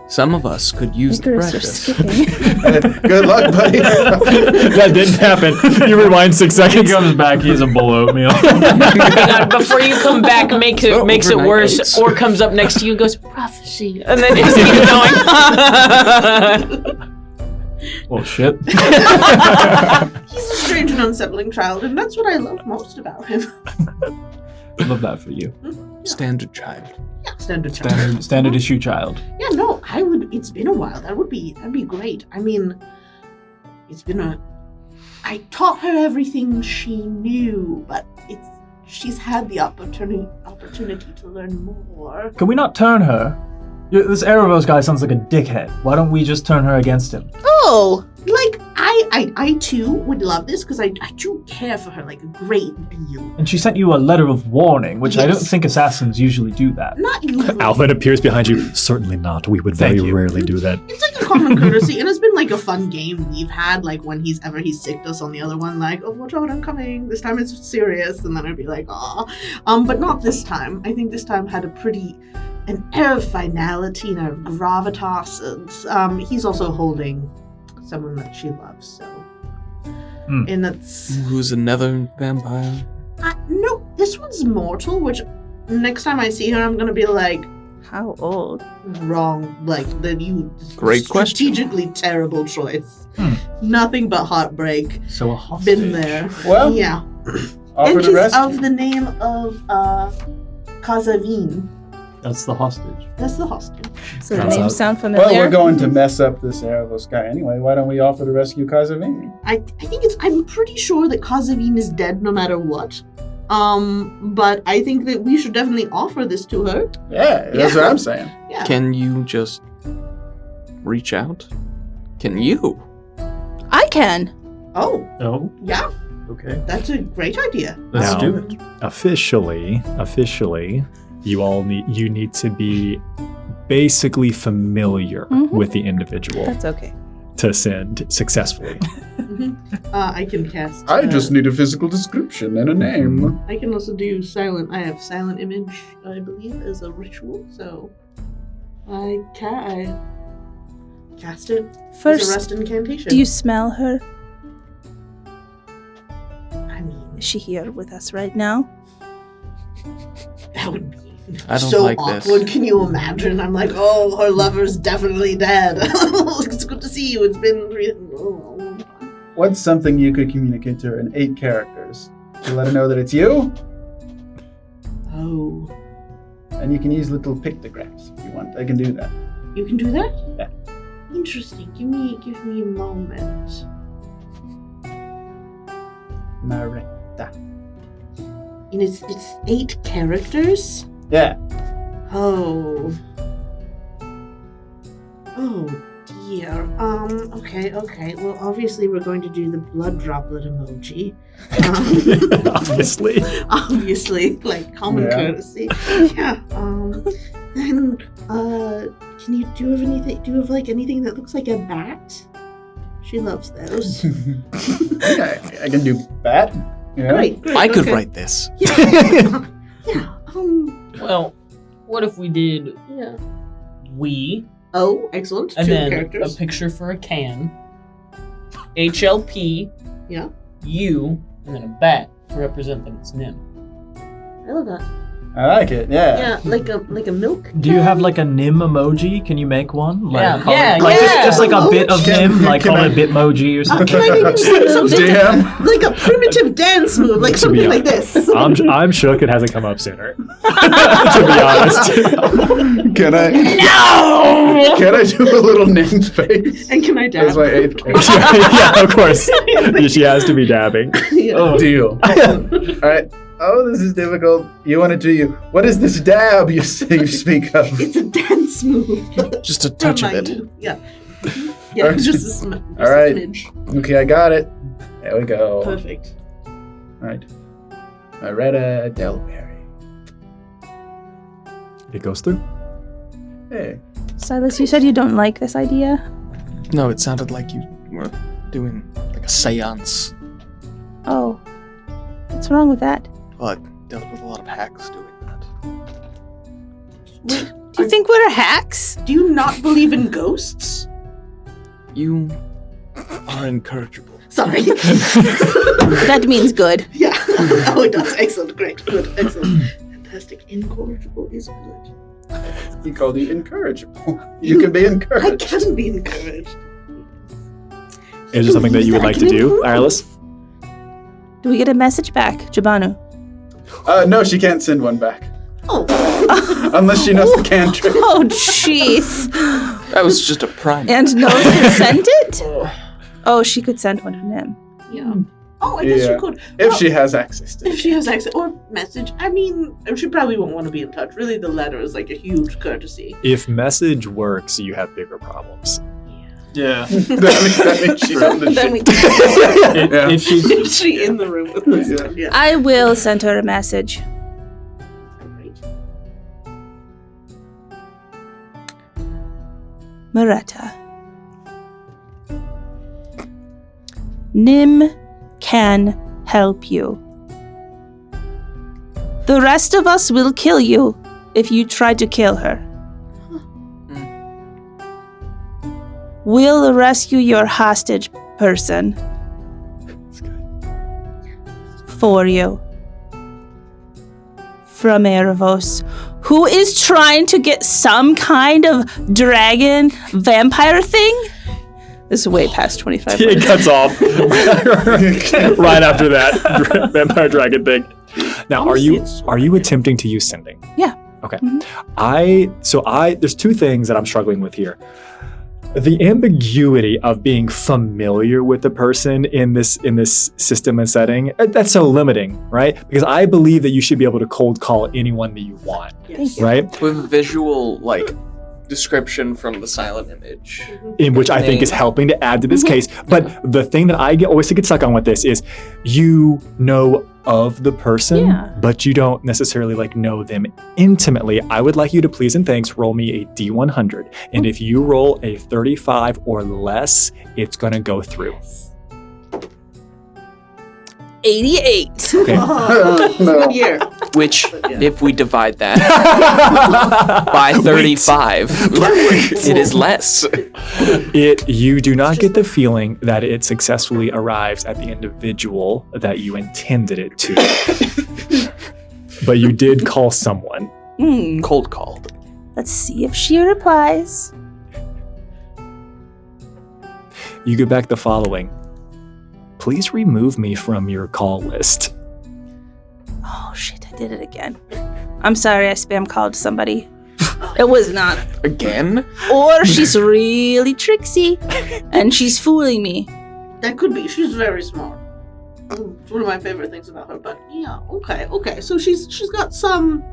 some of us could use the Icarus are practice. skipping. Good luck, buddy. That didn't happen. You rewind 6 He seconds. comes back, he's a bowl of oatmeal. Hang on, before you come back, makes it Overnight worse, oats. or comes up next to you and goes, prophecy. And then just keeps going. Well, shit. He's a strange and unsettling child, and that's what I love most about him. Love that for you. Standard child. Yeah, standard child. Standard issue child. Yeah, no, I would. It's been a while. That'd be great. I mean, I taught her everything she knew, but she's had the opportunity to learn more. Can we not turn her? This Erebos guy sounds like a dickhead. Why don't we just turn her against him? Oh, like I too would love this because I do care for her like a great deal. And she sent you a letter of warning, which I don't Yes. think assassins usually do that. Not usually. Alvin appears behind you. Certainly not. We would very Thank you. rarely do that. It's like a common courtesy, and it's been like a fun game we've had. Like when he's sicked us on the other one, like, oh, watch out, I'm coming. This time it's serious, and then I'd be like, oh, but not this time. I think this time had an air of finality and of gravitas, and he's also holding someone that she loves. So, and that's Who's another vampire? no, this one's mortal. Which next time I see her, I'm gonna be like, How old? wrong, like that you Great question. strategically terrible choice. Nothing but heartbreak. So a hostage. Been there. Well, Yeah. offer And the she's rest. of the name of Kazavin. That's the hostage. That's the hostage. So the Sounds names out. sound familiar. Well, we're going to mess up this Erebos guy anyway. Why don't we offer to rescue QuasiReal? I think I'm pretty sure that Kazavin is dead no matter what. But I think that we should definitely offer this to her. Yeah, that's Yeah. what I'm saying. Yeah. Can you just reach out? Can you? I can. Oh, Oh, yeah. okay. That's a great idea. Let's Now- do it. Officially, you need to be basically familiar Mhm. with the individual That's okay. to send successfully. I can cast. I just need a physical description and a name. I can also do silent. I have silent image, I believe, as a ritual. So I cast it as a First, rest incantation. do you smell her? I mean, Is she here with us right now? that would be I don't so like awkward. this. Can you imagine? I'm like, oh, her lover's definitely dead. It's good to see you. It's been What's something you could communicate to her in 8 characters? To let her know that it's you, Oh, and you can use little pictographs if you want. I can do that. you can do that? Yeah. Interesting. Give me a moment. Maretta. And it's 8 characters. Yeah. Oh. Oh dear. Okay. Well, obviously we're going to do the blood droplet emoji. Obviously. Obviously, like common Yeah. courtesy. Yeah. And can you do you have anything? Do you have like anything that looks like a bat? She loves those. I can do bat. Yeah. Great. I could okay. write this. Yeah. Well, what if we did Yeah. we, Oh, excellent. and 2 then characters. a picture for a can, HLP, Yeah. you, and then a bat to represent that it's Nim. I love that. I like it. Yeah. Yeah, like a milk. Do you can? have like a Nim emoji? Can you make one? Like, Yeah. call it- Yeah, like yeah. Just like a bit of Can- Nim, like can call I- it a Bitmoji or something. Can I maybe use some DM? like a primitive dance move, like something like this? I'm shook it hasn't come up sooner. To be honest. Can I? No. Can I do a little Nim face? And can I That was dab? my 8th character. Yeah, of course. She has to be dabbing. Yeah. Deal. All right. Oh, this is difficult. You want to do you? What is this dab you speak of? It's a dance move. Just a touch of it. Yeah. Yeah, Alright. just a smidge. All right. Okay, I got it. There we go. Perfect. All right. Loretta Delberry. It goes through. Hey. Silas, you said you don't like this idea. No, it sounded like you were doing like a seance. Oh. What's wrong with that? Well, I dealt with a lot of hacks doing that. Do you think we're hacks? Do you not believe in ghosts? You are incorrigible. Sorry. That means good. Yeah. Oh, it does. Excellent. Great. Good. Excellent. Fantastic. Incorrigible is good. He called you incorrigible. You can be I encouraged. can be encouraged. Is there something that you would like to do, Irelis? Do we get a message back, Jabanu? No, she can't send one back. Oh. Unless she knows the cantrip. Oh, jeez. That was just a prime. And knows who sent it? Oh, she could send one to him. Yeah. Oh, I guess Yeah. you could. If Well, she has access to If it. she has access or message, I mean, she probably won't want to be in touch. Really, the letter is like a huge courtesy. If message works, you have bigger problems. Yeah. that means she's on the Then ship. If, Yeah. if she's Is she in the room with us? Yeah. Yeah. I will send her a message. Great. Moretta. Nim can help you. The rest of us will kill you if you try to kill her. We'll rescue your hostage person for you from Erebos, who is trying to get some kind of dragon vampire thing. This is way past 25 It minutes. cuts off right after that vampire dragon thing. Now, are you attempting to use sending? Yeah. Okay. Mhm. There's two things that I'm struggling with here. The ambiguity of being familiar with the person in this system and setting, that's so limiting, right? Because I believe that you should be able to cold call anyone that you want, Yes. right? With visual, like, description from the silent image. In which I think is helping to add to this case. But the thing that I always get stuck on with this is you know of the person, Yeah. but you don't necessarily like know them intimately. I would like you to please and thanks roll me a D100. And if you roll a 35 or less, it's going to go through. 88. Okay. Oh, No. good year. Which, Yeah. if we divide that by 35, it is less. You do not get the feeling that it successfully arrives at the individual that you intended it to. But you did call someone. Cold call. Let's see if she replies. You get back the following. Please remove me from your call list. Oh shit, I did it again. I'm sorry I spam called somebody. It was not. Again? Or she's really tricksy and she's fooling me. That could be. She's very smart. It's one of my favorite things about her. But yeah, okay. So she's got some.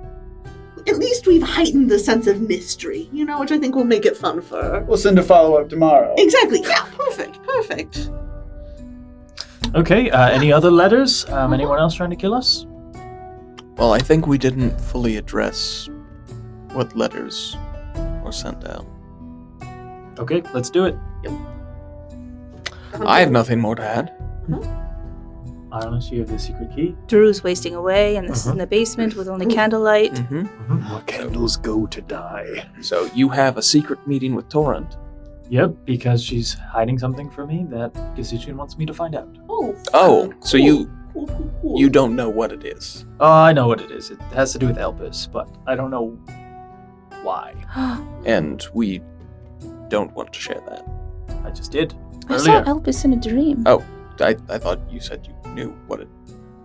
At least we've heightened the sense of mystery, which I think will make it fun for her. We'll send a follow-up tomorrow. Exactly. Yeah. Perfect. okay. Any other letters? Anyone else trying to kill us? Well, I think we didn't fully address what letters were sent out. Okay, let's do it. I have nothing more to add. Unless you have the secret key. Drew's wasting away and this is in the basement with only candlelight. Mm-hmm. What candles go to die? So you have a secret meeting with Torrent. Yep, because she's hiding something from me that Decision wants me to find out. Oh. Oh, so cool. you Cool. You don't know what it is. I know what it is. It has to do with Elvis, but I don't know why. And we don't want to share that. I just did I saw earlier. Elvis in a dream. Oh, I thought you said you knew what it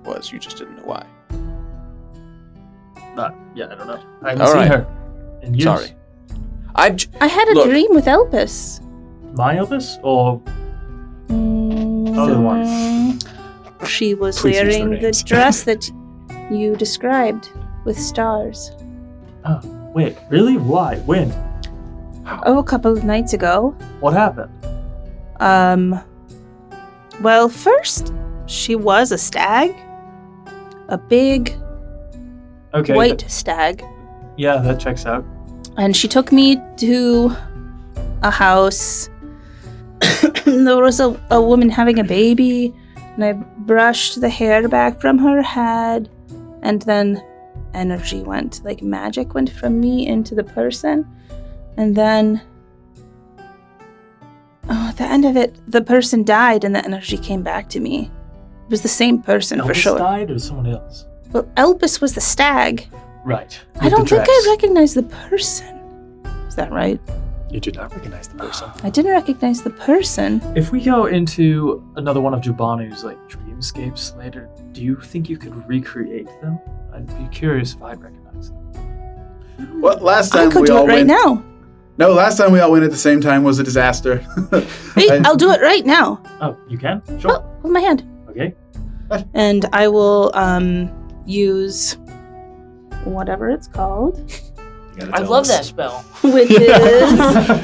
was. You just didn't know why. Yeah, I don't know. I haven't All seen right. her in years. Sorry. I had a Look. dream with Elvis. My Elvis or other one? She was Please use their wearing the names. dress that you described with stars. Oh, wait, really? Why? When? Oh, a couple of nights ago. What happened? Well, first, she was a stag. A big Okay. white stag. Yeah, that checks out. And she took me to a house. There was a woman having a baby, and I brushed the hair back from her head, and then energy went, like magic went from me into the person, and then at the end of it, the person died, and the energy came back to me. It was the same person for Elvis sure. died or someone else? Well, Elvis was the stag. Right. I don't think I recognized the person. Is that right? You did not recognize the person. I didn't recognize the person. If we go into another one of Jubanu's like dreamscapes later, do you think you could recreate them? I'd be curious if I'd recognize them. Well, last I time could we do all it right went. now. No, last time we all went at the same time was a disaster. Hey, I'll do it right now. Oh, you can? Sure. Oh, with my hand. Okay. And I will use whatever it's called, You gotta I tell love us. that spell. which is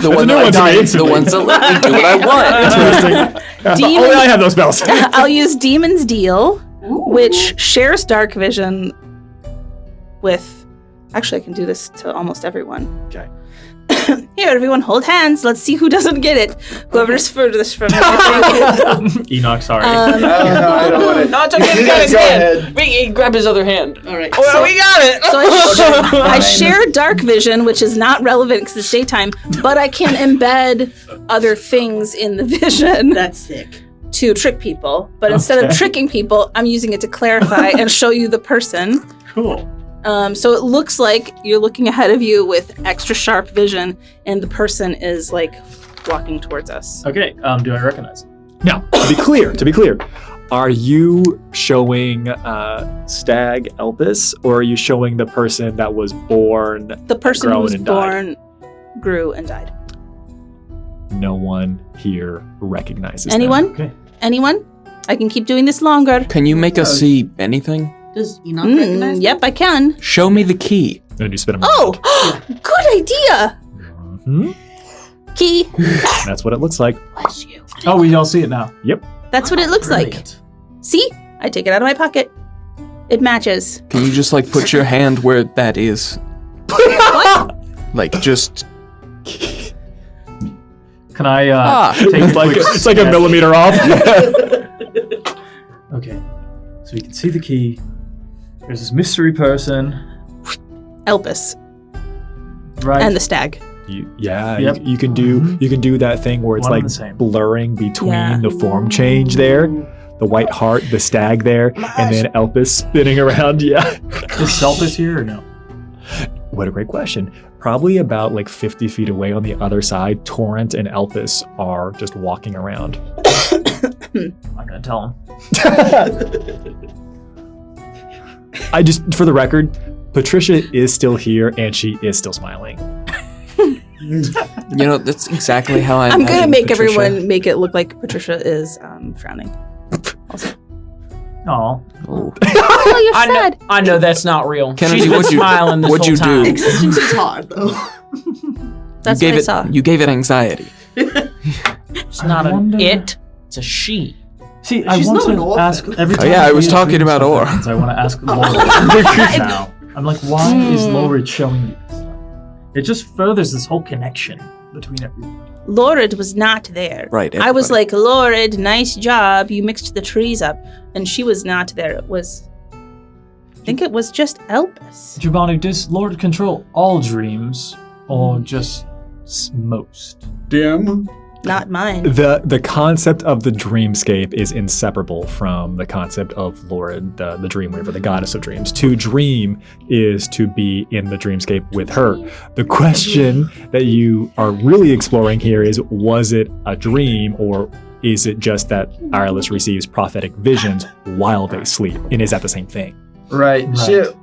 The one new that one to me. the ones that let me do what I want. Interesting. Only I have those spells. I'll use Demon's Deal, which shares dark vision with. Actually, I can do this to almost everyone. Okay. Here, everyone, hold hands. Let's see who doesn't get it. Whoever's furthest from me. Enoch, sorry. No, I don't want it. No, it's okay. We got his Go hand. ahead. Wait, grab his other hand. All right. Oh, we got it. So I share dark vision, which is not relevant because it's daytime, but I can embed other things in the vision That's sick. to trick people. But instead of Okay. tricking people, I'm using it to clarify and show you the person. Cool. So it looks like you're looking ahead of you with extra sharp vision, and the person is like walking towards us. Okay. Do I recognize him? Now, to be clear, are you showing Stag Elpis, or are you showing the person that was born? The person who Grown was and died. born grew and died. No one here recognizes them. Anyone? Okay. Anyone? I can keep doing this longer. Can you make us see anything? Does Enoch recognize Yep, I can. Show me the key. And you spit them. Oh, good idea. Hmm? Key. That's what it looks like. Bless you. Oh, we all see it now. That's what it looks like. Brilliant. See? I take it out of my pocket. It matches. Can you just like put your hand where that is? What? Like just Can I take It's a like quick it's like a sketch? millimeter off. Okay. So we can see the key. There's this mystery person, Elpis right? and the stag. Yep. You can do that thing where it's One and like the same. blurring between Yeah. the form change there, the white heart, the stag there, and then Elpis spinning around. Yeah. Is Selphis here or no? What a great question. Probably about like 50 feet away on the other side, Torrent and Elpis are just walking around. I'm gonna tell him. I just, for the record, Patricia is still here and she is still smiling. you know, that's exactly how I I'm gonna imagine make Patricia. everyone make it look like Patricia is frowning. Oh, Oh. Oh, you're I know, sad. I know that's not real. Kennedy, She's been what'd you- smiling this what'd whole you do? time. Existence is hard, though. That's you what gave I it, saw. You gave it anxiety. It's not I wonder- an it. It's a she. see, I She's want not an to orphan. ask every Oh, time. yeah, I see was a talking dream about stuff Or. happens, I want to ask Laurid now. I'm like, why is Laurid showing you this stuff? It just furthers this whole connection between everyone. Laurid was not there. Right. I was everybody. like, Laurid, nice job. You mixed the trees up. And she was not there. It was, I think it was just Elpis. Jabanu, does Lord control all dreams or just most? DM, not mine. The concept of the dreamscape is inseparable from the concept of Lorid, the Dreamweaver, the goddess of dreams. To dream is to be in the dreamscape with her. The question that you are really exploring here is, was it a dream, or is it just that Irelis receives prophetic visions while they sleep? And is that the same thing? Right.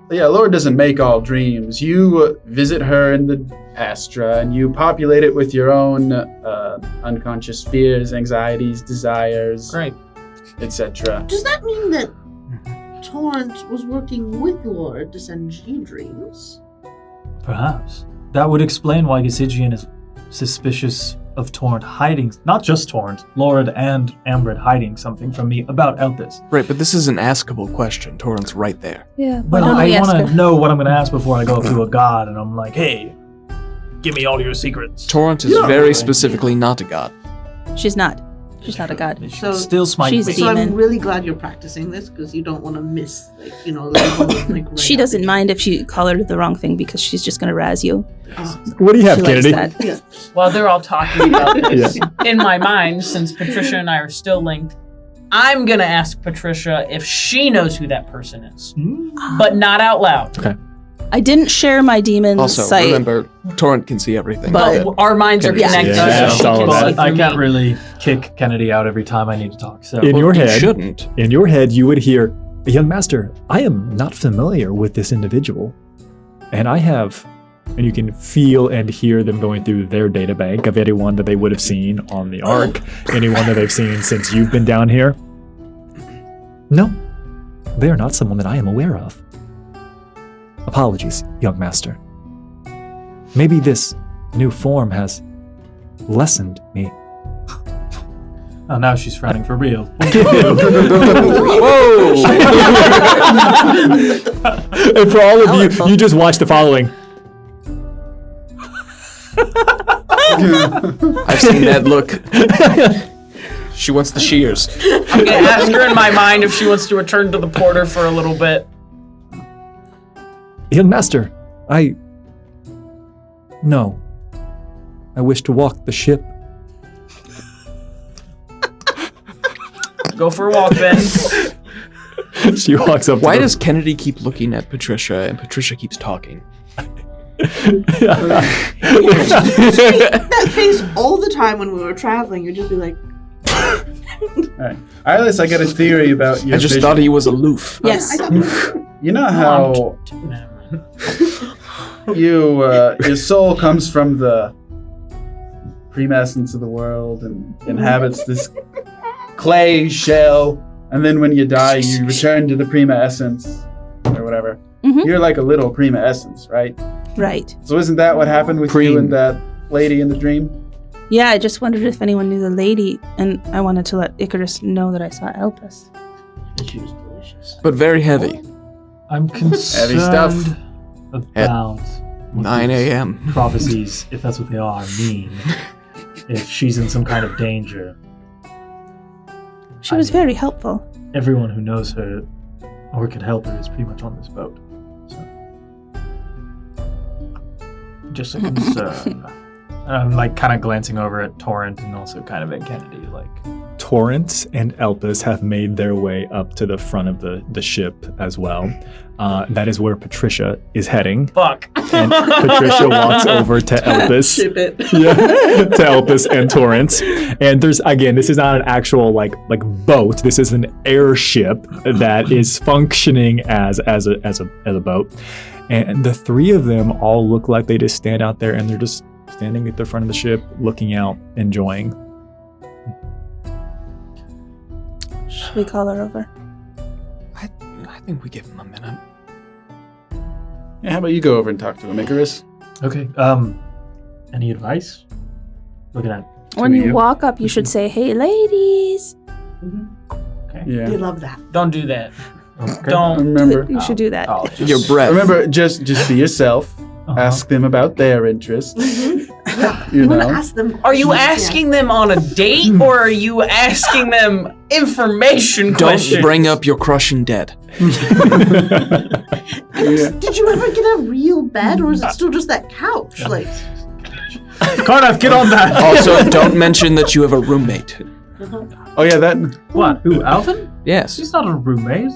Lord doesn't make all dreams. You visit her in the Astra and you populate it with your own unconscious fears, anxieties, desires, etc. Does that mean that Torrent was working with Lord to send you dreams? Perhaps. That would explain why Gesigian is suspicious of Torrent hiding, not just Torrent, Lord and Ambrid hiding something from me about Elpis. Right, but this is an askable question. Torrent's right there. Yeah. But I want to know what I'm going to ask before I go up to a god and I'm like, hey, give me all your secrets. Torrent is very specifically not a god. She's not. She's not a god. So Still smite she's me. a So I'm demon. really glad you're practicing this because you don't want to miss, right She doesn't mind if you call her the wrong thing because she's just gonna razz you. What do you have, She likes Kennedy? that. While they're all talking about this, in my mind, since Patricia and I are still linked, I'm gonna ask Patricia if she knows who that person is, but not out loud. Okay. I didn't share my demon Also, sight. remember, Torrent can see everything. But- But our minds are Yeah. connected, Yeah, so she all can of see that. through I can't me. really kick Kennedy out every time I need to talk. So In your you head, shouldn't. you would hear, young master, I am not familiar with this individual. And and you can feel and hear them going through their data bank of anyone that they would have seen on the Ark, anyone that they've seen since you've been down here. No, they are not someone that I am aware of. Apologies, young master. Maybe this new form has lessened me. oh, now she's frowning for real. Whoa! And for all of you, you just watch the following. I've seen that look. She wants the shears. I'm gonna ask her in my mind if she wants to return to the porter for a little bit. Young master, No. I wish to walk the ship. Go for a walk, Ben. She walks up to Why the- does Kennedy keep looking at Patricia and Patricia keeps talking? That face all the time when we were traveling. You'd just be like, Alright. Irelis, I got a theory about your I just vision. thought he was aloof. Yes. You know how your soul comes from the premessence of the world and inhabits this clay shell, and then when you die, you return to the prima essence, or whatever. Mhm. You're like a little prima essence, right? Right. So isn't that what happened with you and that lady in the dream? Yeah, I just wondered if anyone knew the lady, and I wanted to let Icarus know that I saw Elpis. she was delicious. But very heavy. I'm concerned stuff. about what 9 these a.m. prophecies, if that's what they are, mean. If she's in some kind of danger. She was very helpful. Everyone who knows her or could help her is pretty much on this boat. So, just a concern. I'm like kind of glancing over at Torrent and also kind of at Kennedy, like. Torrent and Elpis have made their way up to the front of the ship as well. That is where Patricia is heading. Fuck. And Patricia walks over to Elpis. Ship it. Yeah, to Elpis and Torrent. And there's, again, this is not an actual like boat. This is an airship that is functioning as a boat. And the three of them all look like they just stand out there and they're just standing at the front of the ship, looking out, enjoying. Should we call her over? I think we give him a minute. Yeah, how about you go over and talk to him, Icarus? Okay. Any advice? Looking at When you walk up, you should say, "Hey, ladies." okay. Yeah. They love that. Don't do that. Okay. Don't. Remember, You should do that. Oh, Your breath. remember, just be yourself. Uh-huh. Ask them about their interests. Yeah. You want to know. ask them Are you questions, asking them on a date or are you asking them information Don't questions? bring up your crushing dead. Yeah. Did you ever get a real bed or is it still just that couch? Like, Cardiff, get on that. Also, don't mention that you have a roommate. Oh yeah, that. What? Who? Alvin? Yes. He's not a roommate.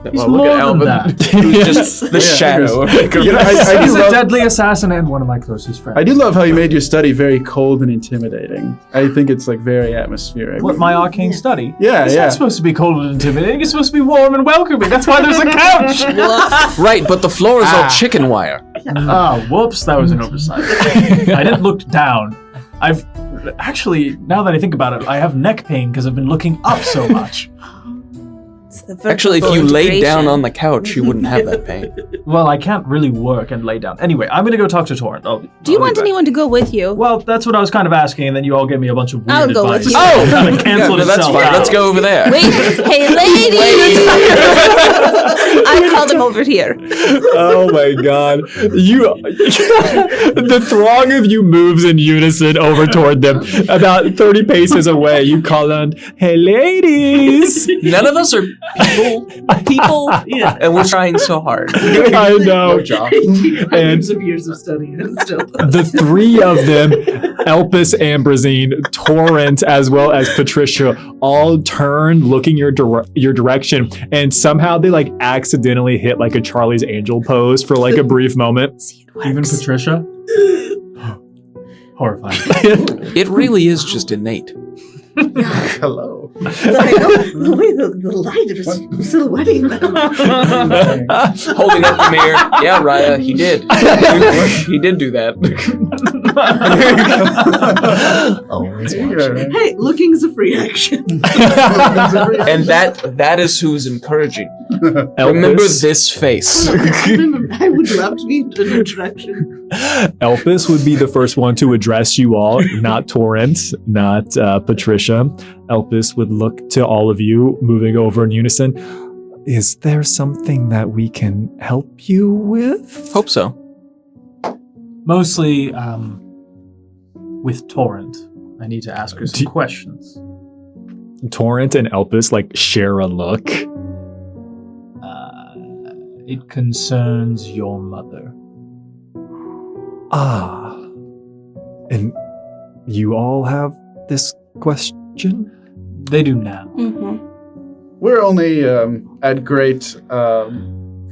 He's Well, more look at than Alvin. that. Who's just the shadow. You know, I He's do a love, deadly assassin and one of my closest friends. I do love how you made your study very cold and intimidating. I think it's like very atmospheric. What, my arcane study? Yeah, It's yeah. not supposed to be cold and intimidating. It's supposed to be warm and welcoming. That's why there's a couch. Right, but the floor is all chicken wire. Oh, whoops, that was an oversight. I didn't look down. I've actually, now that I think about it, I have neck pain because I've been looking up so much. It's the vertical Actually, if you laid down integration. on the couch, you wouldn't have that pain. Well, I can't really work and lay down. Anyway, I'm gonna go talk to Torrent. Do you want anyone to go with you? Well, that's what I was kind of asking, and then you all gave me a bunch of weird I'll go advice. with you. Oh! Kind of canceled Yeah, that's itself fine. out. Let's go over there. Wait, hey ladies! I called them over here. Oh my god. The throng of you moves in unison over toward them. About 30 paces away, you call on, "Hey ladies!" None of us are people, and we're trying so hard. I know. Hundreds of years of study and still. The three of them, Elpis, Ambrosine, Torrent, as well as Patricia, all turn looking your direction, and somehow they like accidentally hit like a Charlie's Angel pose for like a brief moment. See, it works. Even Patricia? Horrifying. It really is just innate. Hello. I know the way the light was silhouetting them. Holding up the mirror. Yeah, Raya, he did. He did do that. Always Hey, looking is a free action. And that is who's encouraging. Remember this face. I would love to be in an introduction. Elpis would be the first one to address you all, not Torrent, not Patricia. Elpis would look to all of you, moving over in unison. Is there something that we can help you with? Hope so. Mostly with Torrent. I need to ask her some questions. Torrent and Elpis like share a look. It concerns your mother. Ah. And you all have this question? They do now. Mm-hmm. We're only at great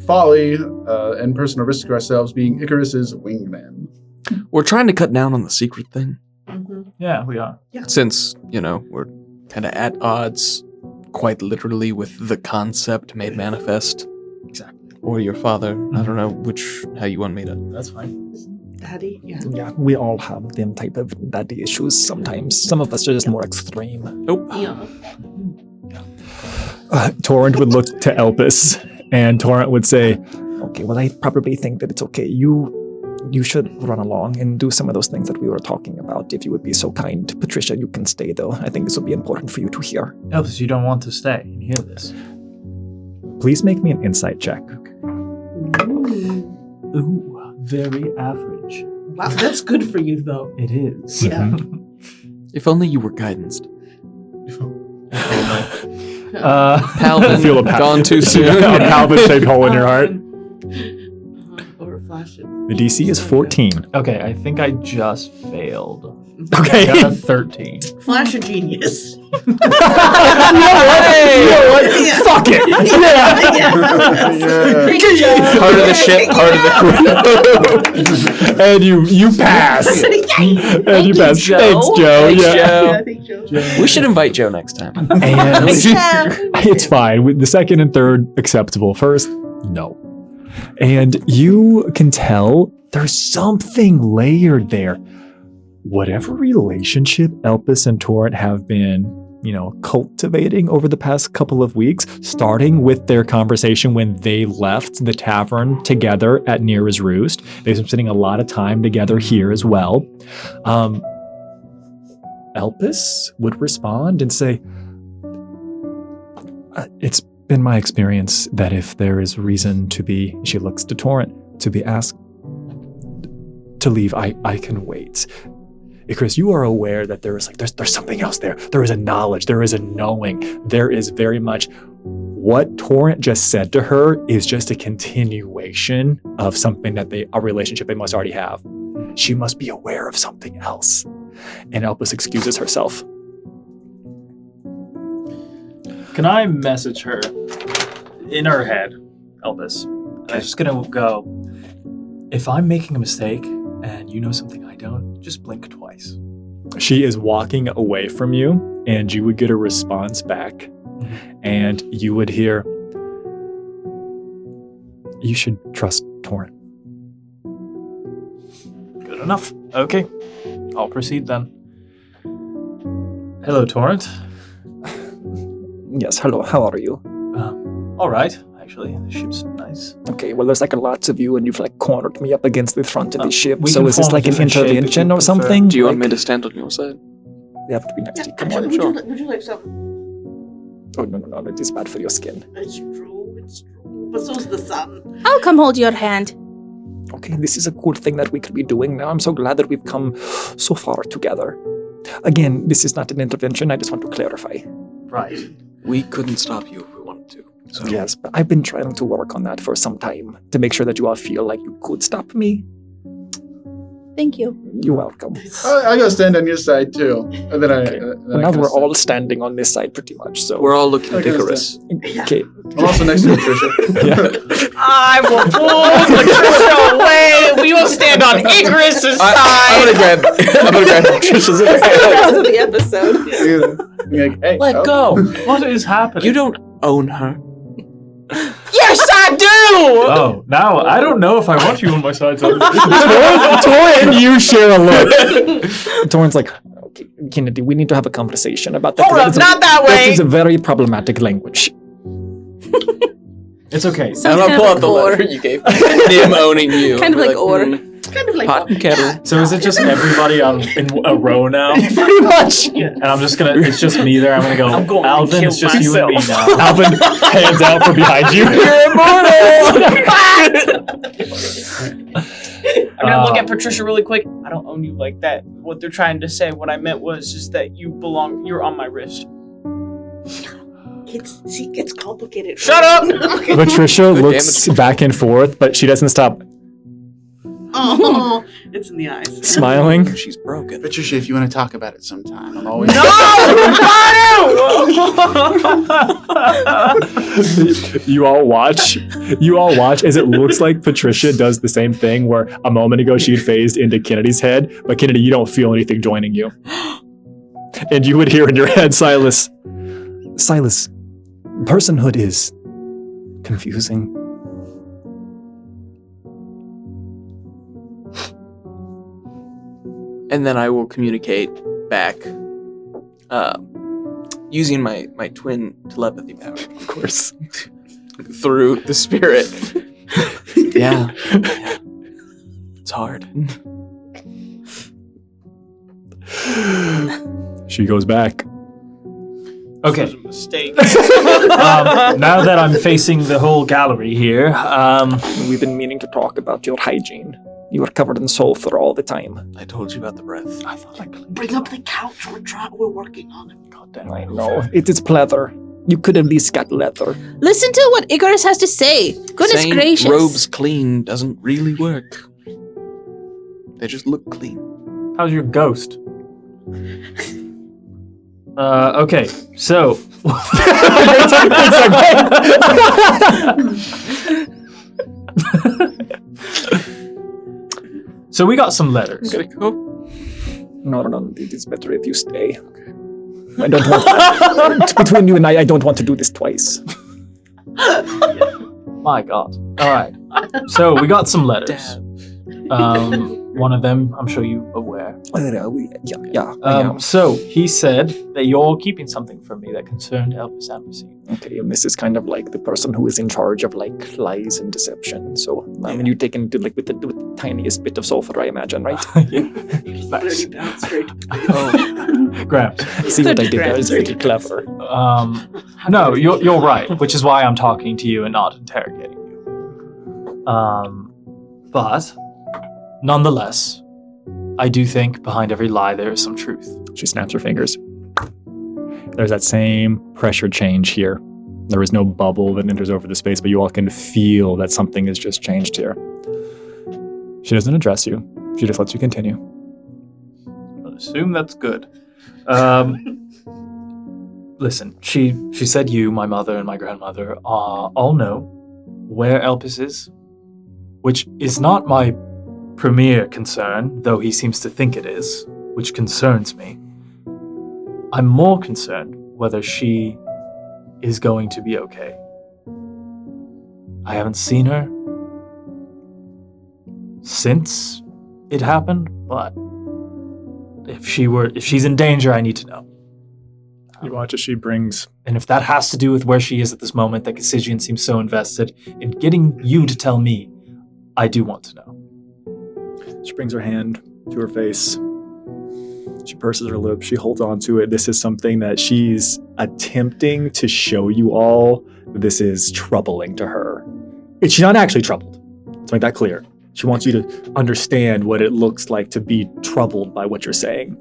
folly and personal risk to ourselves being Icarus's wingman. We're trying to cut down on the secret thing. Yeah, we are. Since, we're kind of at odds, quite literally, with the concept made manifest. Exactly. Or your father. I don't know how you want me to. That's fine. Daddy, yeah. Yeah, we all have them type of daddy issues sometimes. Some of us are just more extreme. Nope. Yeah. Torrent would look to Elpis, and Torrent would say, Okay, well, I probably think that it's okay. You should run along and do some of those things that we were talking about, if you would be so kind. Patricia, you can stay, though. I think this will be important for you to hear. Elvis, you don't want to stay and hear this. please make me an insight check. Ooh, very average. Wow, that's good for you, though. It is. Yeah. If only you were guidanced. I feel a gone too soon. a Palvin-shaped hole in your heart. Or flash it. The DC is 14. Okay, I think I just failed. Okay. I got a 13. Flash a genius. You know what? Yeah. Fuck it. Part of the ship, part of the crew. And you pass. And you pass. Joe. Thanks, Joe. Thanks, Yeah. Joe. I think Joe. We should invite Joe next time. And it's fine. With the second and third, acceptable. First, no. And you can tell there's something layered there. Whatever relationship Elpis and Torrent have been, cultivating over the past couple of weeks, starting with their conversation when they left the tavern together at Neera's Roost. They've been spending a lot of time together here as well. Elpis would respond and say, it's been my experience that if there is reason to be, she looks to Torrent, to be asked to leave, I can wait. Icarus, you are aware that there's something else there. There is a knowledge, there is a knowing, there is very much what Torrent just said to her is just a continuation of something that a relationship they must already have. She must be aware of something else. And Elpis excuses herself. Can I message her in her head, Elvis? I'm just gonna go, if I'm making a mistake and you know something I don't, just blink twice. She is walking away from you, and you would get a response back. And you would hear, you should trust Torrent. Good enough. Okay. I'll proceed then. Hello, Torrent. Yes, hello, how are you? All right, actually. The ship's nice. Okay, well, there's like lots of you, and you've like cornered me up against the front of the ship. we So can is this form a like an different shape if intervention you or prefer. something? Do you want Like, me to stand on your side? they have to be next to you. Come Actually, on. would you like some? Oh, no, it is bad for your skin. It's true. But so's the sun. I'll come hold your hand. Okay, this is a cool thing that we could be doing now. I'm so glad that we've come so far together. Again, this is not an intervention. I just want to clarify. Right. We couldn't stop you if we wanted to. So Yes, but I've been trying to work on that for some time to make sure that you all feel like you could stop me. Thank you. You're welcome. I go stand on your side too, and then Okay. Well, now we're all standing on this side pretty much, so... we're all looking Okay, decorous. Okay. I'm also next to Patricia. I will pull Patricia away. We will stand on Icarus's I'm side. gonna grab Patricia's hand. Of the episode. You're like, hey, Let oh. go. What is happening? You don't own her. Yes, I do. Oh, now I don't know if I want you on my side. So. Torrent and you share a look. Torrent's like, okay, Kennedy, we need to have a conversation about that. Hold up, not that way. This is a very problematic language. It's okay. So- I'm Sounds gonna kind pull of out the like letter you gave me. Him owning you. Kind of We're like or. Kind of like Pot and kettle. So is it just everybody in a row now? Pretty much. And I'm just gonna, it's just me there. I'm gonna go, I'm going to Alvin, kill it's just you and me myself." now. Alvin hands out from behind you. I'm gonna look at Patricia really quick. I don't own you like that. What they're trying to say, what I meant was just that you're on my wrist. it gets complicated. Shut up! Patricia Good looks damage. back and forth, but she doesn't stop Oh, it's in the eyes. smiling. She's broken. Patricia, if you want to talk about it sometime, I'm always. You all watch as it looks like Patricia does the same thing where a moment ago she had phased into Kennedy's head, but Kennedy, you don't feel anything joining you. And you would hear in your head, Silas, personhood is confusing. And then I will communicate back using my twin telepathy power Of course. through the spirit. Yeah. It's hard. She goes back. Okay. This was a mistake. Now that I'm facing the whole gallery here, We've been meaning to talk about your hygiene. You are covered in sulfur all the time. I told you about the breath. I thought I cleaned Bring up the couch. We're working on it. God damn I it. know. It is pleather. You could at least got leather. Listen to what Icarus has to say. Goodness Saying gracious. robes clean doesn't really work. They just look clean. How's your ghost? Okay, so. So we got some letters. Gotta go. No, it is better if you stay. Okay. I don't want between you and I don't want to do this twice. My God. All right. So we got some letters. One of them, I'm sure you're aware. Yeah, I am. So he said that you're keeping something from me that concerned Elvis Embassy. Okay, and this is kind of like the person who is in charge of like lies and deception. So I mean, you take into like with the tiniest bit of sulfur, I imagine, right? Nice. Straight. Grabs. See what I did there is pretty clever. No, you're right, which is why I'm talking to you and not interrogating you. But nonetheless, I do think behind every lie there is some truth. She snaps her fingers. There's that same pressure change here. There is no bubble that enters over the space, but you all can feel that something has just changed here. She doesn't address you. She just lets you continue. I'll assume that's good. Listen, she said you, my mother, and my grandmother all know where Elpis is, which is not my premier concern, though he seems to think it is, which concerns me. I'm more concerned whether she is going to be okay. I haven't seen her since it happened, but if she's in danger, I need to know. You watch as she brings... And if that has to do with where she is at this moment, that Cassidian seems so invested in getting you to tell me, I do want to know. She brings her hand to her face. She purses her lips. She holds on to it. This is something that she's attempting to show you all. This is troubling to her. She's not actually troubled. Let's make that clear. She wants you to understand what it looks like to be troubled by what you're saying.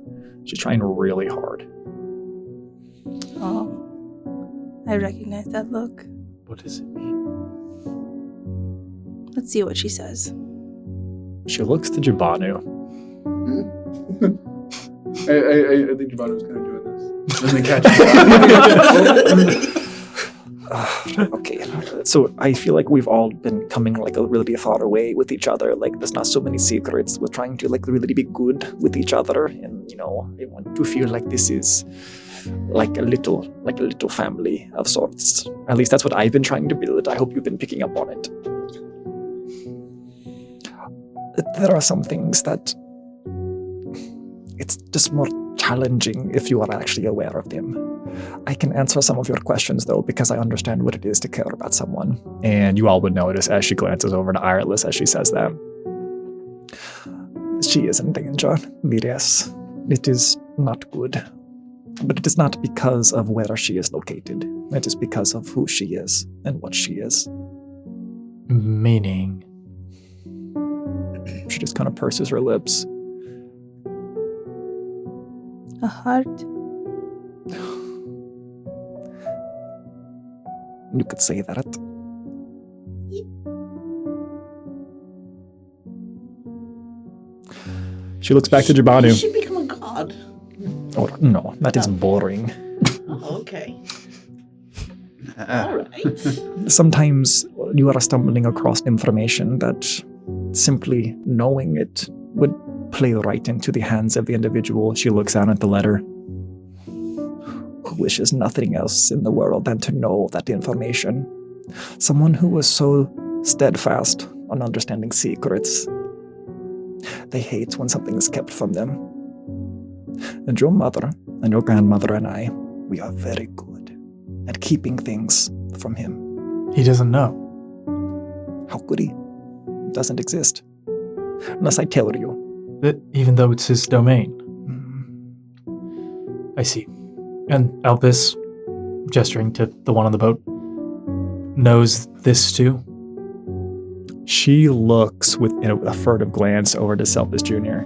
She's trying really hard. Oh, I recognize that look. What does it mean? Let's see what she says. She looks to Jabanu. I think Giovanni was kind of doing this. Doesn't catch Okay, so I feel like we've all been coming like a really far away with each other. Like there's not so many secrets. We're trying to like really be good with each other, and I want to feel like this is like a little family of sorts. At least that's what I've been trying to build. I hope you've been picking up on it. There are some things that it's just more challenging if you are actually aware of them. I can answer some of your questions, though, because I understand what it is to care about someone. And you all would notice as she glances over to Irelis as she says that. She is in danger, yes. It is not good. But it is not because of where she is located. It is because of who she is and what she is. Meaning? She just kind of purses her lips. A heart? You could say that. She looks back to Jabanu. You should become a god. Oh, no, that is boring. Oh, okay. All right. Sometimes you are stumbling across information that simply knowing it would play right into the hands of the individual. She looks down at the letter. Who wishes nothing else in the world than to know that information. Someone who was so steadfast on understanding secrets. They hate when something is kept from them. And your mother and your grandmother and I, we are very good at keeping things from him. He doesn't know. How could he? It doesn't exist. Unless I tell you. Even though it's his domain. I see. And Elpis, gesturing to the one on the boat, knows this too? She looks with a furtive glance over to Selpis Jr.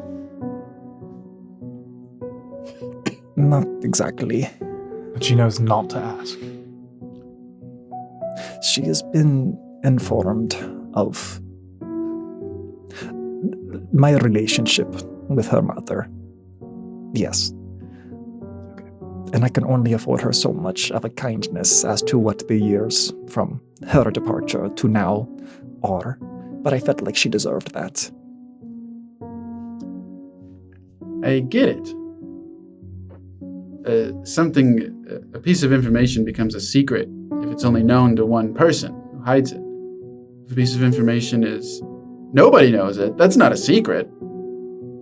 Not exactly. But she knows not to ask. She has been informed of my relationship with her mother. Yes. Okay. And I can only afford her so much of a kindness as to what the years from her departure to now are. But I felt like she deserved that. I get it. A piece of information becomes a secret if it's only known to one person who hides it. If a piece of information is nobody knows it, that's not a secret.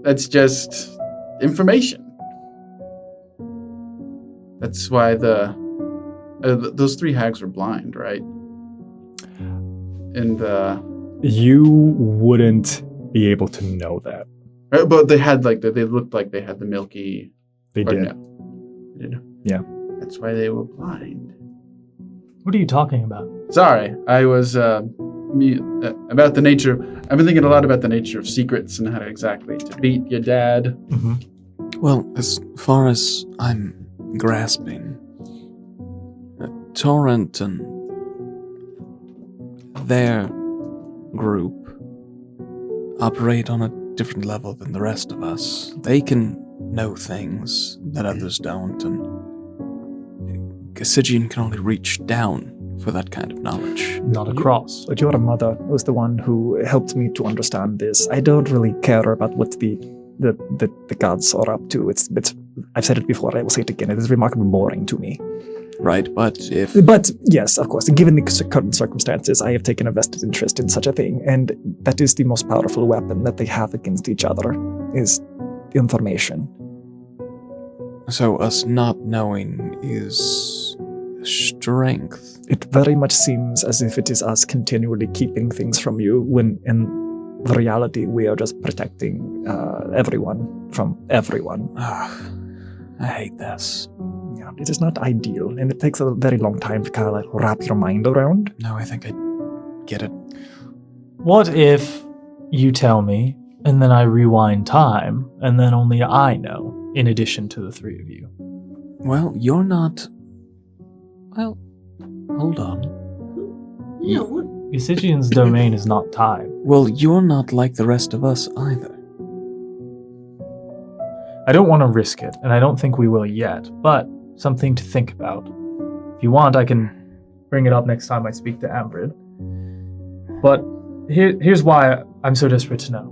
That's just information. That's why those three hags were blind, right? And you wouldn't be able to know that. But they had they looked like they had the milky. They did. No. They did. Yeah. That's why they were blind. What are you talking about? Sorry, I was about the nature. I've been thinking a lot about the nature of secrets and how to beat your dad. Well, as far as I'm grasping, Torrent and their group operate on a different level than the rest of us. They can know things that others don't, and Cassidian can only reach down for that kind of knowledge. Not across. But your mother was the one who helped me to understand this. I don't really care about what the gods are up to. It's I've said it before, I will say it again. It is remarkably boring to me. Right, but But yes, of course, given the current circumstances, I have taken a vested interest in such a thing, and that is the most powerful weapon that they have against each other, is information. So us not knowing is strength. It very much seems as if it is us continually keeping things from you, when in reality we are just protecting everyone from everyone. I hate this. Yeah, it is not ideal, and it takes a very long time to kind of like wrap your mind around. No, I think I get it. What if you tell me, and then I rewind time, and then only I know, in addition to the three of you? Well, you're not... Well, hold on. No, what? Eusigian's domain is not time. Well, you're not like the rest of us either. I don't want to risk it, and I don't think we will yet, but something to think about. If you want, I can bring it up next time I speak to Ambrid. But here's why I'm so desperate to know.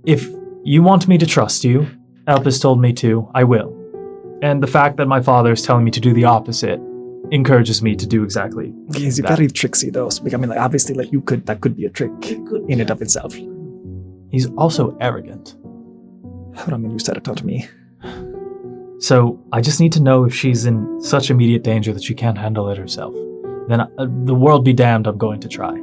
If you want me to trust you, Elpis told me to, I will. And the fact that my father is telling me to do the opposite encourages me to do exactly He's that. very tricksy though. So, I mean, like, obviously, like that could be a trick in and of itself. He's also arrogant. I mean, you said it to me. So I just need to know if she's in such immediate danger that she can't handle it herself. Then the world be damned, I'm going to try.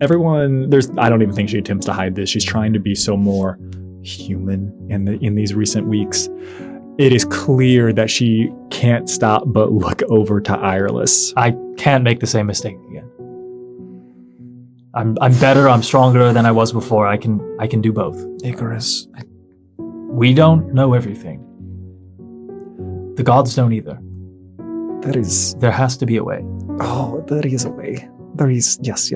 Everyone, I don't even think she attempts to hide this. She's trying to be so more human in these recent weeks. It is clear that she can't stop but look over to Ireless. I can't make the same mistake again. I'm better, I'm stronger than I was before. I can do both. Icarus, We don't know everything. The gods don't either. There has to be a way. Oh, there is a way. There is, yes.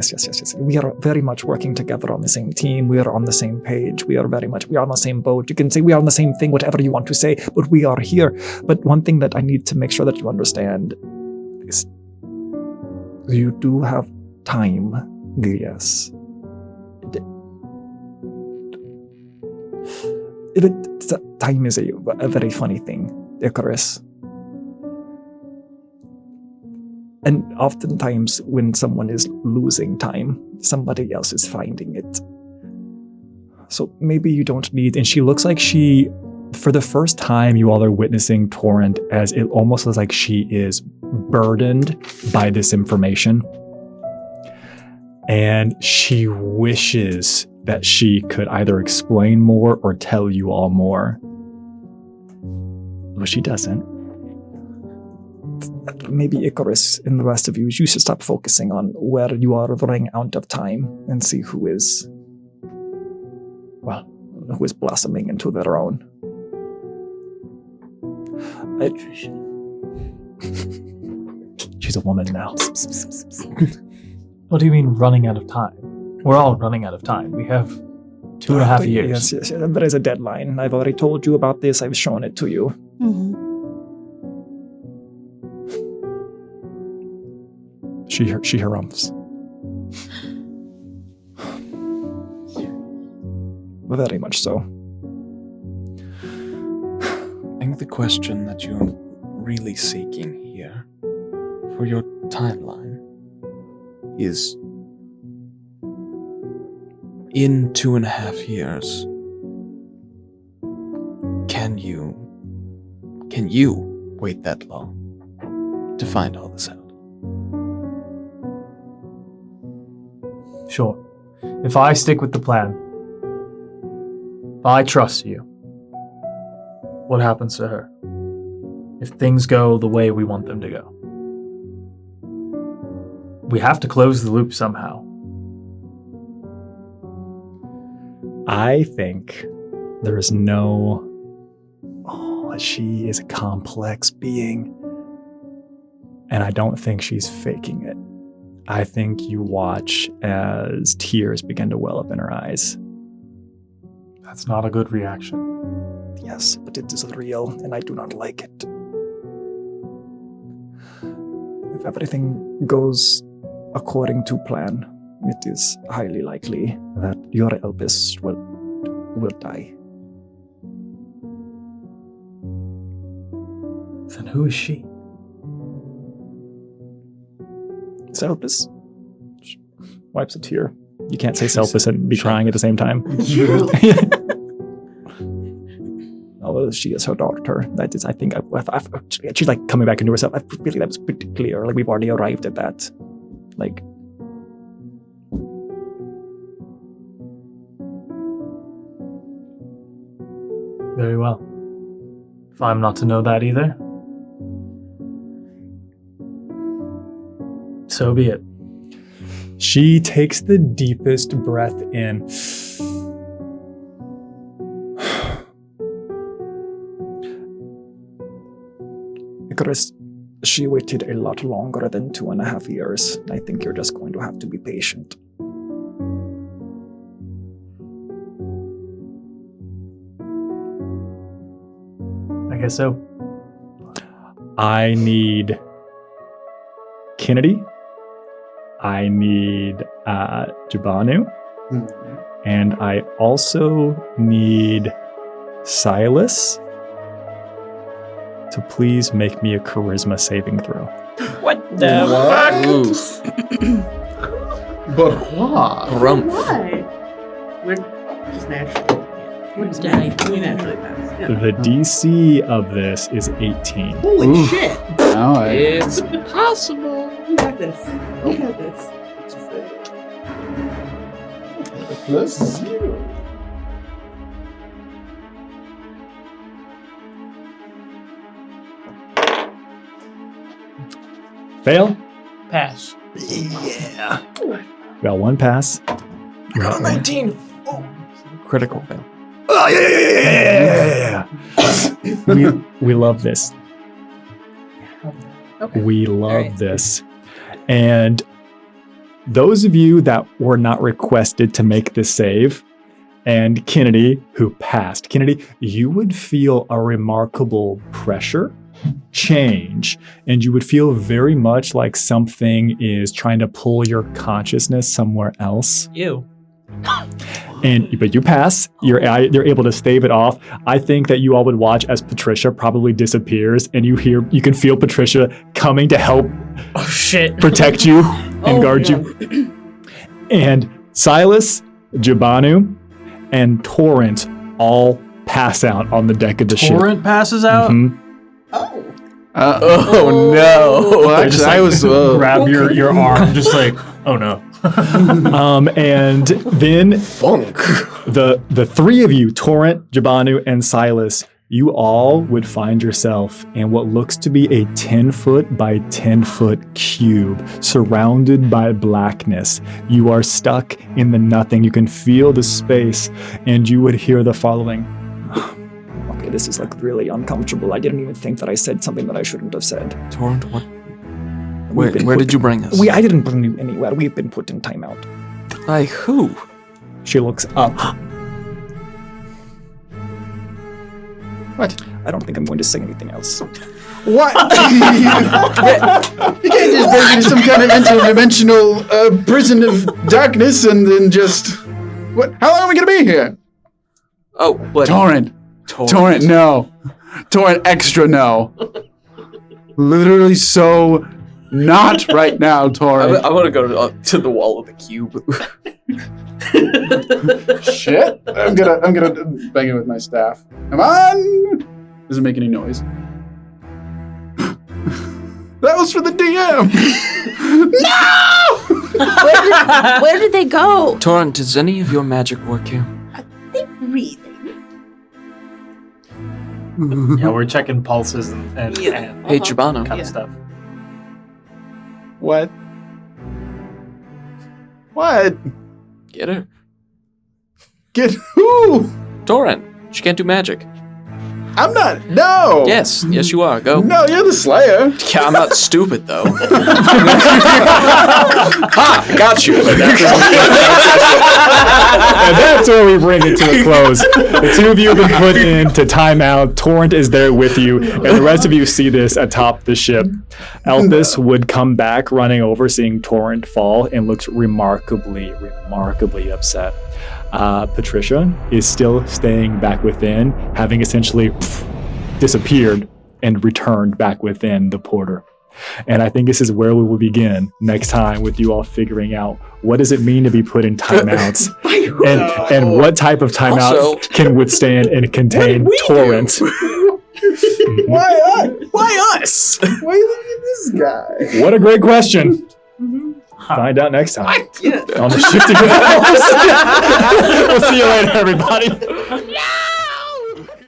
We are very much working together on the same team. We are on the same page. We are on the same boat. You can say we are on the same thing, whatever you want to say, but we are here. But one thing that I need to make sure that you understand is you do have time, yes. But time is a very funny thing, Icarus. And oftentimes when someone is losing time, somebody else is finding it. So maybe you don't need... And she looks like for the first time, you all are witnessing Torrent as it almost looks like she is burdened by this information. And she wishes that she could either explain more or tell you all more. But she doesn't. Maybe Icarus and the rest of you should stop focusing on where you are running out of time and see who is blossoming into their own. She's a woman now. What do you mean running out of time? We're all running out of time. We have 2.5 years. Yes. There is a deadline. I've already told you about this. I've shown it to you. Mm-hmm. She harumphs. Very much so. I think the question that you're really seeking here for your timeline is, in 2.5 years, can you wait that long to find all this out? Sure. If I stick with the plan, if I trust you, what happens to her? If things go the way we want them to go? We have to close the loop somehow. I think there is no... Oh, she is a complex being. And I don't think she's faking it. I think you watch as tears begin to well up in her eyes. That's not a good reaction. Yes, but it is real, and I do not like it. If everything goes according to plan, it is highly likely that your eldest will die. Then who is she? Selpis wipes a tear. You can't say Selpis and be crying at the same time. Although she is her daughter. That is, I think, she's like coming back into herself. I feel like that was pretty clear. Like we've already arrived at that. Like, Very well. If I'm not to know that either, so be it. she takes the deepest breath in. Icarus, she waited a lot longer than 2.5 years. I think you're just going to have to be patient. I guess so. I need Kennedy. I need Jabanu. And I also need Silas to please make me a charisma saving throw. What the fuck? But why? Rumph. Why? We're just naturally. We naturally pass. Yeah. The DC of this is 18. Holy Oof. shit! No, It's possible. You got this. You got this. +0. Fail? Pass. Yeah. Got one pass. I got a 19. Critical fail. Oh, yeah. We love this. Okay. We love Alright. this. And those of you that were not requested to make this save, and Kennedy, who passed, Kennedy, you would feel a remarkable pressure change, and you would feel very much like something is trying to pull your consciousness somewhere else. You. But you pass. You're able to stave it off. I think that you all would watch as Patricia probably disappears, and you can feel Patricia coming to help Oh shit. protect you and guard you. And Silas, Jabanu, and Torrent all pass out on the deck of the ship. Torrent passes out. Mhm. Oh. Oh no! Well, I actually, just, I was Grab your arm, just like, oh no. And then the three of you, Torrent, Jabanu, and Silas, you all would find yourself in what looks to be a 10-foot by 10-foot cube surrounded by blackness. You are stuck in the nothing. You can feel the space, and you would hear the following. Okay, this is like really uncomfortable. I didn't even think that I said something that I shouldn't have said. Torrent, what? We've been Where put- did you bring us? I didn't bring you anywhere. We've been put in timeout. By who? She looks up. what? I don't think I'm going to say anything else. What? You can't just bring me to some kind of interdimensional prison of darkness and then just. What? How long are we gonna be here? Oh, what? Torrent, no. Torrent, extra no. Literally so not right now, Torrent. I want to go to the wall of the cube. Shit. I'm gonna bang it with my staff. Come on! Doesn't make any noise. That was for the DM! No! Where did they go? Torrent, does any of your magic work here? Breathing. Yeah, we're checking pulses and Hey, Jabano. kind Yeah. of stuff. What? What? Get her. Get who? Torrent, she can't do magic. I'm not. No. Yes, you are. Go. No, you're the Slayer. Yeah, I'm not stupid though. Ha! Got you. And that's where we bring it to a close. The two of you have been put into timeout. Torrent is there with you, and the rest of you see this atop the ship. Elpis would come back running over, seeing Torrent fall, and looks remarkably upset. Patricia is still staying back within, having essentially disappeared and returned back within the porter. And I think this is where we will begin next time with you all figuring out what does it mean to be put in timeouts and what type of timeout Also- can withstand and contain Torrent. Why us? Why you looking at this guy? What a great question. Find out next time on the Shifting Realms. We'll see you later, everybody.